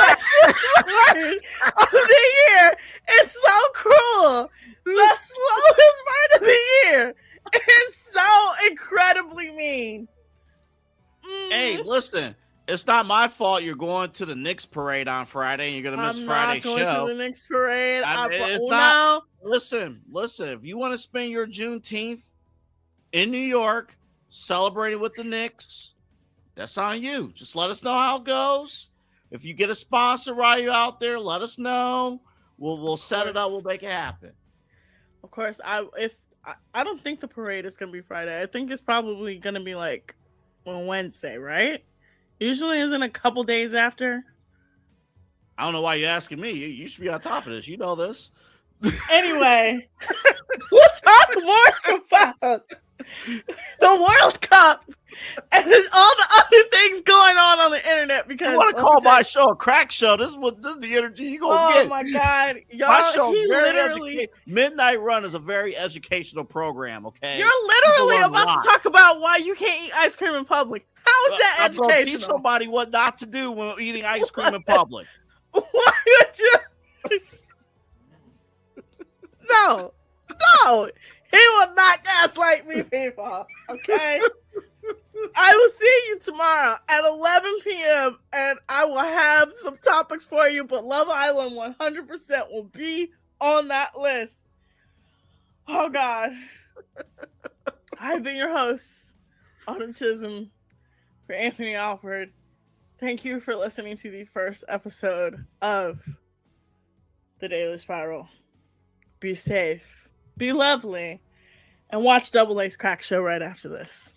part of the year. It's so cruel. The slowest part of the year is so incredibly mean.
Hey, listen, it's not my fault you're going to the Knicks parade on Friday and you're going to miss Friday's show.
I'm not going to the Knicks parade.
Listen, if you want to spend your Juneteenth in New York celebrating with the Knicks, that's on you. Just let us know how it goes. If you get a sponsor while you're out there, let us know. We'll set it up. We'll make it happen.
Of course, I don't think the parade is going to be Friday. I think it's probably going to be like on Wednesday, right? Usually isn't a couple days after.
I don't know why you're asking me. You should be on top of this. You know this.
Anyway, we'll talk more about the World Cup and all the other things going on the internet. Because
you want to call my show a crack show? This is the energy you gonna get.
Oh my God, y'all!
My show
literally
Midnight Run is a very educational program. Okay,
you're literally about to talk about why you can't eat ice cream in public. How is that educational?
Teach somebody what not to do when eating ice cream in public.
Why would you? No, he will not gaslight me, people. Okay. I will see you tomorrow at 11 p.m. and I will have some topics for you, but Love Island 100% will be on that list. Oh, God. I've been your host, Autumn Chisholm, for Anthony Alford. Thank you for listening to the first episode of The Daily Spiral. Be safe, be lovely, and watch Double A's Crack Show right after this.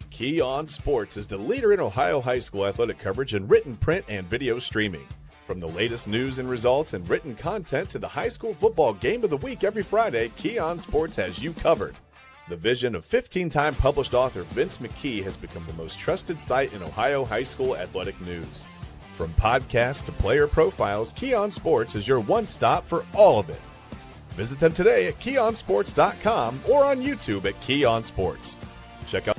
Key On Sports is the leader in Ohio high school athletic coverage in written, print, and video streaming. From the latest news and results and written content to the high school football game of the week every Friday, Key On Sports has you covered. The vision of 15-time published author Vince McKee has become the most trusted site in Ohio high school athletic news. From podcasts to player profiles, Key On Sports is your one stop for all of it. Visit them today at keyonsports.com or on YouTube at Key On Sports. Check out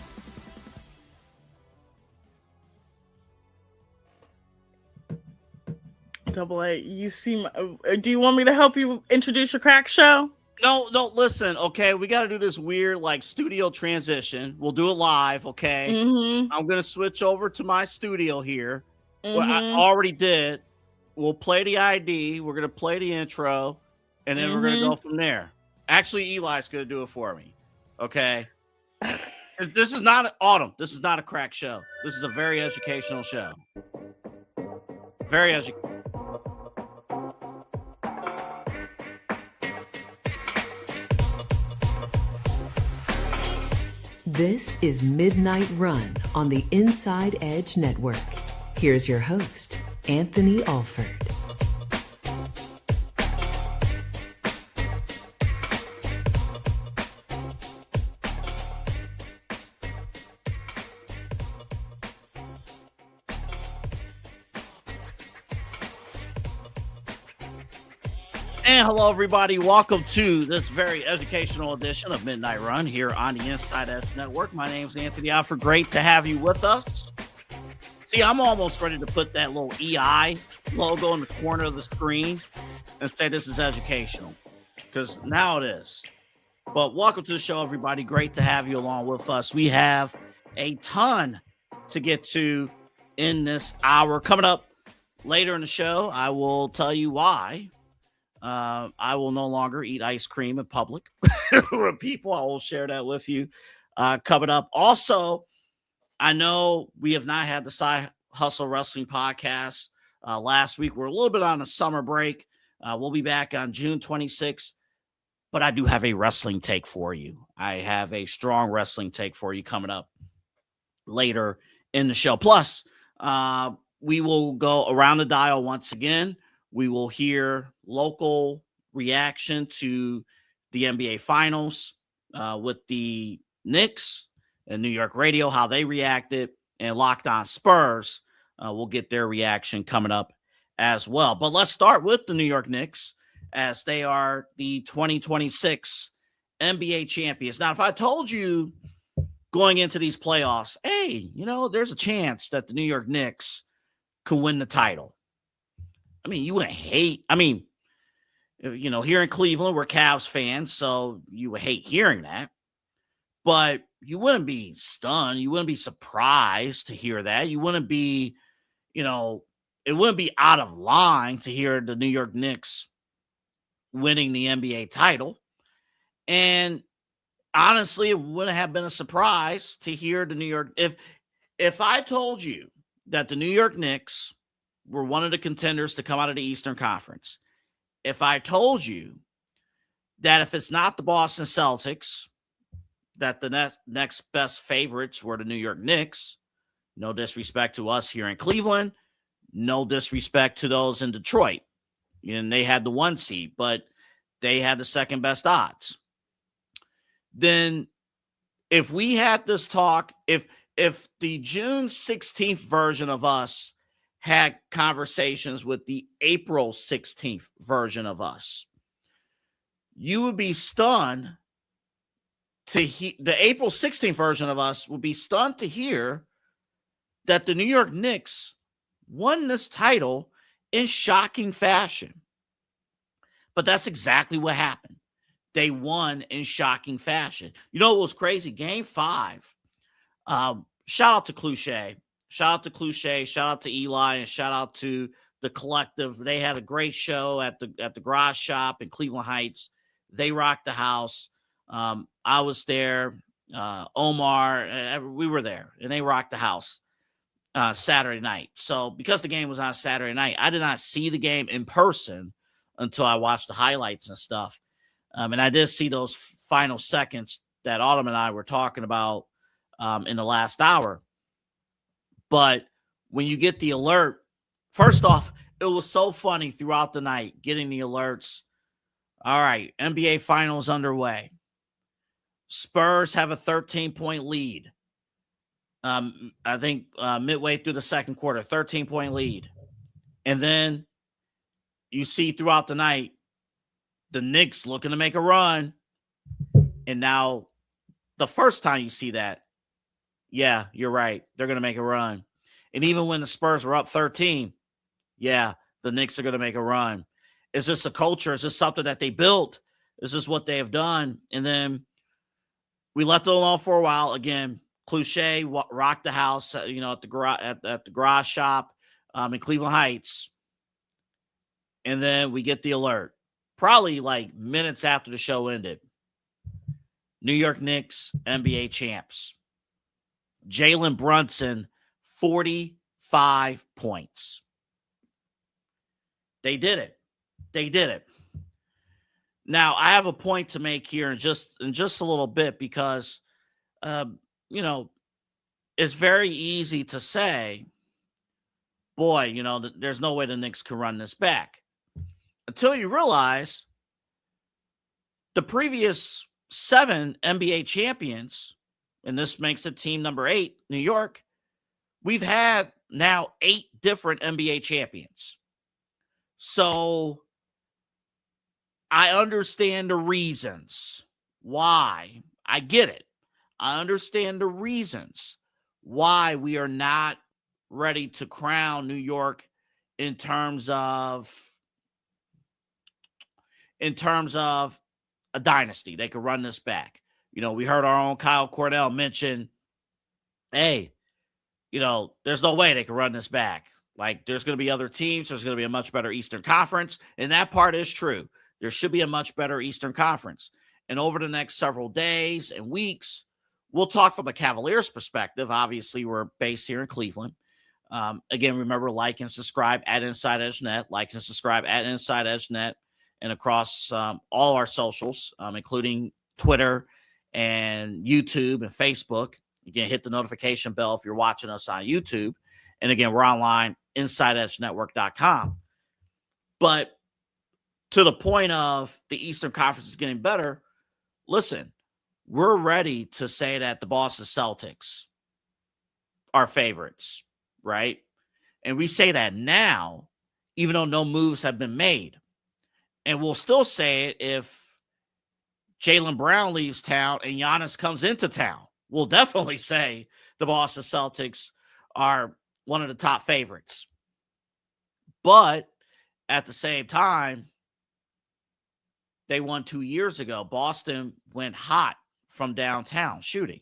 Double A, you seem. Do you want me to help you introduce your crack show?
No, listen, okay? We got to do this weird, studio transition. We'll do it live, okay?
Mm-hmm.
I'm going to switch over to my studio here. Mm-hmm. Well, I already did. We'll play the ID. We're going to play the intro, and then we're going to go from there. Actually, Eli's going to do it for me, okay? This is not Autumn. This is not a crack show. This is a very educational show. Very educational.
This is Midnight Run on the Inside Edge Network. Here's your host, Anthony Alford.
And hello, everybody. Welcome to this very educational edition of Midnight Run here on the Inside Edge Network. My name's Anthony Alford. Great to have you with us. See, I'm almost ready to put that little EI logo in the corner of the screen and say this is educational, because now it is. But welcome to the show, everybody. Great to have you along with us. We have a ton to get to in this hour. Coming up later in the show, I will tell you why. I will no longer eat ice cream in public with people. I will share that with you coming up. Also, I know we have not had the Side Hustle Wrestling podcast last week. We're a little bit on a summer break. We'll be back on June 26th but I do have a wrestling take for you. I have a strong wrestling take for you coming up later in the show. Plus, we will go around the dial once again. We will hear local reaction to the NBA Finals with the Knicks and New York radio, how they reacted, and Locked On Spurs. We'll get their reaction coming up as well. But let's start with the New York Knicks, as they are the 2026 NBA champions. Now, if I told you going into these playoffs, hey, there's a chance that the New York Knicks could win the title, I mean, you wouldn't hate. I mean, here in Cleveland, we're Cavs fans, so you would hate hearing that. But you wouldn't be stunned. You wouldn't be surprised to hear that. You wouldn't be, it wouldn't be out of line to hear the New York Knicks winning the NBA title. And honestly, it wouldn't have been a surprise to hear the New York. If I told you that the New York Knicks were one of the contenders to come out of the Eastern Conference, if I told you that if it's not the Boston Celtics, that the next best favorites were the New York Knicks, no disrespect to us here in Cleveland, no disrespect to those in Detroit, and they had the 1 seed, but they had the second best odds. Then if we had this talk, if the June 16th version of us had conversations with the April 16th version of us, you would be stunned to hear. The April 16th version of us would be stunned to hear that the New York Knicks won this title in shocking fashion. But that's exactly what happened. They won in shocking fashion. You know what was crazy? Game 5. Shout out to Cliche. Shout out to Cliche. Shout out to Eli, and shout out to the collective. They had a great show at the Garage Shop in Cleveland Heights. They rocked the house. I was there. Omar, we were there, and they rocked the house Saturday night. So because the game was on Saturday night, I did not see the game in person until I watched the highlights and stuff. And I did see those final seconds that Autumn and I were talking about in the last hour. But when you get the alert, first off, it was so funny throughout the night getting the alerts. All right, NBA Finals underway. Spurs have a 13-point lead. I think midway through the second quarter, 13-point lead. And then you see throughout the night, the Knicks looking to make a run. And now the first time you see that, yeah, you're right. They're going to make a run. And even when the Spurs were up 13, yeah, the Knicks are going to make a run. It's just a culture. It's just something that they built. It's just what they have done. And then we left it alone for a while. Again, Cliche rocked the house, at the Garage Shop in Cleveland Heights. And then we get the alert, probably like minutes after the show ended. New York Knicks, NBA champs. Jalen Brunson, 45 points. They did it. They did it. Now, I have a point to make here in just a little bit because, it's very easy to say, boy, there's no way the Knicks can run this back. Until you realize the previous 7 NBA champions, and this makes it team number 8, New York, we've had now 8 different NBA champions. So I understand the reasons why. I get it. I understand the reasons why we are not ready to crown New York in terms of a dynasty. They could run this back. We heard our own Kyle Cordell mention, hey, there's no way they could run this back. Like, there's going to be other teams. There's going to be a much better Eastern Conference. And that part is true. There should be a much better Eastern Conference. And over the next several days and weeks, we'll talk from a Cavaliers perspective. Obviously, we're based here in Cleveland. Again, remember, like and subscribe at InsideEdge Net. Like and subscribe at InsideEdge Net. and across all our socials, including Twitter and YouTube and Facebook. Again, hit the notification bell if you're watching us on YouTube. And again, we're online, InsideEdgeNetwork.com. But to the point of the Eastern Conference is getting better, listen, we're ready to say that the Boston Celtics are favorites, right? And we say that now, even though no moves have been made. And we'll still say it if Jaylen Brown leaves town and Giannis comes into town. We'll definitely say the Boston Celtics are one of the top favorites. But at the same time, they won 2 years ago. Boston went hot from downtown shooting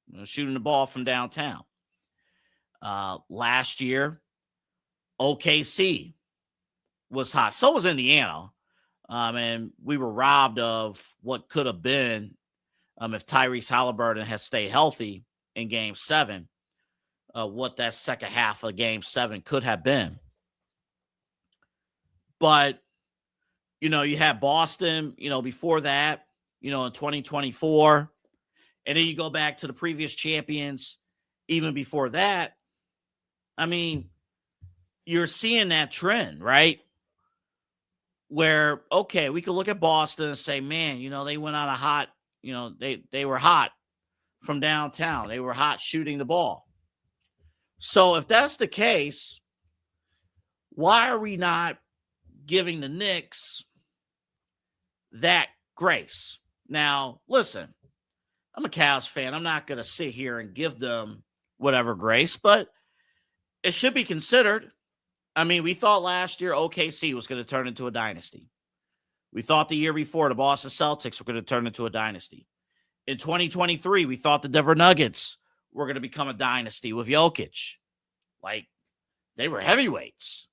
the ball from downtown. Last year, OKC was hot. So was Indiana. And we were robbed of what could have been if Tyrese Halliburton had stayed healthy in Game 7, what that second half of Game 7 could have been. But, you had Boston, before that, in 2024. And then you go back to the previous champions, even before that. I mean, you're seeing that trend, right? Where, okay, we could look at Boston and say, man, they went on a hot, they were hot from downtown. They were hot shooting the ball. So if that's the case, why are we not giving the Knicks that grace? Now, listen, I'm a Cavs fan. I'm not going to sit here and give them whatever grace, but it should be considered. I mean, we thought last year OKC was going to turn into a dynasty. We thought the year before the Boston Celtics were going to turn into a dynasty. In 2023, we thought the Denver Nuggets were going to become a dynasty with Jokic. Like, they were heavyweights.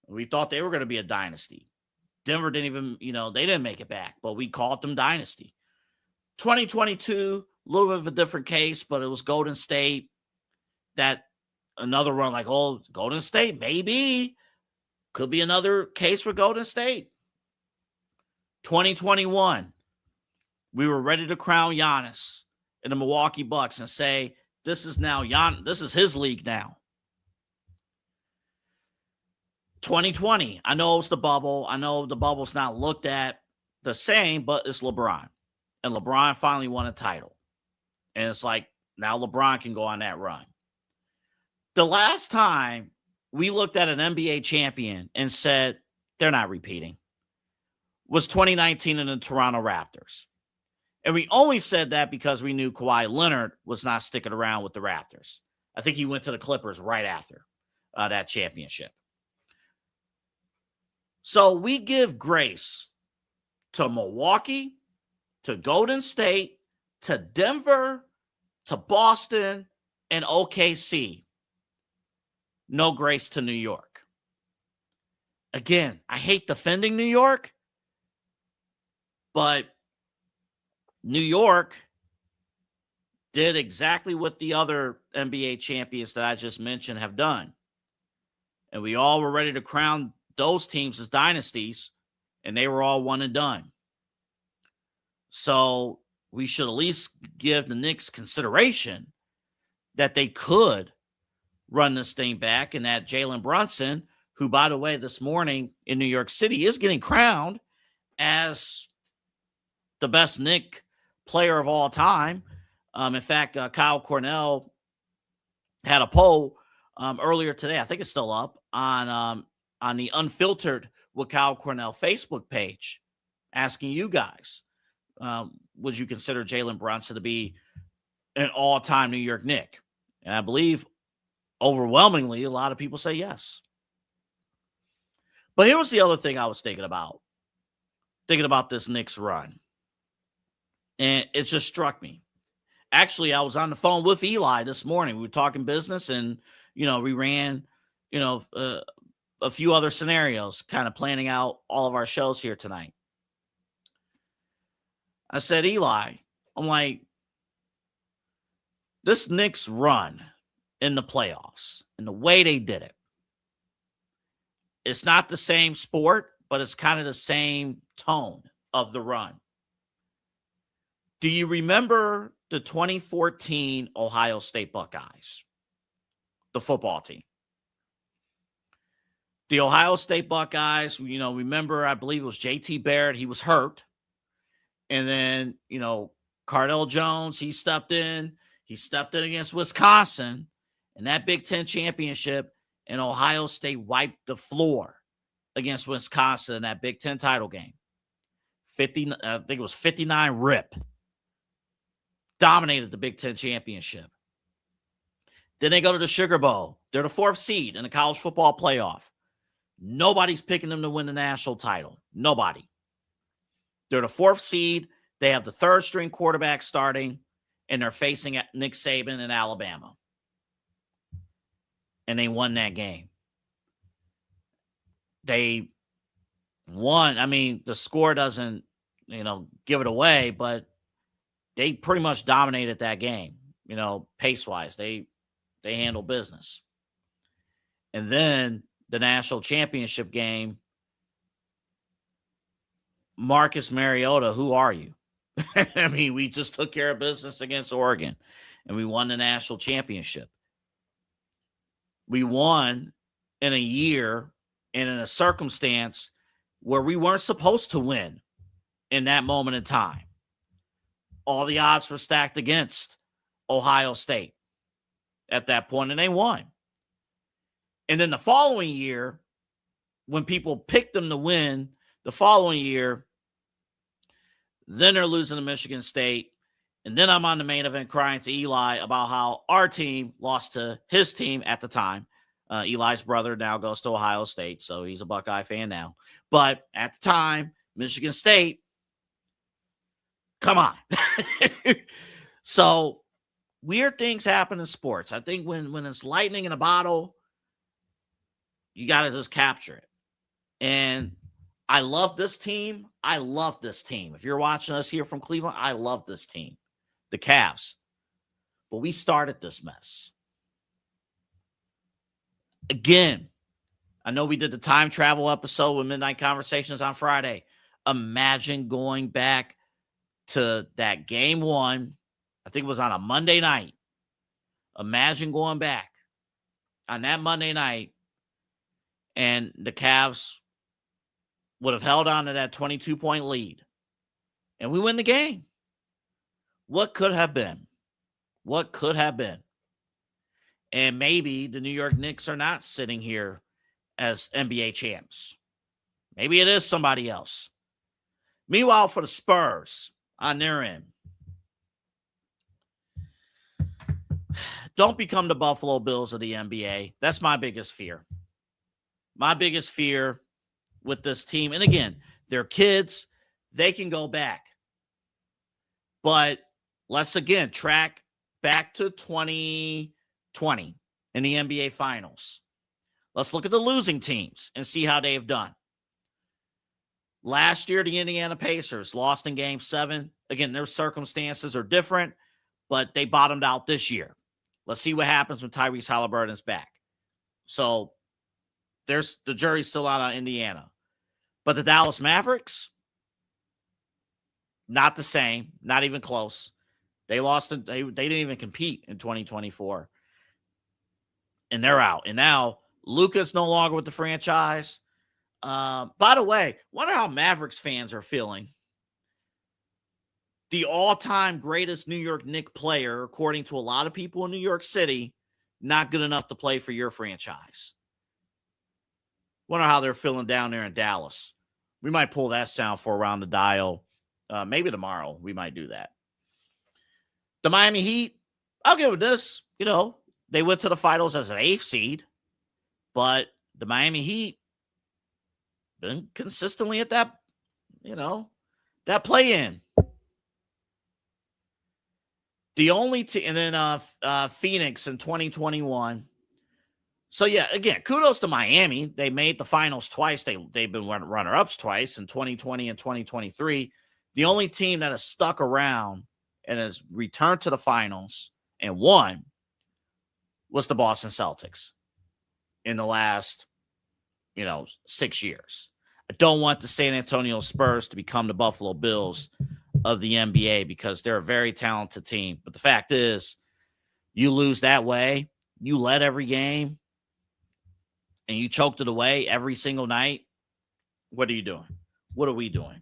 We thought they were going to be a dynasty. Denver didn't even, they didn't make it back, but we called them dynasty. 2022, a little bit of a different case, but it was Golden State that another run, like, oh, Golden State, maybe. Could be another case for Golden State. 2021, we were ready to crown Giannis in the Milwaukee Bucks and say, this is his league now. 2020, I know it's the bubble. I know the bubble's not looked at the same, but it's LeBron. And LeBron finally won a title. And it's like, now LeBron can go on that run. The last time we looked at an NBA champion and said, they're not repeating, was 2019 in the Toronto Raptors. And we only said that because we knew Kawhi Leonard was not sticking around with the Raptors. I think he went to the Clippers right after that championship. So we give grace to Milwaukee, to Golden State, to Denver, to Boston, and OKC. No grace to New York. Again, I hate defending New York, but New York did exactly what the other NBA champions that I just mentioned have done. And we all were ready to crown those teams as dynasties, and they were all one and done. So we should at least give the Knicks consideration that they could run this thing back, and that Jalen Brunson, who, by the way, this morning in New York City is getting crowned as the best Knick player of all time. In fact, Kyle Cornell had a poll earlier today. I think it's still up on the Unfiltered with Kyle Cornell Facebook page, asking you guys, would you consider Jalen Brunson to be an all-time New York Knick? And I believe overwhelmingly a lot of people say yes. But here was the other thing I was thinking about this Knicks run. And it just struck me. Actually, I was on the phone with Eli this morning. We were talking business, and, we ran, a few other scenarios, kind of planning out all of our shows here tonight. I said, Eli, I'm like, this Knicks run in the playoffs and the way they did it, it's not the same sport, but it's kind of the same tone of the run. Do you remember the 2014 Ohio State Buckeyes, the football team? The Ohio State Buckeyes, remember, I believe it was J.T. Barrett. He was hurt. And then, Cardell Jones, he stepped in. He stepped in against Wisconsin in that Big Ten championship, and Ohio State wiped the floor against Wisconsin in that Big Ten title game. I think it was 59 rip. Dominated the Big Ten championship. Then they go to the Sugar Bowl. They're the 4th seed in the college football playoff. Nobody's picking them to win the national title. Nobody. They're the 4th seed. They have the 3rd string quarterback starting, and they're facing Nick Saban in Alabama. And they won that game. They won. I mean, the score doesn't, give it away, but they pretty much dominated that game, pace-wise. They handle business. And then the national championship game, Marcus Mariota, who are you? I mean, we just took care of business against Oregon, and we won the national championship. We won in a year and in a circumstance where we weren't supposed to win in that moment in time. All the odds were stacked against Ohio State at that point, and they won. And then the following year, when people picked them to win, the following year, then they're losing to Michigan State. And then I'm on the main event crying to Eli about how our team lost to his team at the time. Eli's brother now goes to Ohio State, so he's a Buckeye fan now. But at the time, Michigan State, come on. So weird things happen in sports. I think when it's lightning in a bottle, you got to just capture it. And I love this team. I love this team. If you're watching us here from Cleveland, I love this team, the Cavs. But we started this mess. Again, I know we did the time travel episode with Midnight Conversations on Friday. Imagine going back to that game 1. I think it was on a Monday night. Imagine going back on that Monday night and the Cavs would have held on to that 22-point lead. And we win the game. What could have been? What could have been? And maybe the New York Knicks are not sitting here as NBA champs. Maybe it is somebody else. Meanwhile, for the Spurs on their end, don't become the Buffalo Bills of the NBA. That's my biggest fear. My biggest fear with this team. And again, they're kids. They can go back. But let's again track back to 2020 in the NBA Finals. Let's look at the losing teams and see how they've done. Last year, the Indiana Pacers lost in Game 7. Again, their circumstances are different, but they bottomed out this year. Let's see what happens when Tyrese Halliburton's back. So there's the jury's still out on Indiana. But the Dallas Mavericks, not the same, not even close. They lost. They didn't even compete in 2024. And they're out. And now Luka's no longer with the franchise. By the way, wonder how Mavericks fans are feeling. The all-time greatest New York Knicks player, according to a lot of people in New York City, not good enough to play for your franchise. Wonder how they're feeling down there in Dallas. We might pull that sound for Around the Dial. Maybe tomorrow we might do that. The Miami Heat, I'll give it this. They went to the finals as an 8th seed, but the Miami Heat been consistently at that, that play-in. The only team, and then Phoenix in 2021. So, yeah, again, kudos to Miami. They made the finals twice. They've been runner-ups twice in 2020 and 2023. The only team that has stuck around and has returned to the finals and won was the Boston Celtics in the last, 6 years. I don't want the San Antonio Spurs to become the Buffalo Bills of the NBA because they're a very talented team. But the fact is, you lose that way, you led every game, and you choked it away every single night. What are you doing? What are we doing?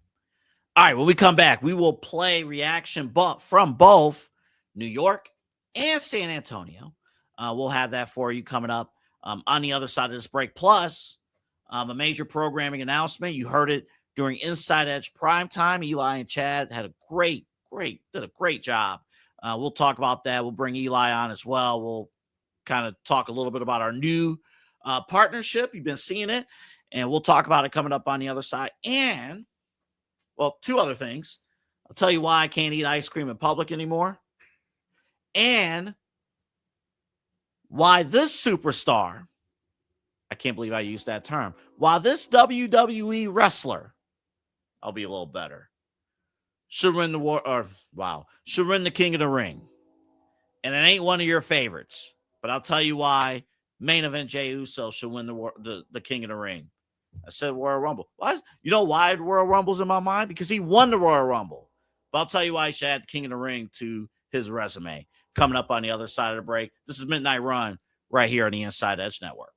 All right, when we come back, we will play reaction from both New York and San Antonio. We'll have that for you coming up on the other side of this break. Plus, a major programming announcement. You heard it during Inside Edge Primetime. Eli and Chad had a did a great job. We'll talk about that. We'll bring Eli on as well. We'll kind of talk a little bit about our new partnership. You've been seeing it, and we'll talk about it coming up on the other side. And, well, two other things. I'll tell you why I can't eat ice cream in public anymore, and why this superstar, I can't believe I used that term, why this WWE wrestler, I'll be a little better, should win the King of the Ring. And it ain't one of your favorites, but I'll tell you why main event Jey Uso should win the King of the Ring. I said Royal Rumble. Why? You know why Royal Rumble's in my mind? Because he won the Royal Rumble. But I'll tell you why he should add the King of the Ring to his resume. Coming up on the other side of the break. This is Midnight Run right here on the Inside Edge Network.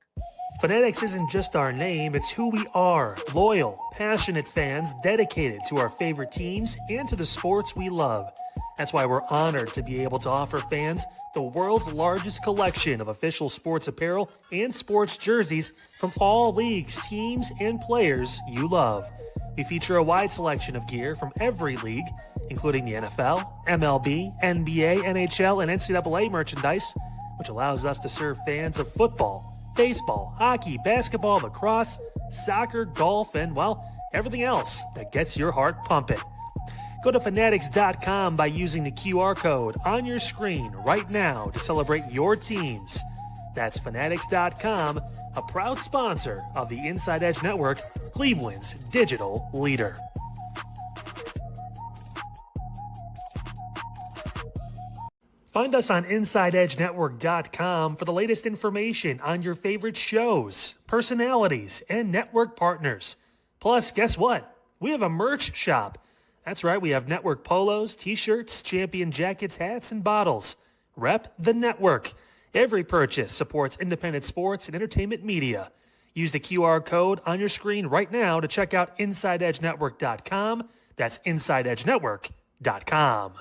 Fanatics isn't just our name, it's who we are. Loyal, passionate fans dedicated to our favorite teams and to the sports we love. That's why we're honored to be able to offer fans the world's largest collection of official sports apparel and sports jerseys from all leagues, teams, and players you love. We feature a wide selection of gear from every league, including the NFL, MLB, NBA, NHL, and NCAA merchandise, which allows us to serve fans of football, baseball, hockey, basketball, lacrosse, soccer, golf, and, well, everything else that gets your heart pumping. Go to fanatics.com by using the QR code on your screen right now to celebrate your teams. That's fanatics.com, a proud sponsor of the Inside Edge Network, Cleveland's digital leader. Find us on InsideEdgeNetwork.com for the latest information on your favorite shows, personalities, and network partners. Plus, guess what? We have a merch shop. That's right, we have network polos, t-shirts, champion jackets, hats, and bottles. Rep the network. Every purchase supports independent sports and entertainment media. Use the QR code on your screen right now to check out InsideEdgeNetwork.com. That's InsideEdgeNetwork.com.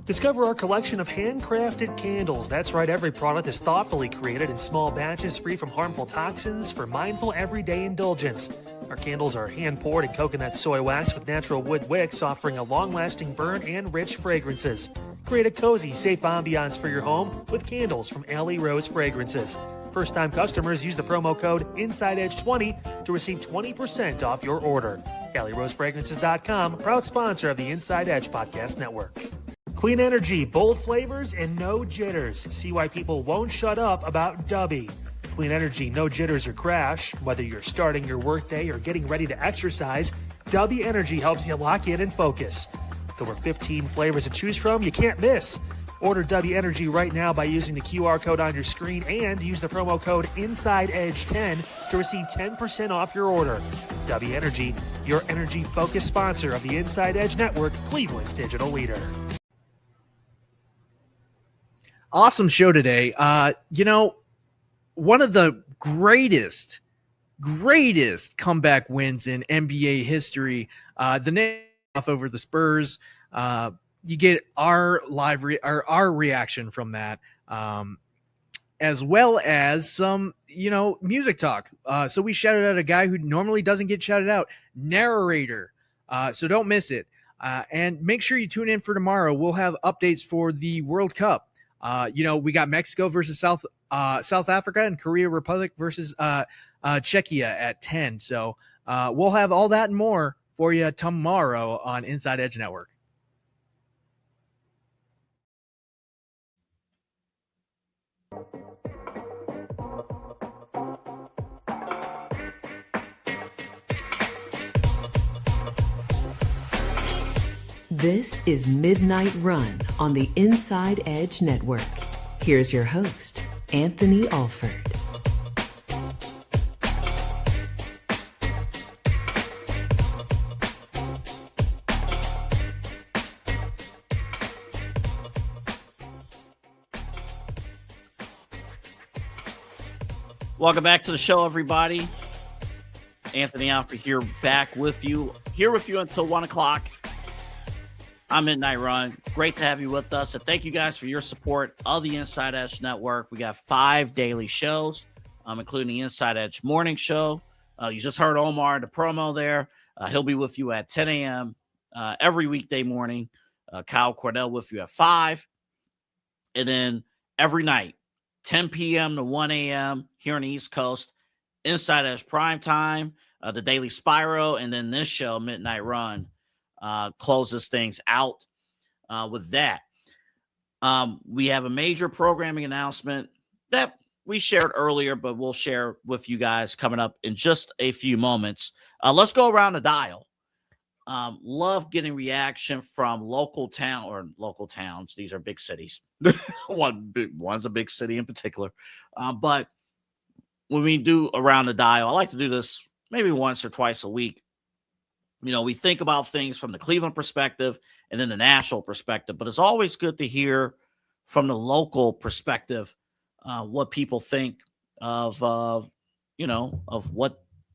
Discover our collection of handcrafted candles. That's right, every product is thoughtfully created in small batches free from harmful toxins for mindful everyday indulgence. Our candles are hand-poured in coconut soy wax with natural wood wicks, offering a long-lasting burn and rich fragrances. Create a cozy, safe ambiance for your home with candles from Alley Rose Fragrances. First-time customers use the promo code InsideEdge20 to receive 20% off your order. AlleyRoseFragrances.com, proud sponsor of the Inside Edge Podcast Network. Clean energy, bold flavors, and no jitters. See why people won't shut up about Dubby. Clean energy, no jitters or crash. Whether you're starting your workday or getting ready to exercise, Dubby Energy helps you lock in and focus. There were 15 flavors to choose from you can't miss. Order Dubby Energy right now by using the QR code on your screen and use the promo code InsideEdge10 to receive 10% off your order. Dubby Energy, your energy-focused sponsor of the Inside Edge Network, Cleveland's digital leader.
Awesome show today. One of the greatest comeback wins in NBA history. The name off over the Spurs. You get our our reaction from that, as well as some music talk. So we shouted out a guy who normally doesn't get shouted out, narrator. So don't miss it. And make sure you tune in for tomorrow. We'll have updates for the World Cup. We got Mexico versus South Africa and Korea Republic versus Czechia at 10. So we'll have all that and more for you tomorrow on Inside Edge Network.
This is Midnight Run on the Inside Edge Network. Here's your host, Anthony Alford.
Welcome back to the show, everybody. Anthony Alford here, back with you. Here with you until 1 o'clock. I'm Midnight Run. Great to have you with us. And thank you guys for your support of the Inside Edge Network. We got 5 daily shows, including the Inside Edge Morning Show. You just heard Omar, the promo there. He'll be with you at 10 a.m. Every weekday morning. Kyle Cordell with you at 5. And then every night, 10 p.m. to 1 a.m. here on the East Coast, Inside Edge Primetime, the Daily Spyro, and then this show, Midnight Run, closes things out with that. We have a major programming announcement that we shared earlier, but we'll share with you guys coming up in just a few moments. Let's go around the dial. Love getting reaction from local towns. These are big cities. One's a big city in particular. But when we do around the dial, I like to do this maybe once or twice a week. We think about things from the Cleveland perspective and then the national perspective, but it's always good to hear from the local perspective what people think of what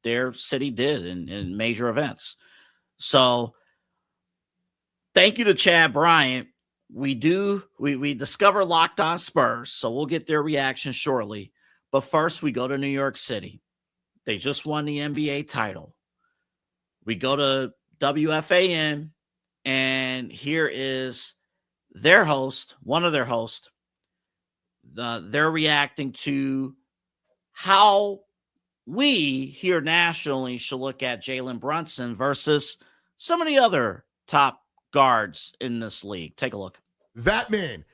their city did in major events. So thank you to Chad Bryant. We discover Locked On Spurs, so we'll get their reaction shortly. But first, we go to New York City. They just won the NBA title. We go to WFAN, and here is their host, one of their hosts. They're reacting to how we here nationally should look at Jalen Brunson versus some of the other top guards in this league. Take a look.
That man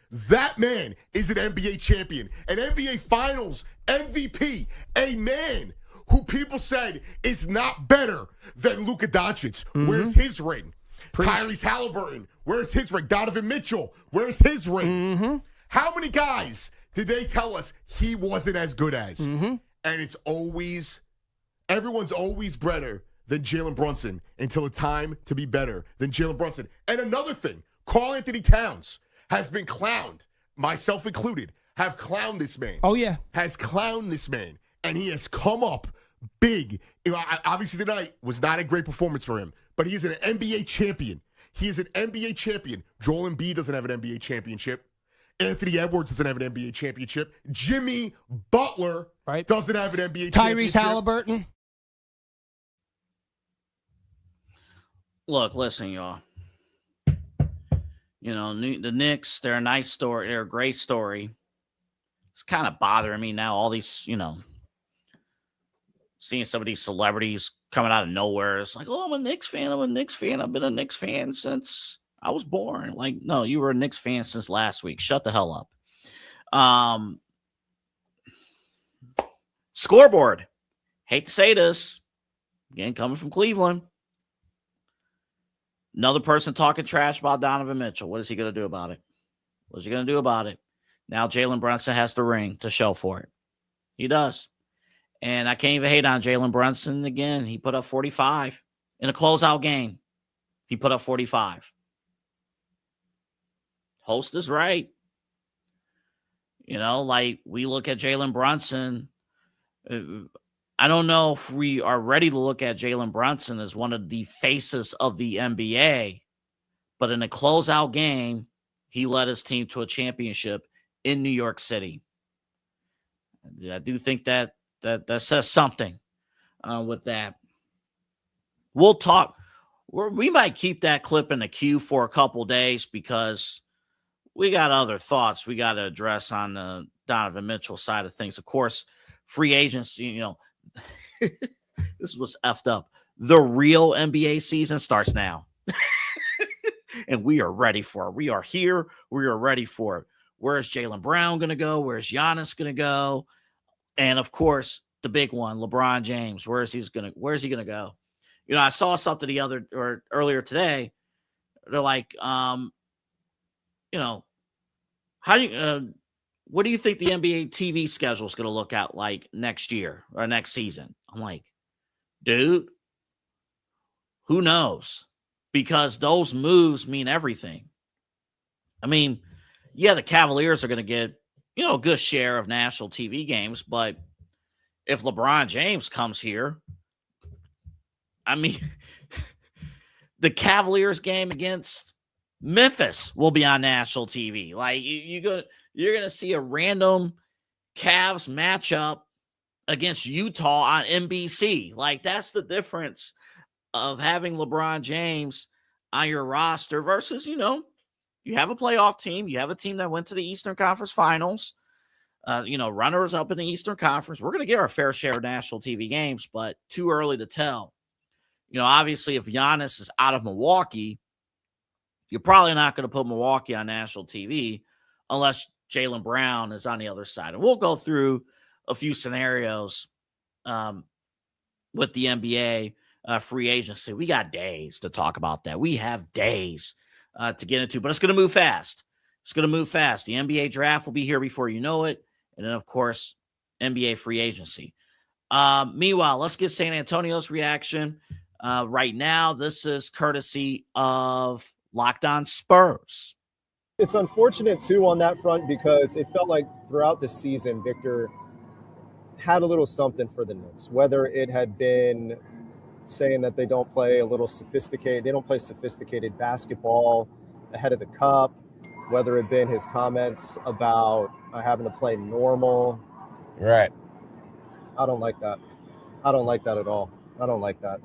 is an NBA champion, an NBA Finals MVP, a man who people said is not better than Luka Doncic. Mm-hmm. Where's his ring? Tyrese Halliburton, where's his ring? Donovan Mitchell, where's his ring? Mm-hmm. How many guys did they tell us he wasn't as good as? Mm-hmm. And everyone's always better than Jalen Brunson until it's time to be better than Jalen Brunson. And another thing, Karl Anthony Towns has been clowned, myself included, have clowned this man.
Oh, yeah.
Has clowned this man. And he has come up big. Obviously, tonight was not a great performance for him, but he is an NBA champion. He is an NBA champion. Joel Embiid doesn't have an NBA championship. Anthony Edwards doesn't have an NBA championship. Jimmy Butler doesn't have an NBA championship.
Tyrese Halliburton.
Look, listen, y'all. The Knicks, they're a nice story. They're a great story. It's kind of bothering me now, all these, seeing some of these celebrities coming out of nowhere. It's like, oh, I'm a Knicks fan. I've been a Knicks fan since I was born. Like, no, you were a Knicks fan since last week. Shut the hell up. Scoreboard. Hate to say this. Again, coming from Cleveland. Another person talking trash about Donovan Mitchell. What is he going to do about it? Now Jalen Brunson has the ring to show for it. He does. And I can't even hate on Jalen Brunson again. He put up 45 in a closeout game. He put up 45. Host is right. Like we look at Jalen Brunson. I don't know if we are ready to look at Jalen Brunson as one of the faces of the NBA, but in a closeout game, he led his team to a championship in New York City. I do think that says something with that. We'll talk. We might keep that clip in the queue for a couple days because we got other thoughts we got to address on the Donovan Mitchell side of things. Of course, free agency, this was effed up. The real NBA season starts now. And we are ready for it. We are here. We are ready for it. Where's Jaylen Brown going to go? Where's Giannis going to go? And of course, the big one, LeBron James. Where's he going to go? I saw something earlier today. They're like, how do you, what do you think the NBA TV schedule is going to look out like next year or next season? I'm like, dude, who knows? Because those moves mean everything. I mean, yeah, the Cavaliers are going to get, a good share of national TV games, but if LeBron James comes here, I mean, the Cavaliers game against Memphis will be on national TV. Like you're gonna see a random Cavs matchup against Utah on NBC. Like that's the difference of having LeBron James on your roster versus, you have a playoff team. You have a team that went to the Eastern Conference Finals. Runners up in the Eastern Conference. We're going to get our fair share of national TV games, but too early to tell. Obviously, if Giannis is out of Milwaukee, you're probably not going to put Milwaukee on national TV unless Jaylen Brown is on the other side. And we'll go through a few scenarios with the NBA free agency. We got days to talk about that. We have days to get into, but it's going to move fast. It's going to move fast. The NBA draft will be here before you know it. And then, of course, NBA free agency. Meanwhile, let's get San Antonio's reaction. Right now, this is courtesy of Locked On Spurs.
It's unfortunate, too, on that front because it felt like throughout the season, Victor had a little something for the Knicks, whether it had been saying that they don't play sophisticated basketball ahead of the cup, whether it been his comments about having to play normal.
Right.
I don't like that. I don't like that at all. I don't like that.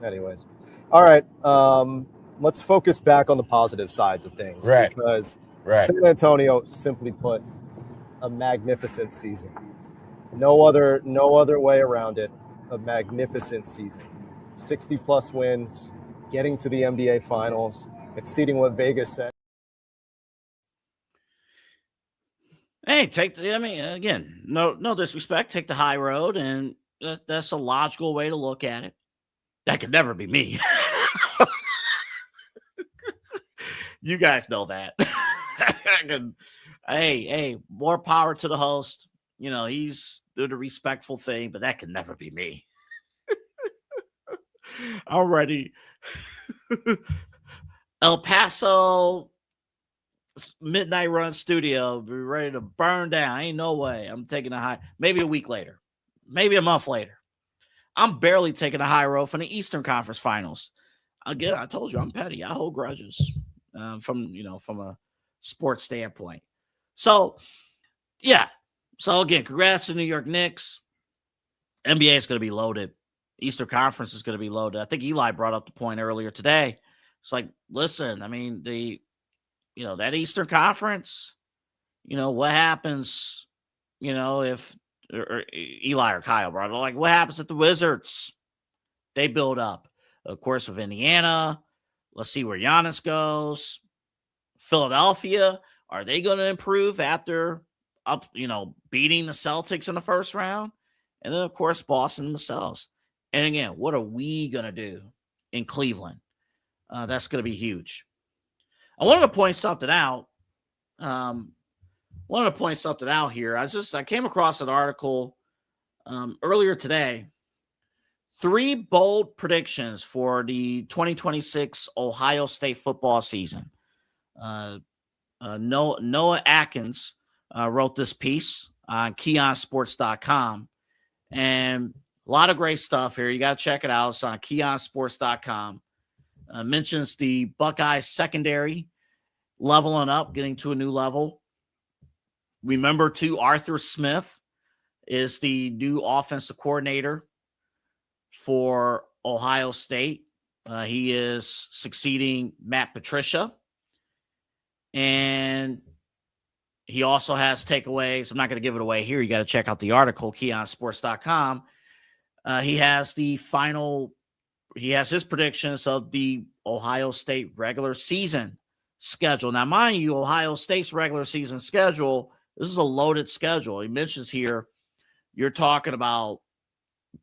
Anyways. All right. Let's focus back on the positive sides of things.
Right.
Because
right.
San Antonio, simply put, a magnificent season. No other way around it. A magnificent season. 60-plus wins, getting to the NBA Finals, exceeding what Vegas said.
Hey, again, no disrespect. Take the high road, and that's a logical way to look at it. That could never be me. You guys know that. Hey, more power to the host. He's doing a respectful thing, but that could never be me. Already. El Paso Midnight Run Studio be ready to burn down. Ain't no way. I'm taking a high, maybe a week later, maybe a month later. I'm barely taking a high road from the Eastern Conference Finals. Again, I told you I'm petty. I hold grudges from a sports standpoint. So, yeah. So again, congrats to New York Knicks. NBA is going to be loaded. Eastern Conference is going to be loaded. I think Eli brought up the point earlier today. It's like, listen, I mean, that Eastern Conference, what happens, if Eli or Kyle brought it, like, what happens if the Wizards, they build up? Of course, with Indiana, let's see where Giannis goes. Philadelphia, are they going to improve after beating the Celtics in the first round? And then, of course, Boston themselves. And again, what are we going to do in Cleveland? That's going to be huge. I wanted to point something out. Here. I came across an article earlier today. 3 bold predictions for the 2026 Ohio State football season. Noah Atkins wrote this piece on KeonSports.com. And a lot of great stuff here. You got to check it out. It's on KeonSports.com. Mentions the Buckeyes secondary leveling up, getting to a new level. Remember, too, Arthur Smith is the new offensive coordinator for Ohio State. He is succeeding Matt Patricia. And he also has takeaways. I'm not going to give it away here. You got to check out the article, KeonSports.com. He has his predictions of the Ohio State regular season schedule. Now, mind you, Ohio State's regular season schedule, this is a loaded schedule. He mentions here, you're talking about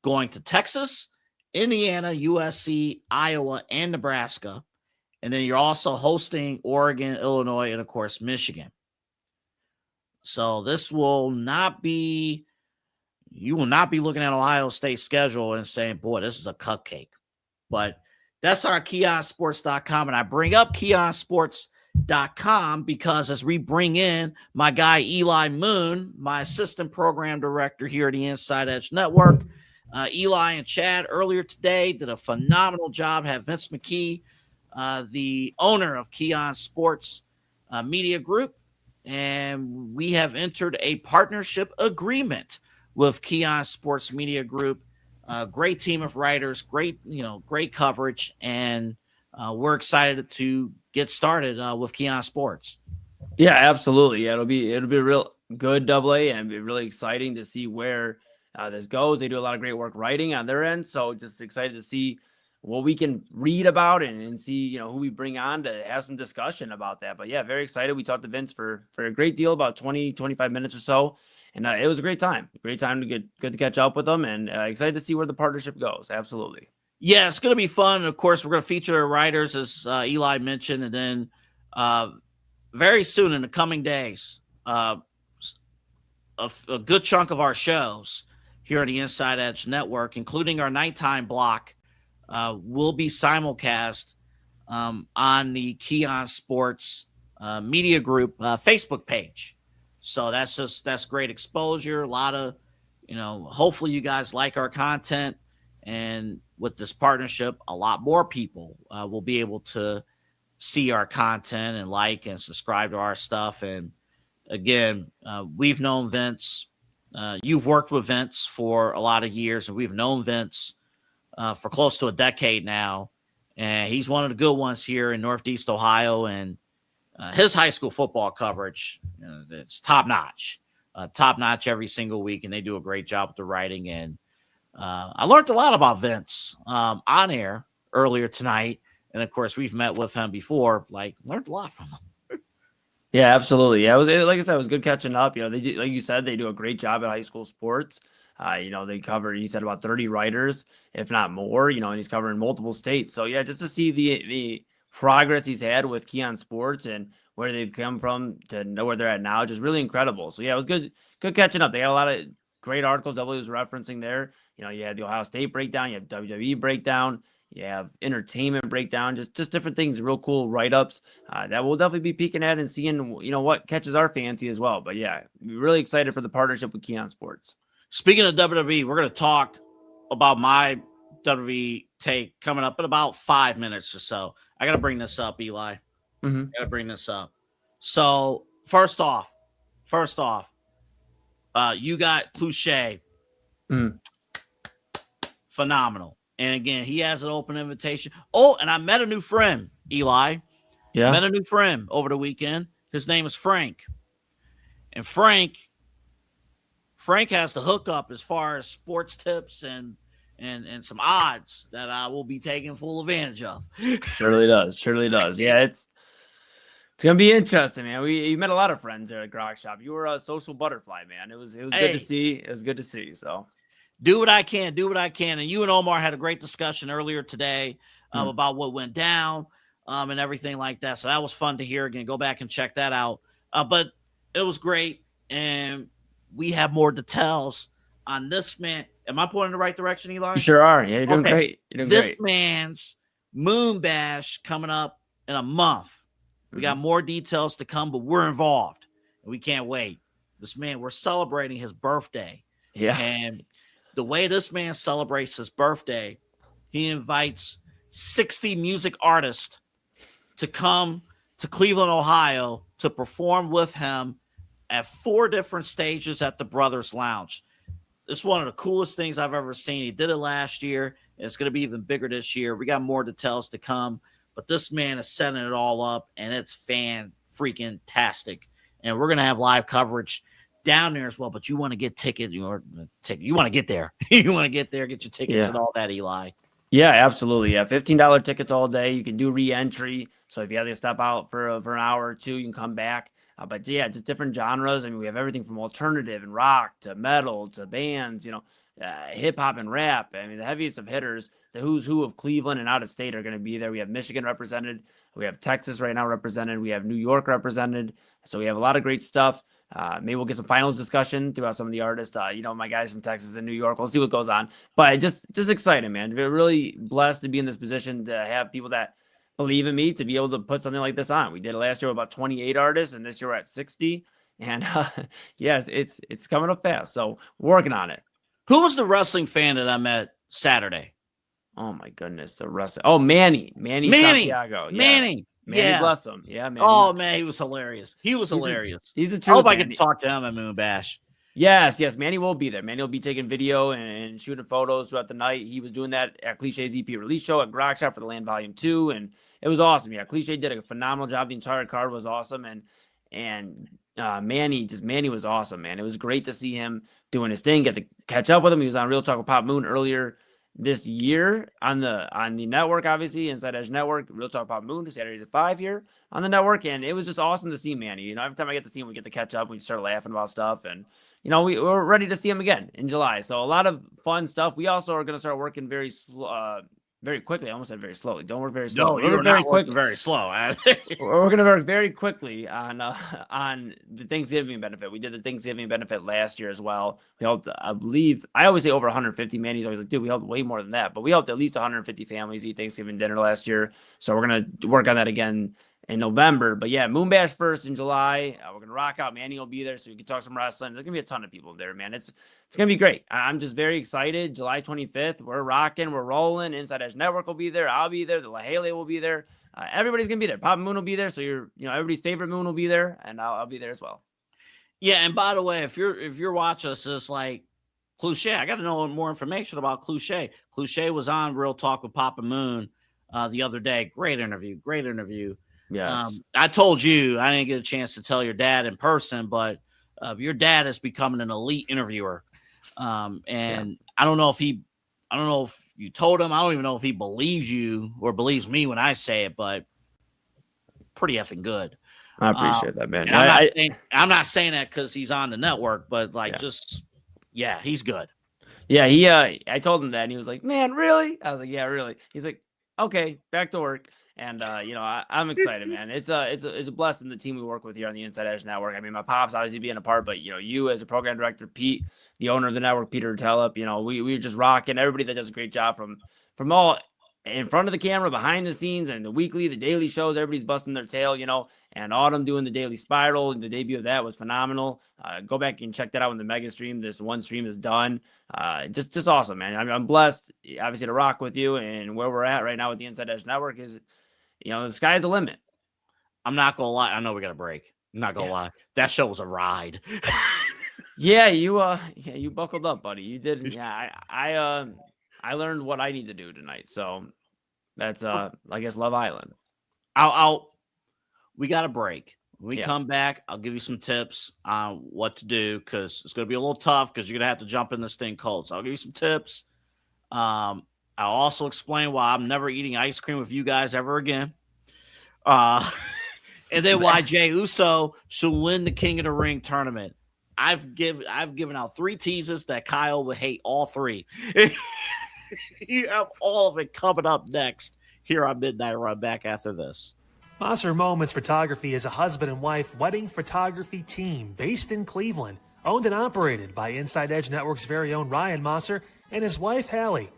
going to Texas, Indiana, USC, Iowa, and Nebraska. And then you're also hosting Oregon, Illinois, and, of course, Michigan. So this will not be – you will not be looking at Ohio State's schedule and saying, boy, this is a cupcake. But that's our KeonSports.com. And I bring up Keon Sports InsideEdge.com, because as we bring in my guy Eli Moon, my assistant program director here at the Inside Edge Network, Eli and Chad earlier today did a phenomenal job. Have Vince McKee, the owner of Keon Sports Media Group, and we have entered a partnership agreement with Keon Sports Media Group. Great team of writers, great coverage, and we're excited to get started with Keon Sports.
Yeah, absolutely. Yeah, it'll be a real good AA, and be really exciting to see where this goes. They do a lot of great work writing on their end, so just excited to see what we can read about and see who we bring on to have some discussion about that. But yeah, very excited. We talked to Vince for a great deal, about 20-25 minutes or so, and it was a great time to good to catch up with them, and excited to see where the partnership goes. Absolutely.
Yeah, it's going to be fun. Of course, we're going to feature our writers, as Eli mentioned, and then very soon in the coming days, a good chunk of our shows here on the Inside Edge Network, including our nighttime block, will be simulcast on the Keon Sports Media Group Facebook page. So that's great exposure. A lot of, hopefully you guys like our content. And with this partnership, a lot more people will be able to see our content and like and subscribe to our stuff. And again, we've known Vince. You've worked with Vince for a lot of years, and we've known Vince for close to a decade now. And he's one of the good ones here in Northeast Ohio. And his high school football coverage, it's top notch every single week. And they do a great job with the writing. And I learned a lot about Vince on air earlier tonight. And of course, we've met with him before, learned a lot from him.
Yeah, absolutely. Yeah, like I said, it was good catching up. They do, like you said, they do a great job at high school sports. They cover, he said, about 30 writers, if not more, and he's covering multiple states. So yeah, just to see the progress he's had with Keon Sports and where they've come from to know where they're at now, just really incredible. So yeah, it was good catching up. They had a lot of great articles W was referencing there. You had the Ohio State breakdown, you have WWE breakdown, you have entertainment breakdown, just different things, real cool write-ups that we'll definitely be peeking at and seeing, what catches our fancy as well. But yeah, we're really excited for the partnership with Keon Sports. Speaking of WWE, we're going to talk about my WWE take coming up in about 5 minutes or so. I got to bring this up, Eli. I got to bring this up. So first off, you got Cliche. Phenomenal. And again, he has an open invitation. Oh, and I met a new friend, Eli. Yeah. Met a new friend over the weekend. His name is Frank. And Frank has the hookup as far as sports tips and some odds that I will be taking full advantage of. Surely does. Yeah, it's gonna be interesting, man. You met a lot of friends there at Grog Shop. You were a social butterfly, man. It was good to see. It was good to see. So do what I can. And you and Omar had a great discussion earlier today about what went down and everything like that. So that was fun to hear. Again, go back and check that out. But it was great, and we have more details on this man. Am I pointing in the right direction, Eli? You sure are. Yeah, you're doing great. This man's Moon Bash coming up in a month. We got more details to come, but we're involved, and we can't wait. This man, we're celebrating his birthday. Yeah. And the way this man celebrates his birthday, he invites 60 music artists to come to Cleveland, Ohio, to perform with him at 4 different stages at the Brothers Lounge. It's one of the coolest things I've ever seen. He did it last year. And it's going to be even bigger this year. We got more details to come, but this man is setting it all up, and it's fan-freaking-tastic. And we're going to have live coverage down there as well, but you want to get tickets. You want to get there. You want to get there, get your tickets and all that, Eli. Yeah, absolutely. Yeah, $15 tickets all day. You can do re-entry. So if you have to step out for an hour or two, you can come back. But yeah, just different genres. I mean, we have everything from alternative and rock to metal to bands, hip hop and rap. I mean, the heaviest of hitters, the who's who of Cleveland and out of state are going to be there. We have Michigan represented. We have Texas right now represented. We have New York represented. So we have a lot of great stuff. Maybe we'll get some finals discussion throughout some of the artists. My guys from Texas and New York. We'll see what goes on. But just exciting, man. We're really blessed to be in this position to have people that believe in me to be able to put something like this on. We did it last year with about 28 artists, and this year we're at 60. And yes, it's coming up fast. So we're working on it.
Who was the wrestling fan that I met Saturday?
Oh my goodness, the wrestling. Oh, Manny Santiago. Yes.
Manny.
Manny, bless him. Yeah, man.
Oh man, he was hilarious. He's a
truth.
I hope I
man.
can talk to him at Moon Bash.
Yes, Manny will be there. Manny will be taking video and shooting photos throughout the night. He was doing that at Cliché's EP release show at Grok Shop for the Land Volume 2, and it was awesome. Yeah, Cliché did a phenomenal job. The entire card was awesome, and Manny was awesome, man. It was great to see him doing his thing, get to catch up with him. He was on Real Talk with Pop Moon earlier this year on the network, obviously, Inside Edge Network, Real Talk Pop Moon, Saturdays at 5 here on the network, and it was just awesome to see Manny. Every time I get to see him, we get to catch up, we start laughing about stuff, and we're ready to see him again in July. So a lot of fun stuff. We also are going to start working very quickly. I almost said very slowly. Don't work very slowly.
No, you're very quick, very slow.
We're going to work very quickly on the Thanksgiving benefit. We did the Thanksgiving benefit last year as well. We helped, I believe, I always say over 150. Manny's always like, dude, we helped way more than that. But we helped at least 150 families eat Thanksgiving dinner last year. So we're going to work on that again in November. But yeah, Moon Bash first in July. We're going to rock out. Manny will be there so we can talk some wrestling. There's going to be a ton of people there, man. It's going to be great. I'm just very excited. July 25th, we're rocking. We're rolling. Inside Edge Network will be there. I'll be there. The LaHale will be there. Everybody's going to be there. Papa Moon will be there. So everybody's favorite Moon will be there. And I'll be there as well.
Yeah. And by the way, if you're watching us, it's like Cliché. I got to know more information about Cliché. Cliché was on Real Talk with Papa Moon the other day. Great interview.
Yes.
I told you I didn't get a chance to tell your dad in person, but your dad is becoming an elite interviewer. I don't know if you told him. I don't even know if he believes you or believes me when I say it, but pretty effing good.
I appreciate that, man.
I'm not saying that because he's on the network, but he's good.
Yeah, I told him that, and he was like, "Man, really?" I was like, "Yeah, really." He's like, "Okay, back to work." And I'm excited, man. It's a blessing, the team we work with here on the Inside Edge Network. I mean, my pops obviously being a part, but you as a program director, Pete, the owner of the network, Peter Tellup, we're just rocking. Everybody that does a great job from all in front of the camera, behind the scenes, and the weekly, the daily shows. Everybody's busting their tail, And Autumn doing the Daily Spiral, and the debut of that was phenomenal. Go back and check that out when the mega stream. This one stream is done. Just awesome, man. I'm blessed, obviously, to rock with you, and where we're at right now with the Inside Edge Network is. The sky's the limit.
I'm not gonna lie. I know we got a break. I'm not gonna lie. That show was a ride.
Yeah, you buckled up, buddy. You did. Yeah, I learned what I need to do tonight. So that's I guess Love Island.
We got a break. When we come back, I'll give you some tips on what to do because it's gonna be a little tough because you're gonna have to jump in this thing cold. So I'll give you some tips. I'll also explain why I'm never eating ice cream with you guys ever again. And then why Jey Uso should win the King of the Ring tournament. I've given out 3 teases that Kyle would hate all 3. You have all of it coming up next here on Midnight Run. Back after this.
Maser Moments Photography is a husband and wife wedding photography team based in Cleveland, owned and operated by Inside Edge Network's very own Ryan Maser and his wife Hallie.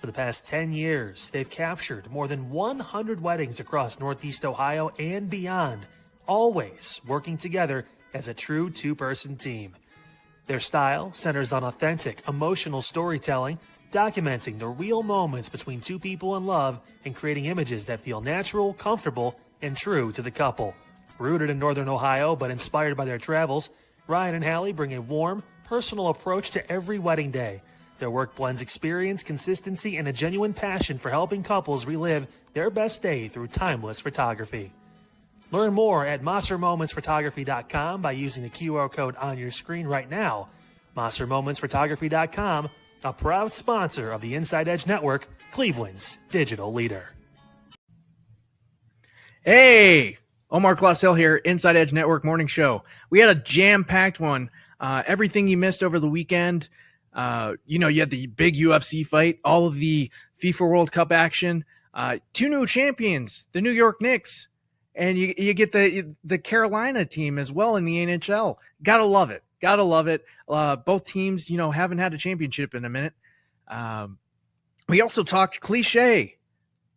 For the past 10 years, they've captured more than 100 weddings across Northeast Ohio and beyond, always working together as a true two-person team. Their style centers on authentic, emotional storytelling, documenting the real moments between two people in love and creating images that feel natural, comfortable, and true to the couple. Rooted in Northern Ohio but inspired by their travels, Ryan and Hallie bring a warm, personal approach to every wedding day. Their work blends experience, consistency, and a genuine passion for helping couples relive their best day through timeless photography. Learn more at MaserMomentsPhotography.com by using the QR code on your screen right now. MaserMomentsPhotography.com, a proud sponsor of the Inside Edge Network, Cleveland's digital leader.
Hey, Omar Clausel here, Inside Edge Network Morning Show. We had a jam-packed one. Everything you missed over the weekend. You had the big UFC fight, all of the FIFA World Cup action, 2 new champions, the New York Knicks, and you get the Carolina team as well in the NHL. Gotta love it. Both teams, haven't had a championship in a minute. We also talked Cliché.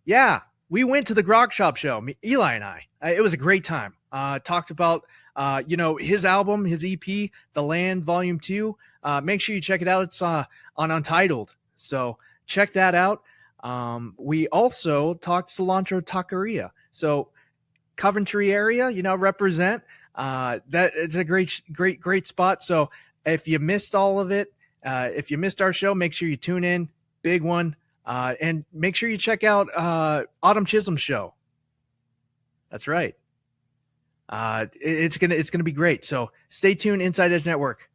Yeah, we went to the Grog Shop show, Eli and I. It was a great time. Talked about, his album, his EP, The Land Volume 2. Make sure you check it out. It's on Untitled. So check that out. We also talked Cilantro Taqueria. So Coventry area, represent. That it's a great spot. So if you missed all of it, if you missed our show, make sure you tune in. Big one. And make sure you check out Autumn Chisholm's show. That's right. It's gonna be great. So stay tuned. Inside Edge Network.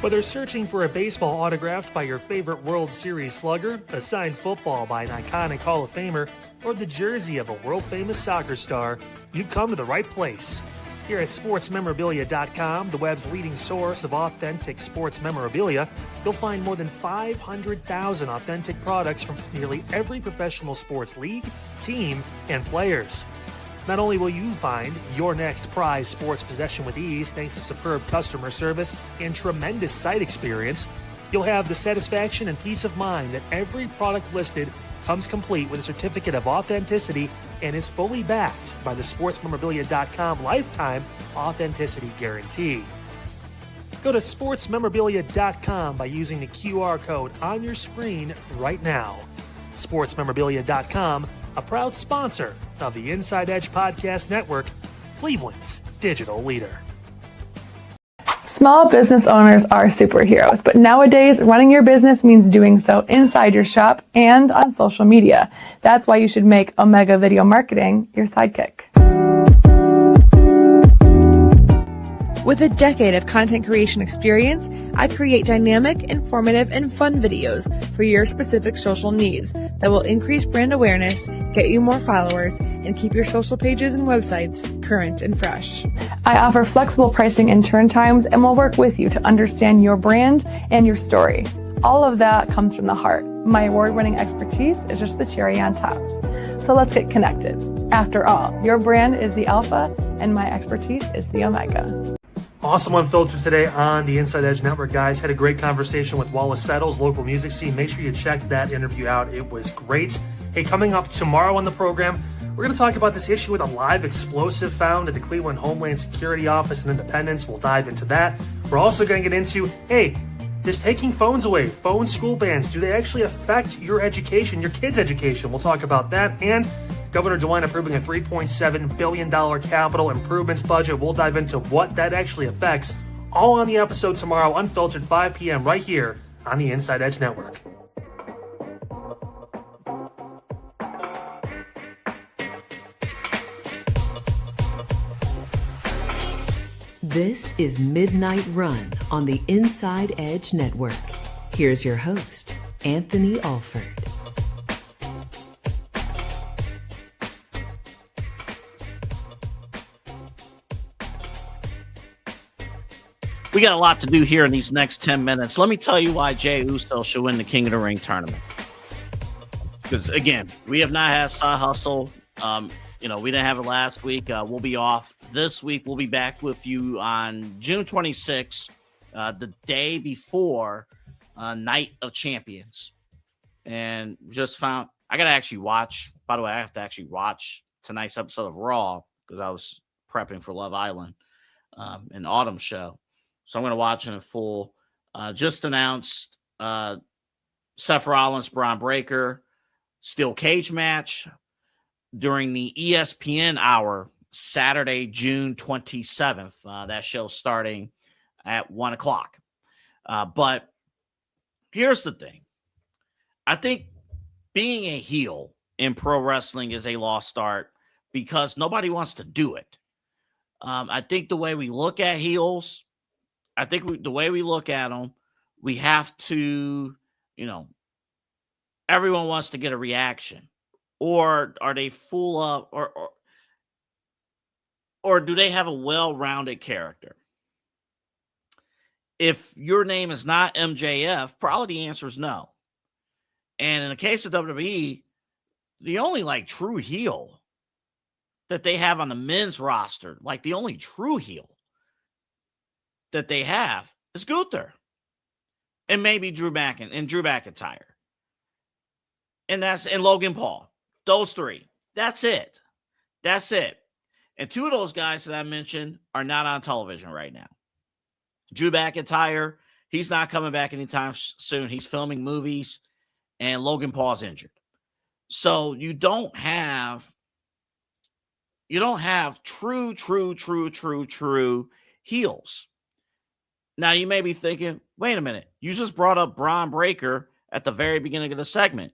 Whether searching for a baseball autographed by your favorite World Series slugger, a signed football by an iconic Hall of Famer, or the jersey of a world-famous soccer star, you've come to the right place. Here at sportsmemorabilia.com, the web's leading source of authentic sports memorabilia, you'll find more than 500,000 authentic products from nearly every professional sports league, team, and players. Not only will you find your next prized sports possession with ease thanks to superb customer service and tremendous site experience, you'll have the satisfaction and peace of mind that every product listed comes complete with a certificate of authenticity and is fully backed by the sportsmemorabilia.com lifetime authenticity guarantee. Go to sportsmemorabilia.com by using the QR code on your screen right now. Sportsmemorabilia.com, a proud sponsor of the Inside Edge Podcast Network, Cleveland's digital leader.
Small business owners are superheroes, but nowadays running your business means doing so inside your shop and on social media. That's why you should make Omega Video Marketing your sidekick.
With a decade of content creation experience, I create dynamic, informative, and fun videos for your specific social needs that will increase brand awareness, get you more followers, and keep your social pages and websites current and fresh.
I offer flexible pricing and turn times and will work with you to understand your brand and your story. All of that comes from the heart. My award-winning expertise is just the cherry on top. So let's get connected. After all, your brand is the alpha and my expertise is the omega.
Awesome Unfiltered today on the Inside Edge Network, guys. Had a great conversation with Wallace Settles, local music scene. Make sure you check that interview out. It was great. Hey, coming up tomorrow on the program, we're going to talk about this issue with a live explosive found at the Cleveland Homeland Security Office in Independence. We'll dive into that. We're also going to get into, hey, is taking phones away, phone school bans, do they actually affect your education, your kids' education? We'll talk about that. And Governor DeWine approving a $3.7 billion capital improvements budget. We'll dive into what that actually affects. All on the episode tomorrow, Unfiltered, 5 p.m. right here on the Inside Edge Network.
This is Midnight Run on the Inside Edge Network. Here's your host, Anthony Alford.
We got a lot to do here in these next 10 minutes. Let me tell you why Jey Uso should win the King of the Ring tournament. Because, again, we have not had Side Hustle. We didn't have it last week. We'll be off. This week, we'll be back with you on June 26th, the day before Night of Champions. And just found, I got to actually watch. By the way, I have to actually watch tonight's episode of Raw because I was prepping for Love Island, an autumn show. So I'm going to watch it in full. Just announced Seth Rollins, Braun Breaker, steel cage match during the ESPN hour, Saturday, June 27th. That show starting at 1 o'clock. But here's the thing. I think being a heel in pro wrestling is a lost art because nobody wants to do it. I think the way we look at heels, the way we look at them, we have to, everyone wants to get a reaction. Or are they full of, or do they have a well-rounded character? If your name is not MJF, probably the answer is no. And in the case of WWE, the only true heel that they have on the men's roster, the only true heel that they have is Gunther. And maybe Drew McIntyre. And Logan Paul. Those three. That's it. That's it. And two of those guys that I mentioned are not on television right now. Drew McIntyre, he's not coming back anytime soon. He's filming movies, and Logan Paul's injured. So you don't have true heels. Now you may be thinking, wait a minute, you just brought up Braun Breaker at the very beginning of the segment.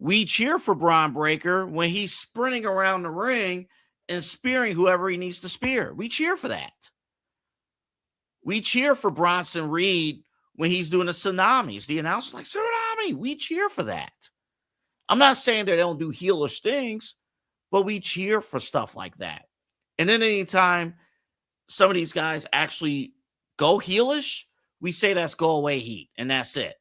We cheer for Braun Breaker when he's sprinting around the ring and spearing whoever he needs to spear. We cheer for that. We cheer for Bronson Reed when he's doing the tsunamis. The announcer's like, tsunami. We cheer for that. I'm not saying that they don't do heelish things, but we cheer for stuff like that. And then anytime some of these guys actually go heelish, we say that's go away heat, and that's it.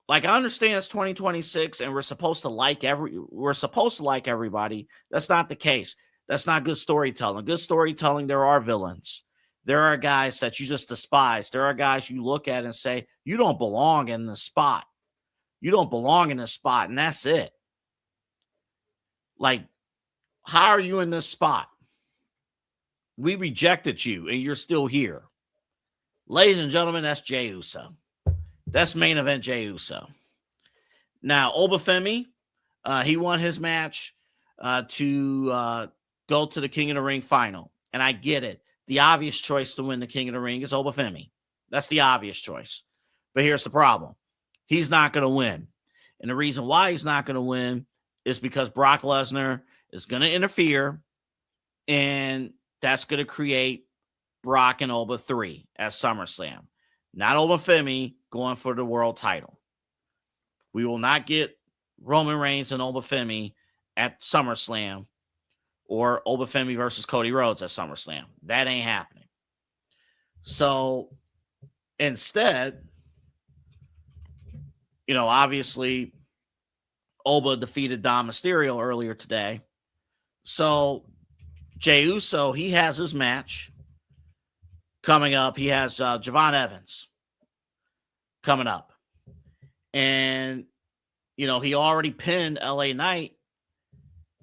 Like, I understand it's 2026 and we're supposed to like everybody. That's not the case. That's not good storytelling. Good storytelling, there are villains. There are guys that you just despise. There are guys you look at and say, you don't belong in this spot. You don't belong in this spot, and that's it. Like, how are you in this spot? We rejected you, and you're still here. Ladies and gentlemen, that's Jey Uso. That's main event Jey Uso. Now, Obafemi, he won his match to go to the King of the Ring final. And I get it. The obvious choice to win the King of the Ring is Obafemi. That's the obvious choice. But here's the problem. He's not going to win. And the reason why he's not going to win is because Brock Lesnar is going to interfere, and that's going to create Brock and Oba 3 at SummerSlam. Not Obafemi going for the world title. We will not get Roman Reigns and Obafemi at SummerSlam or Obafemi versus Cody Rhodes at SummerSlam. That ain't happening. So instead, obviously Oba defeated Dom Mysterio earlier today. So Jey Uso, he has his match coming up. He has Javon Evans coming up. And, he already pinned LA Knight.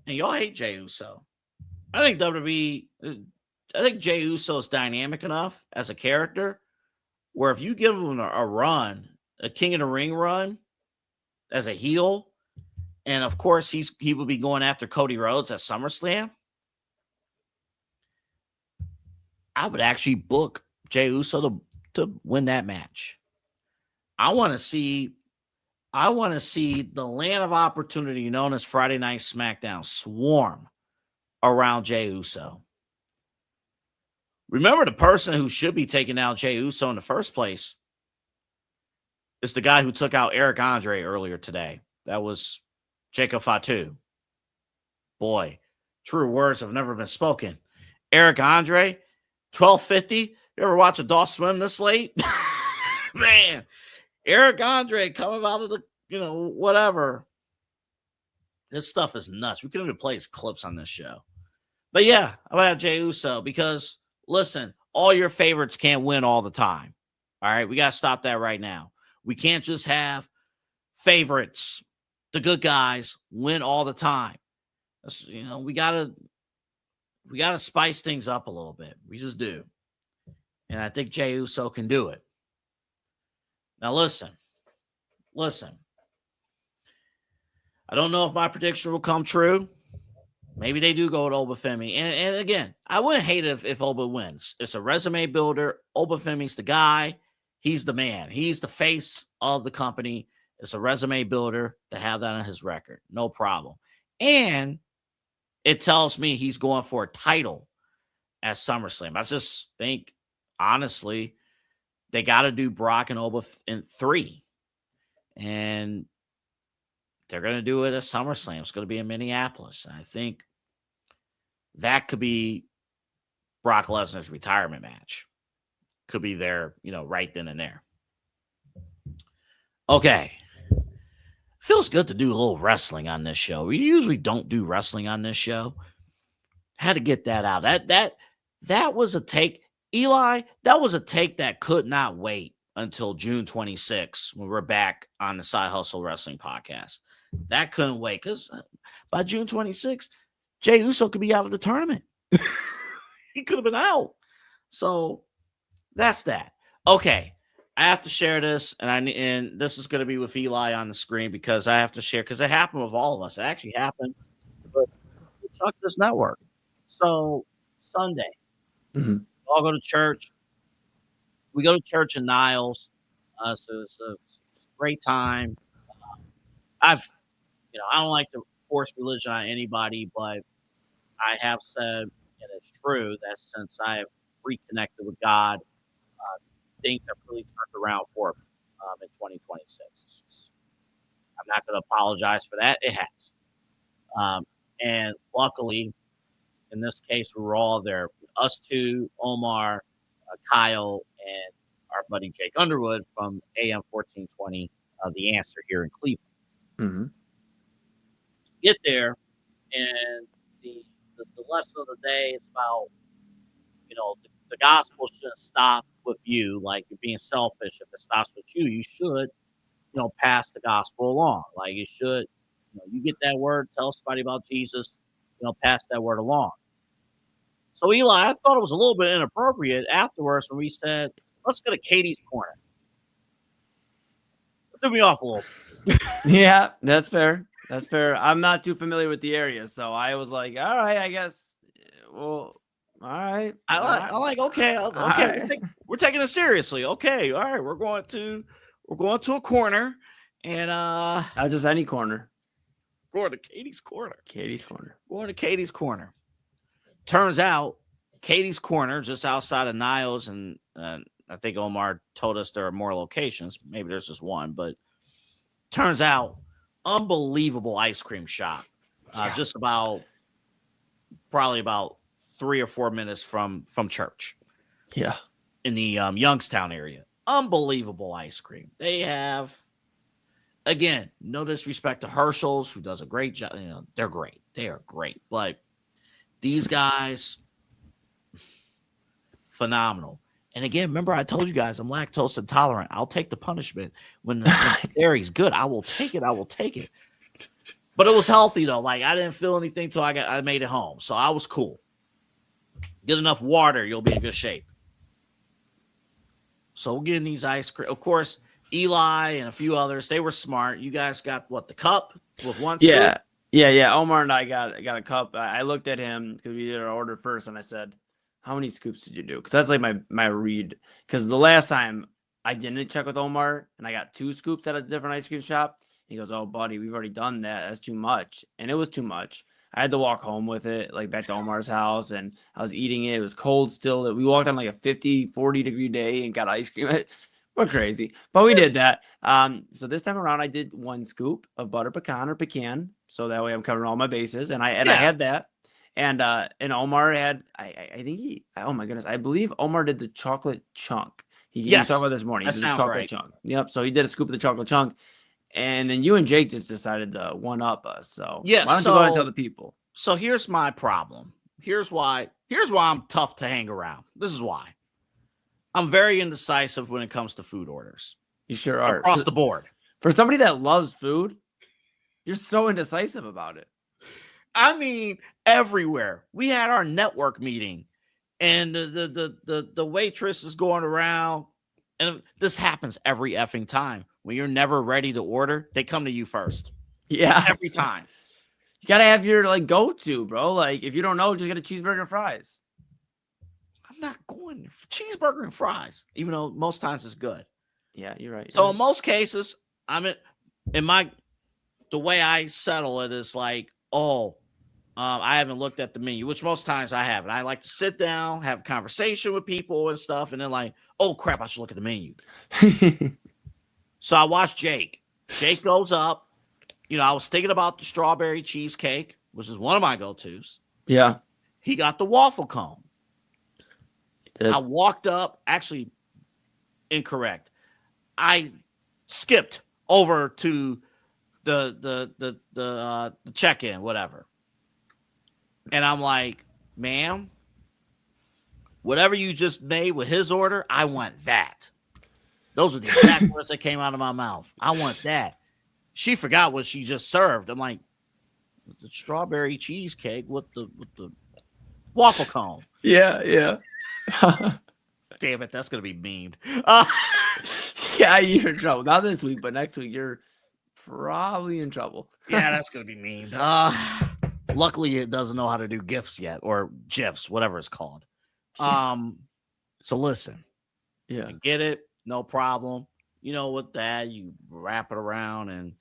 And y'all hate Jey Uso. I think Jey Uso is dynamic enough as a character where if you give him a run, a King of the Ring run as a heel, and of course he will be going after Cody Rhodes at SummerSlam, I would actually book Jey Uso to win that match. I want to see the land of opportunity known as Friday Night SmackDown swarm around Jey Uso. Remember, the person who should be taking out Jey Uso in the first place is the guy who took out Eric Andre earlier today. That was Jacob Fatu. Boy, true words have never been spoken. Eric Andre, 1250. You ever watch a dog swim this late? Man, Eric Andre coming out of the, whatever. This stuff is nuts. We couldn't even play his clips on this show. But yeah, I'm about Jey Uso because, listen, all your favorites can't win all the time. All right, we got to stop that right now. We can't just have favorites, the good guys, win all the time. We gotta spice things up a little bit. We just do. And I think Jey Uso can do it. Now listen. I don't know if my prediction will come true. Maybe they do go with Obafemi. And again, I wouldn't hate it if Oba wins. It's a resume builder. Obafemi's the guy. He's the man. He's the face of the company. It's a resume builder to have that on his record. No problem. And it tells me he's going for a title at SummerSlam. I just think, honestly, they got to do Brock and Oba in 3. And they're going to do it at SummerSlam. It's going to be in Minneapolis. And I think that could be Brock Lesnar's retirement match. Could be there, right then and there. Okay. Feels good to do a little wrestling on this show. We usually don't do wrestling on this show. Had to get that out. That was a take. Eli, that was a take that could not wait until June 26th when we're back on the Side Hustle Wrestling Podcast. That couldn't wait because by June 26th, Jey Uso could be out of the tournament. He could have been out. So that's that. Okay. I have to share this, and this is going to be with Eli on the screen because I have to share because it happened with all of us. It actually happened with Chuck This Network. So Sunday, we all go to church. We go to church in Niles. So it's a great time. I don't like to force religion on anybody, but I have said, and it's true, that since I have reconnected with God, things have really turned around for me in 2026. I'm not going to apologize for that. It has. And luckily, in this case, we were all there. Us two, Omar, Kyle, and our buddy Jake Underwood from AM 1420, The Answer here in Cleveland. Get there, and the lesson of the day is about, the gospel shouldn't stop with you. Like, you're being selfish. If it stops with you, you should, pass the gospel along. Like, you should, you get that word, tell somebody about Jesus, pass that word along. So, Eli, I thought it was a little bit inappropriate afterwards when we said, let's go to Katie's Corner. It threw me off a little bit.
Yeah, that's fair. That's fair. I'm not too familiar with the area, so I was like, all right, I guess. Well, all right.
I like okay.
Right.
We're taking it seriously. Okay, all right. We're going to a corner, and
not just any corner.
Going to Katie's Corner.
Katie's Corner.
Going to Katie's Corner. Turns out, Katie's Corner, just outside of Niles, and I think Omar told us there are more locations. Maybe there's just one, but turns out, unbelievable ice cream shop. Just probably about 3 or 4 minutes from church.
Yeah.
In the Youngstown area. Unbelievable ice cream. They have, again, no disrespect to Herschel's, who does a great job. They're great. They are great. But these guys, phenomenal. And again, remember I told you guys I'm lactose intolerant. I'll take the punishment. When the dairy's good, I will take it. I will take it. But it was healthy, though. Like, I didn't feel anything till I made it home. So I was cool. Get enough water, you'll be in good shape. So we're getting these ice cream. Of course, Eli and a few others, they were smart. You guys got, the cup with one scoop?
Yeah. Omar and I got a cup. I looked at him because we did our order first, and I said, how many scoops did you do? Because that's like my read. Because the last time I didn't check with Omar, and I got 2 scoops at a different ice cream shop. He goes, oh, buddy, we've already done that. That's too much. And it was too much. I had to walk home with it, like back to Omar's house, and I was eating it. It was cold still. We walked on like a 50, 40-degree day and got ice cream. We're crazy. But we did that. So this time around, I did 1 scoop of butter pecan or pecan. So that way I'm covering all my bases. And I had that. And Omar had, I think oh my goodness, I believe Omar did the chocolate chunk. He talked about this morning. He did the chocolate chunk. Yep. So he did a scoop of the chocolate chunk. And then you and Jake just decided to one-up us. So why don't you go ahead and tell the people?
So here's my problem. Here's why I'm tough to hang around. This is why. I'm very indecisive when it comes to food orders.
You sure are.
Across the board.
For somebody that loves food, you're so indecisive about it.
I mean, everywhere. We had our network meeting, and the waitress is going around, and this happens every effing time. When you're never ready to order, they come to you first.
Yeah.
Every time.
You got to have your go-to, bro. Like, if you don't know, just get a cheeseburger and fries.
I'm not going for cheeseburger and fries, even though most times it's good.
Yeah, you're right.
So in most cases, the way I settle it is like, I haven't looked at the menu, which most times I haven't. I like to sit down, have a conversation with people and stuff, and then like, oh crap, I should look at the menu. So I watched Jake. Jake goes up. I was thinking about the strawberry cheesecake, which is one of my go-tos.
Yeah.
He got the waffle cone. I walked up. Actually, incorrect. I skipped over to the check-in, whatever. And I'm like, ma'am, whatever you just made with his order, I want that. Those are the exact words that came out of my mouth. I want that. She forgot what she just served. I'm like, the strawberry cheesecake with the waffle cone.
Yeah.
Damn it, that's gonna be memed.
Yeah, you're in trouble. Not this week, but next week you're probably in trouble.
Yeah, that's gonna be memed. Luckily, it doesn't know how to do GIFs yet, or GIFs, whatever it's called. So listen,
Yeah,
I get it, no problem. You know, with that, you wrap it around and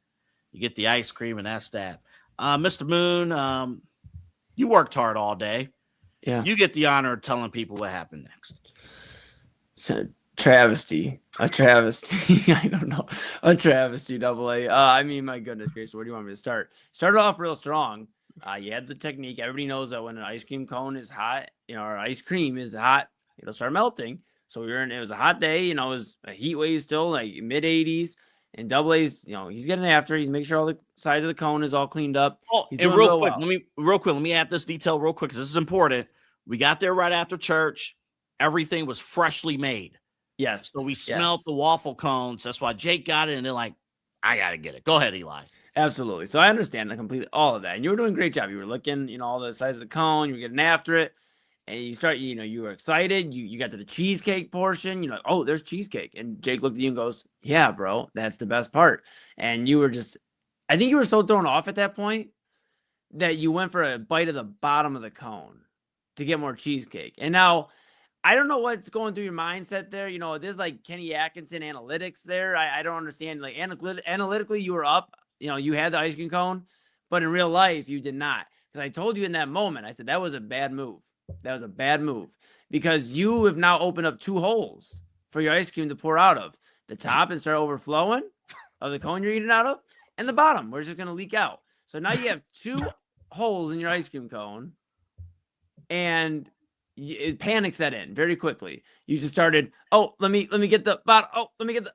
you get the ice cream, and that's that. Mr. Moon, you worked hard all day.
Yeah.
You get the honor of telling people what happened next.
It's a travesty. I don't know. A travesty, double A. I mean, my goodness gracious, where do you want me to start? Started off real strong. You had the technique. Everybody knows that when an ice cream cone is hot, or ice cream is hot, it'll start melting. So it was a hot day, it was a heat wave still, like mid 80s. And double A's, he's getting after it. He's making sure all the sides of the cone is all cleaned up.
Oh,
he's
and
doing
real quick,
well.
let me add this detail real quick, because this is important. We got there right after church. Everything was freshly made.
Yes.
So we smelled the waffle cones. That's why Jake got it, and they're like, I got to get it. Go ahead, Eli.
Absolutely. So I understand completely all of that. And you were doing a great job. You were looking, all the sides of the cone. You were getting after it. And you start, you were excited. You got to the cheesecake portion. You're like, oh, there's cheesecake. And Jake looked at you and goes, yeah, bro, that's the best part. And you were I think you were so thrown off at that point that you went for a bite of the bottom of the cone to get more cheesecake. And now, I don't know what's going through your mindset there. There's like Kenny Atkinson analytics there. I don't understand. Like analytically, you were up. You had the ice cream cone, but in real life, you did not. Because I told you in that moment, I said that was a bad move. That was a bad move because you have now opened up 2 holes for your ice cream to pour out of. The top and start overflowing of the cone you're eating out of, and the bottom where it's just going to leak out. So now you have 2 holes in your ice cream cone, and panic set in very quickly. You just started, let me get the bottom. Oh, let me get the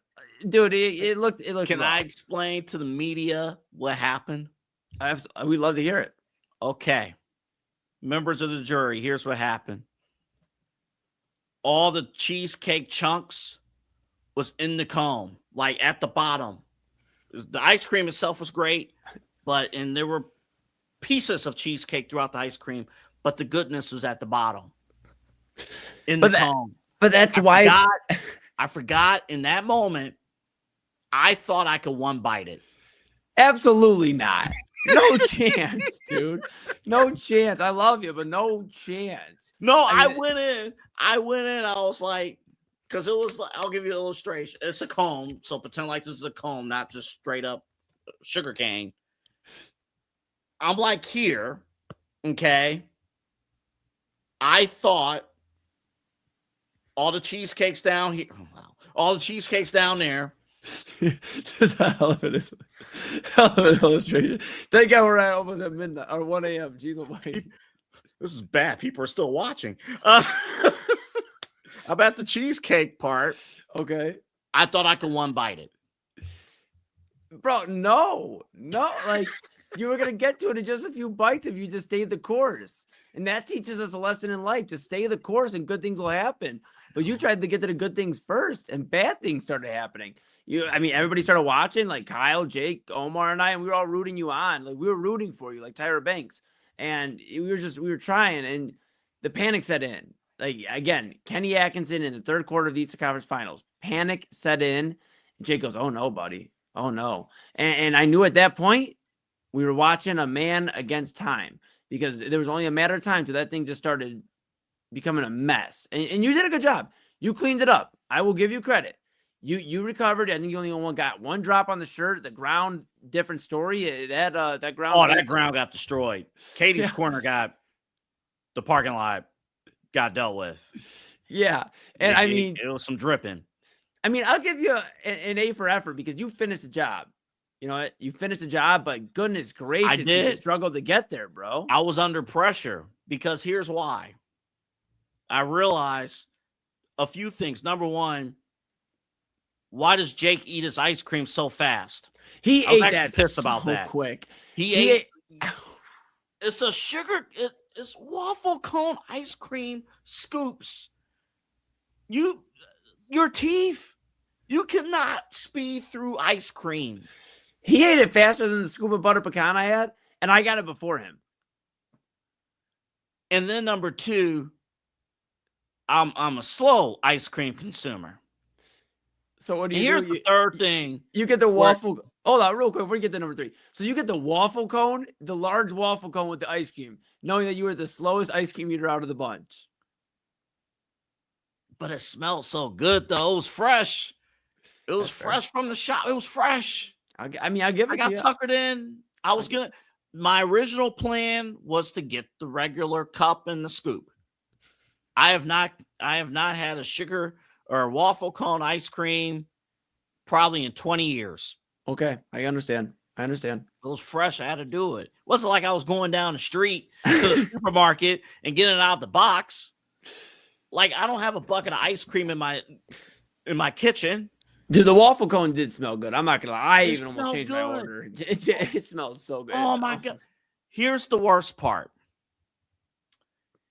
dude. It looked.
Can
rough.
I explain to the media what happened?
We'd love to hear it.
Okay. Members of the jury, here's what happened. All the cheesecake chunks was in the cone, like at the bottom. The ice cream itself was great, and there were pieces of cheesecake throughout the ice cream, but the goodness was at the bottom in the cone.
But that's why
I forgot in that moment. I thought I could one bite it.
Absolutely not. No chance, dude. No chance. I love you, but no chance.
No, I went in. I was like, because it was like, I'll give you an illustration. It's a cone. So pretend like this is a cone, not just straight up sugar cane. I'm like here. Okay. I thought all the cheesecakes down here. Oh, wow. All the cheesecakes down there.
This is a hell of an illustration. Thank God we're almost at midnight or 1 a.m. Jeez almighty.
This is bad. People are still watching. How about the cheesecake part?
Okay.
I thought I could one bite it.
Bro, no. Like, you were going to get to it in just a few bites if you just stayed the course. And that teaches us a lesson in life. Just stay the course and good things will happen. But you tried to get to the good things first and bad things started happening. Everybody started watching, like Kyle, Jake, Omar, and I, and we were all rooting you on. Like, we were rooting for you, like Tyra Banks. And we were trying, and the panic set in. Like, again, Kenny Atkinson in the third quarter of the Eastern Conference Finals. Panic set in. Jake goes, oh, no, buddy. Oh, no. And I knew at that point we were watching a man against time because there was only a matter of time till that thing just started becoming a mess. And you did a good job. You cleaned it up. I will give you credit. You recovered. I think you only got 1 drop on the shirt. The ground, different story. That ground.
Oh, that ground got destroyed. Katie's corner the parking lot got dealt with.
Yeah. And
it was some dripping.
I'll give you an A for effort because you finished the job. You know what? You finished the job, but goodness gracious,
I did.
You struggled to get there, bro.
I was under pressure because here's why. I realized a few things. Number one, why does Jake eat his ice cream so fast?
He ate that
pissed about
so
that.
quick.
He ate. It's a sugar. It's waffle cone ice cream scoops. Your teeth. You cannot speed through ice cream.
He ate it faster than the scoop of butter pecan I had, and I got it before him.
And then number 2, I'm a slow ice cream consumer.
So what do you
Here's
do?
the third thing.
You get the waffle. Hold on, real quick, before you get to number 3. So you get the waffle cone, the large waffle cone with the ice cream, knowing that you were the slowest ice cream eater out of the bunch.
But it smelled so good, though. It was fresh. It was fresh from the shop. It was fresh.
I'll give it
I got
to you.
suckered in. My original plan was to get the regular cup and the scoop. I have not had a sugar or a waffle cone ice cream probably in 20 years.
Okay, I understand.
It was fresh. I had to do it. It wasn't like I was going down the street to the supermarket and getting it out of the box. Like, I don't have a bucket of ice cream in my kitchen.
Dude, the waffle cone did smell good. I'm not gonna lie. I
It
even almost changed my
smelled
order. It smells so good.
Oh my God. Here's the worst part.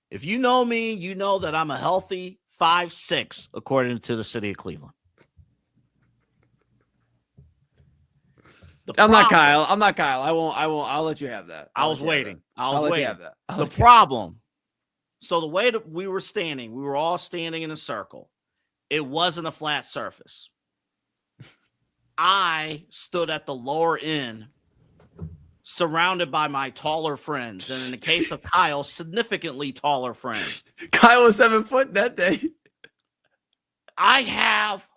If you know me, you know that I'm a healthy 5'6", according to the city of Cleveland.
I'm not Kyle. I won't. I'll let you have that.
I was waiting.
I'll let you have that.
The problem. So the way that we were standing, we were all standing in a circle. It wasn't a flat surface. I stood at the lower end, surrounded by my taller friends. And in the case of Kyle, significantly taller friends.
Kyle was 7 foot that day.
I have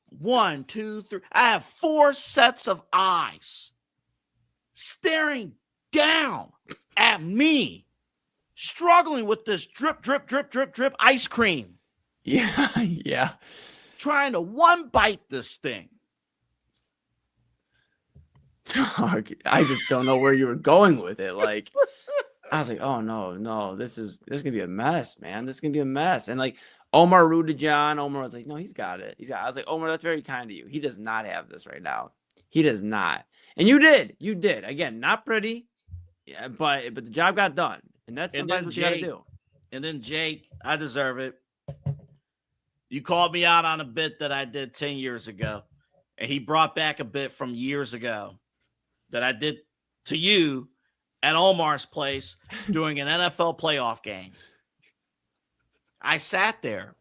1, 2, 3. I have 4 sets of eyes staring down at me, struggling with this drip, drip, drip, drip, drip ice cream.
Yeah.
Trying to one bite this thing.
I just don't know where you were going with it. Like, I was like, oh no, this is gonna be a mess, man. This is gonna be a mess. And like Omar rooted John. Omar was like, no, he's got it. I was like, Omar, that's very kind of you. He does not have this right now. He does not. And you did. Again, not pretty, yeah, but the job got done. And that's sometimes what you gotta do.
And then Jake, I deserve it. You called me out on a bit that I did 10 years ago. And he brought back a bit from years ago that I did to you at Omar's place during an NFL playoff game. I sat there.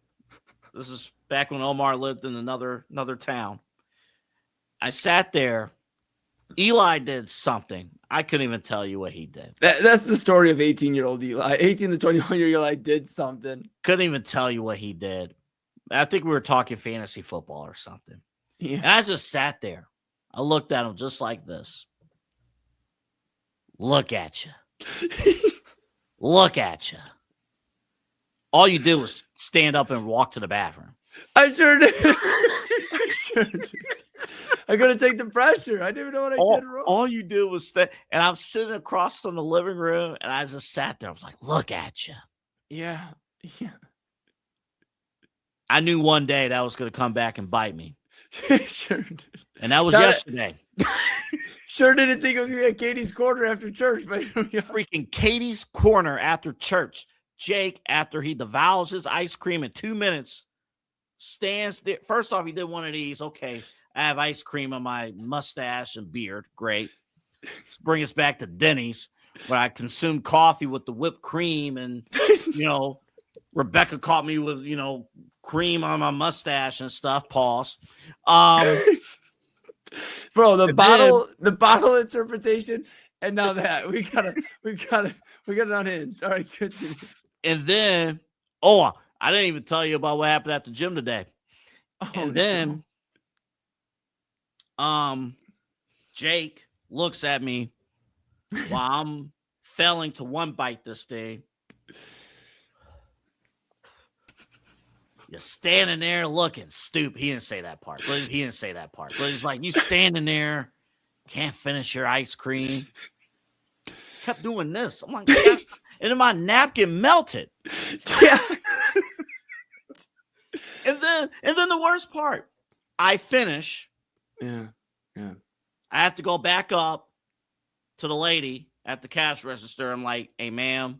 This is back when Omar lived in another town. I sat there. Eli did something. I couldn't even tell you what he did.
That's the story of 18-year-old Eli. 18 to 21-year-old Eli did something.
Couldn't even tell you what he did. I think we were talking fantasy football or something.
Yeah.
And I just sat there. I looked at him just like this. Look at you. Look at you. All you did was stand up and walk to the bathroom.
I sure did. I couldn't take the pressure. I didn't even know what I did wrong.
All you did was stand. And I'm sitting across from the living room, and I just sat there. I was like, look at you.
Yeah.
I knew one day that was going to come back and bite me.
Sure did.
And that was yesterday.
Sure didn't think it was going to be at Katie's Corner after church, but
freaking Katie's Corner after church. Jake, after he devours his ice cream in 2 minutes, stands there. First off, he did one of these. Okay, I have ice cream on my mustache and beard. Great. Let's bring us back to Denny's, where I consumed coffee with the whipped cream. And, Rebecca caught me with, cream on my mustache and stuff. Pause.
Bro, the bottle interpretation, and now that we got it unhinged. All right, continue.
And then, I didn't even tell you about what happened at the gym today. Then, Jake looks at me while I'm failing to one bite this thing. You're standing there looking stupid. He didn't say that part. But he's like, you standing there, can't finish your ice cream. Kept doing this. I'm like, and then my napkin melted.
Yeah.
And then the worst part, I finish.
Yeah.
I have to go back up to the lady at the cash register. I'm like, hey, ma'am.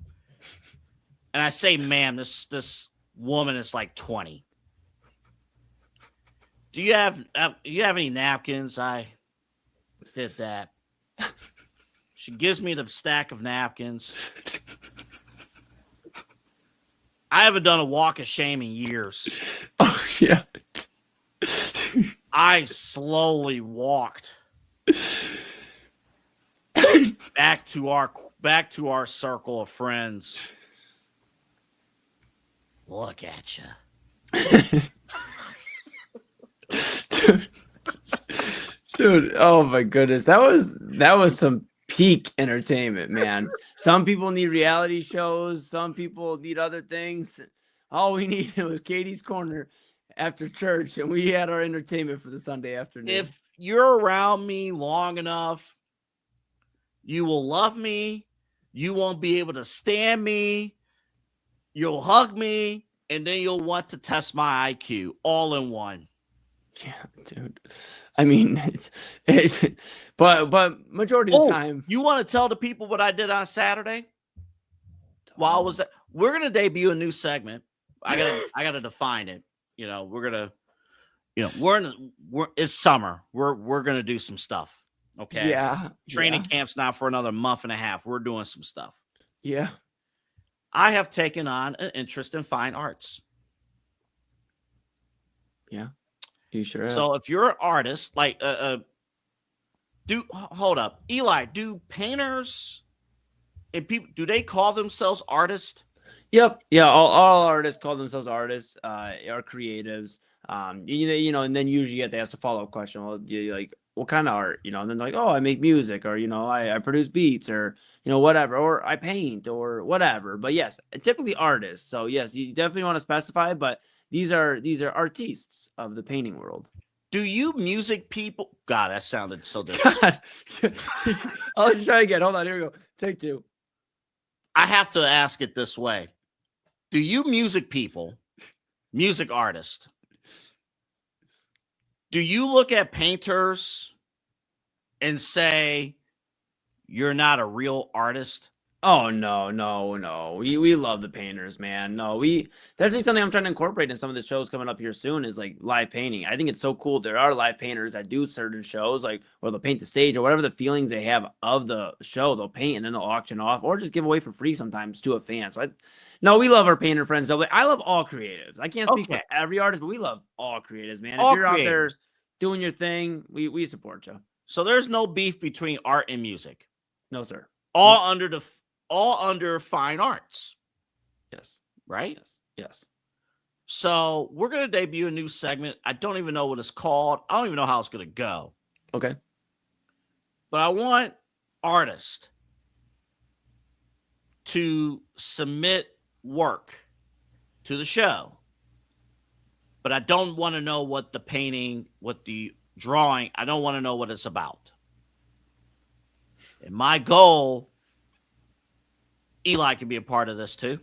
And I say, ma'am, this woman is like 20. Do you have any napkins? did that. She gives me the stack of napkins. I haven't done a walk of shame in years.
Oh yeah.
I slowly walked back to our circle of friends. Look at you.
Dude, oh my goodness. That was some peak entertainment, man. Some people need reality shows, some people need other things. All we needed was Katie's Corner after church, and we had our entertainment for the Sunday afternoon.
If you're around me long enough, you will love me. You won't be able to stand me. You'll hug me, and then you'll want to test my IQ all in one.
Yeah, dude. I mean, but majority of the time.
You want to tell the people what I did on Saturday? While I was we're gonna debut a new segment. I gotta define it. You know, we're gonna, you know, it's summer. We're gonna do some stuff. Okay.
Yeah.
Training camp's not for another month and a half. We're doing some stuff.
Yeah.
I have taken on an interest in fine arts.
Yeah. You sure have.
So if you're an artist, like hold up, Eli, do painters and people, do they call themselves artists?
Yep. Yeah. All artists call themselves artists, or creatives. You know, and then usually they ask a follow-up question. Well, you like, what kind of art? You know, and then they're like, oh, I make music, or, you know, I produce beats, or, you know, whatever, or I paint, or whatever. But yes, typically artists. So yes, you definitely want to specify, but these are artists of the painting world.
Do you music people? God, that sounded so disrespectful.
I'll try again. Hold on. Here we go. Take two.
I have to ask it this way. Do you music people, music artists, do you look at painters and say you're not a real artist?
Oh, no. We love the painters, man. No, that's actually something I'm trying to incorporate in some of the shows coming up here soon is like live painting. I think it's so cool. There are live painters that do certain shows, like, or they'll paint the stage or whatever the feelings they have of the show, they'll paint and then they'll auction off or just give away for free sometimes to a fan. So no, we love our painter friends. I love all creatives. I can't speak for every artist, but we love all creatives, man. If you're out there doing your thing, we support you.
So there's no beef between art and music.
No, sir.
All under fine arts.
Yes.
Right?
Yes.
So we're going to debut a new segment. I don't even know what it's called. I don't even know how it's going to go.
Okay.
But I want artists to submit work to the show. But I don't want to know what the painting, what the drawing, I don't want to know what it's about. And my goal, Eli can be a part of this too. It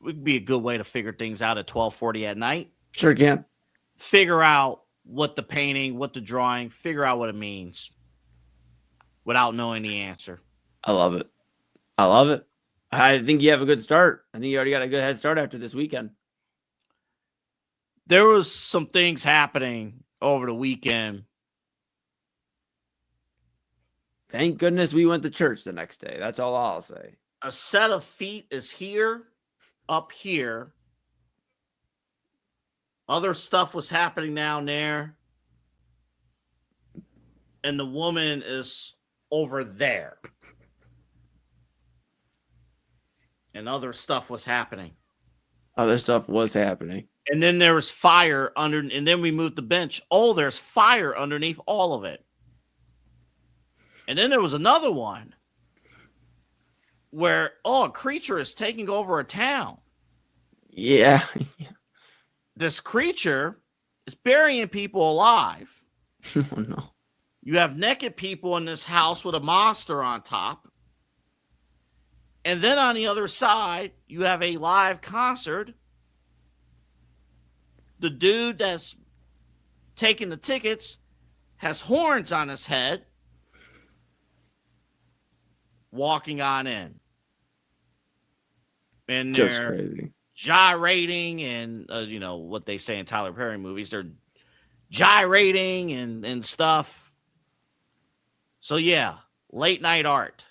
would be a good way to figure things out at 12:40 at night.
Sure can.
Figure out what the painting, what the drawing, figure out what it means without knowing the answer.
I love it. I think you have a good start. I think you already got a good head start after this weekend.
There was some things happening over the weekend.
Thank goodness we went to church the next day. That's all I'll say.
A set of feet is here, up here. Other stuff was happening down there. And the woman is over there. And other stuff was happening.
Other stuff was happening.
And then there was fire under, and then we moved the bench. Oh, there's fire underneath all of it. And then there was another one where, a creature is taking over a town.
Yeah.
This creature is burying people alive.
Oh, no.
You have naked people in this house with a monster on top. And then on the other side, you have a live concert. The dude that's taking the tickets has horns on his head, walking on in. And
Just
they're
crazy.
gyrating and, you know, what they say in Tyler Perry movies. They're gyrating and stuff. So yeah, late night art.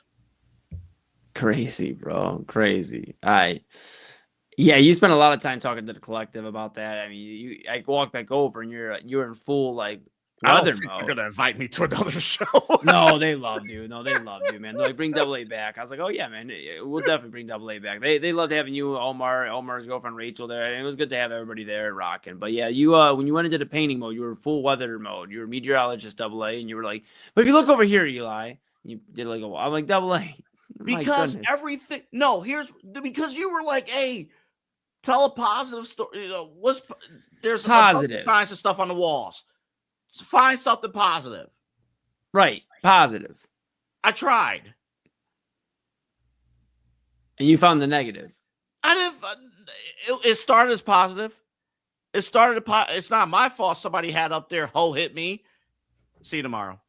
Crazy, bro. Crazy. Yeah, you spent a lot of time talking to the collective about that. I mean, I walk back over and you're in full like
I don't
weather
think
mode.
they're gonna invite me to another show.
No, they loved you. No, they loved you, man. They're like, bring Double A back. I was like, oh yeah, man, we'll definitely bring Double A back. They loved having you, Omar's girlfriend Rachel there, and it was good to have everybody there rocking. But yeah, you when you went into the painting mode, you were full weather mode. You were meteorologist Double A, and you were like, but if you look over here, Eli, you did like I'm like Double A.
Because everything. No, because you were like, hey, tell a positive story. You know, there's
positive
signs of stuff on the walls. Find something positive.
Right, positive.
I tried,
and you found the negative.
I didn't. It started as positive. It's not my fault. Somebody had up there. Ho hit me. See you tomorrow.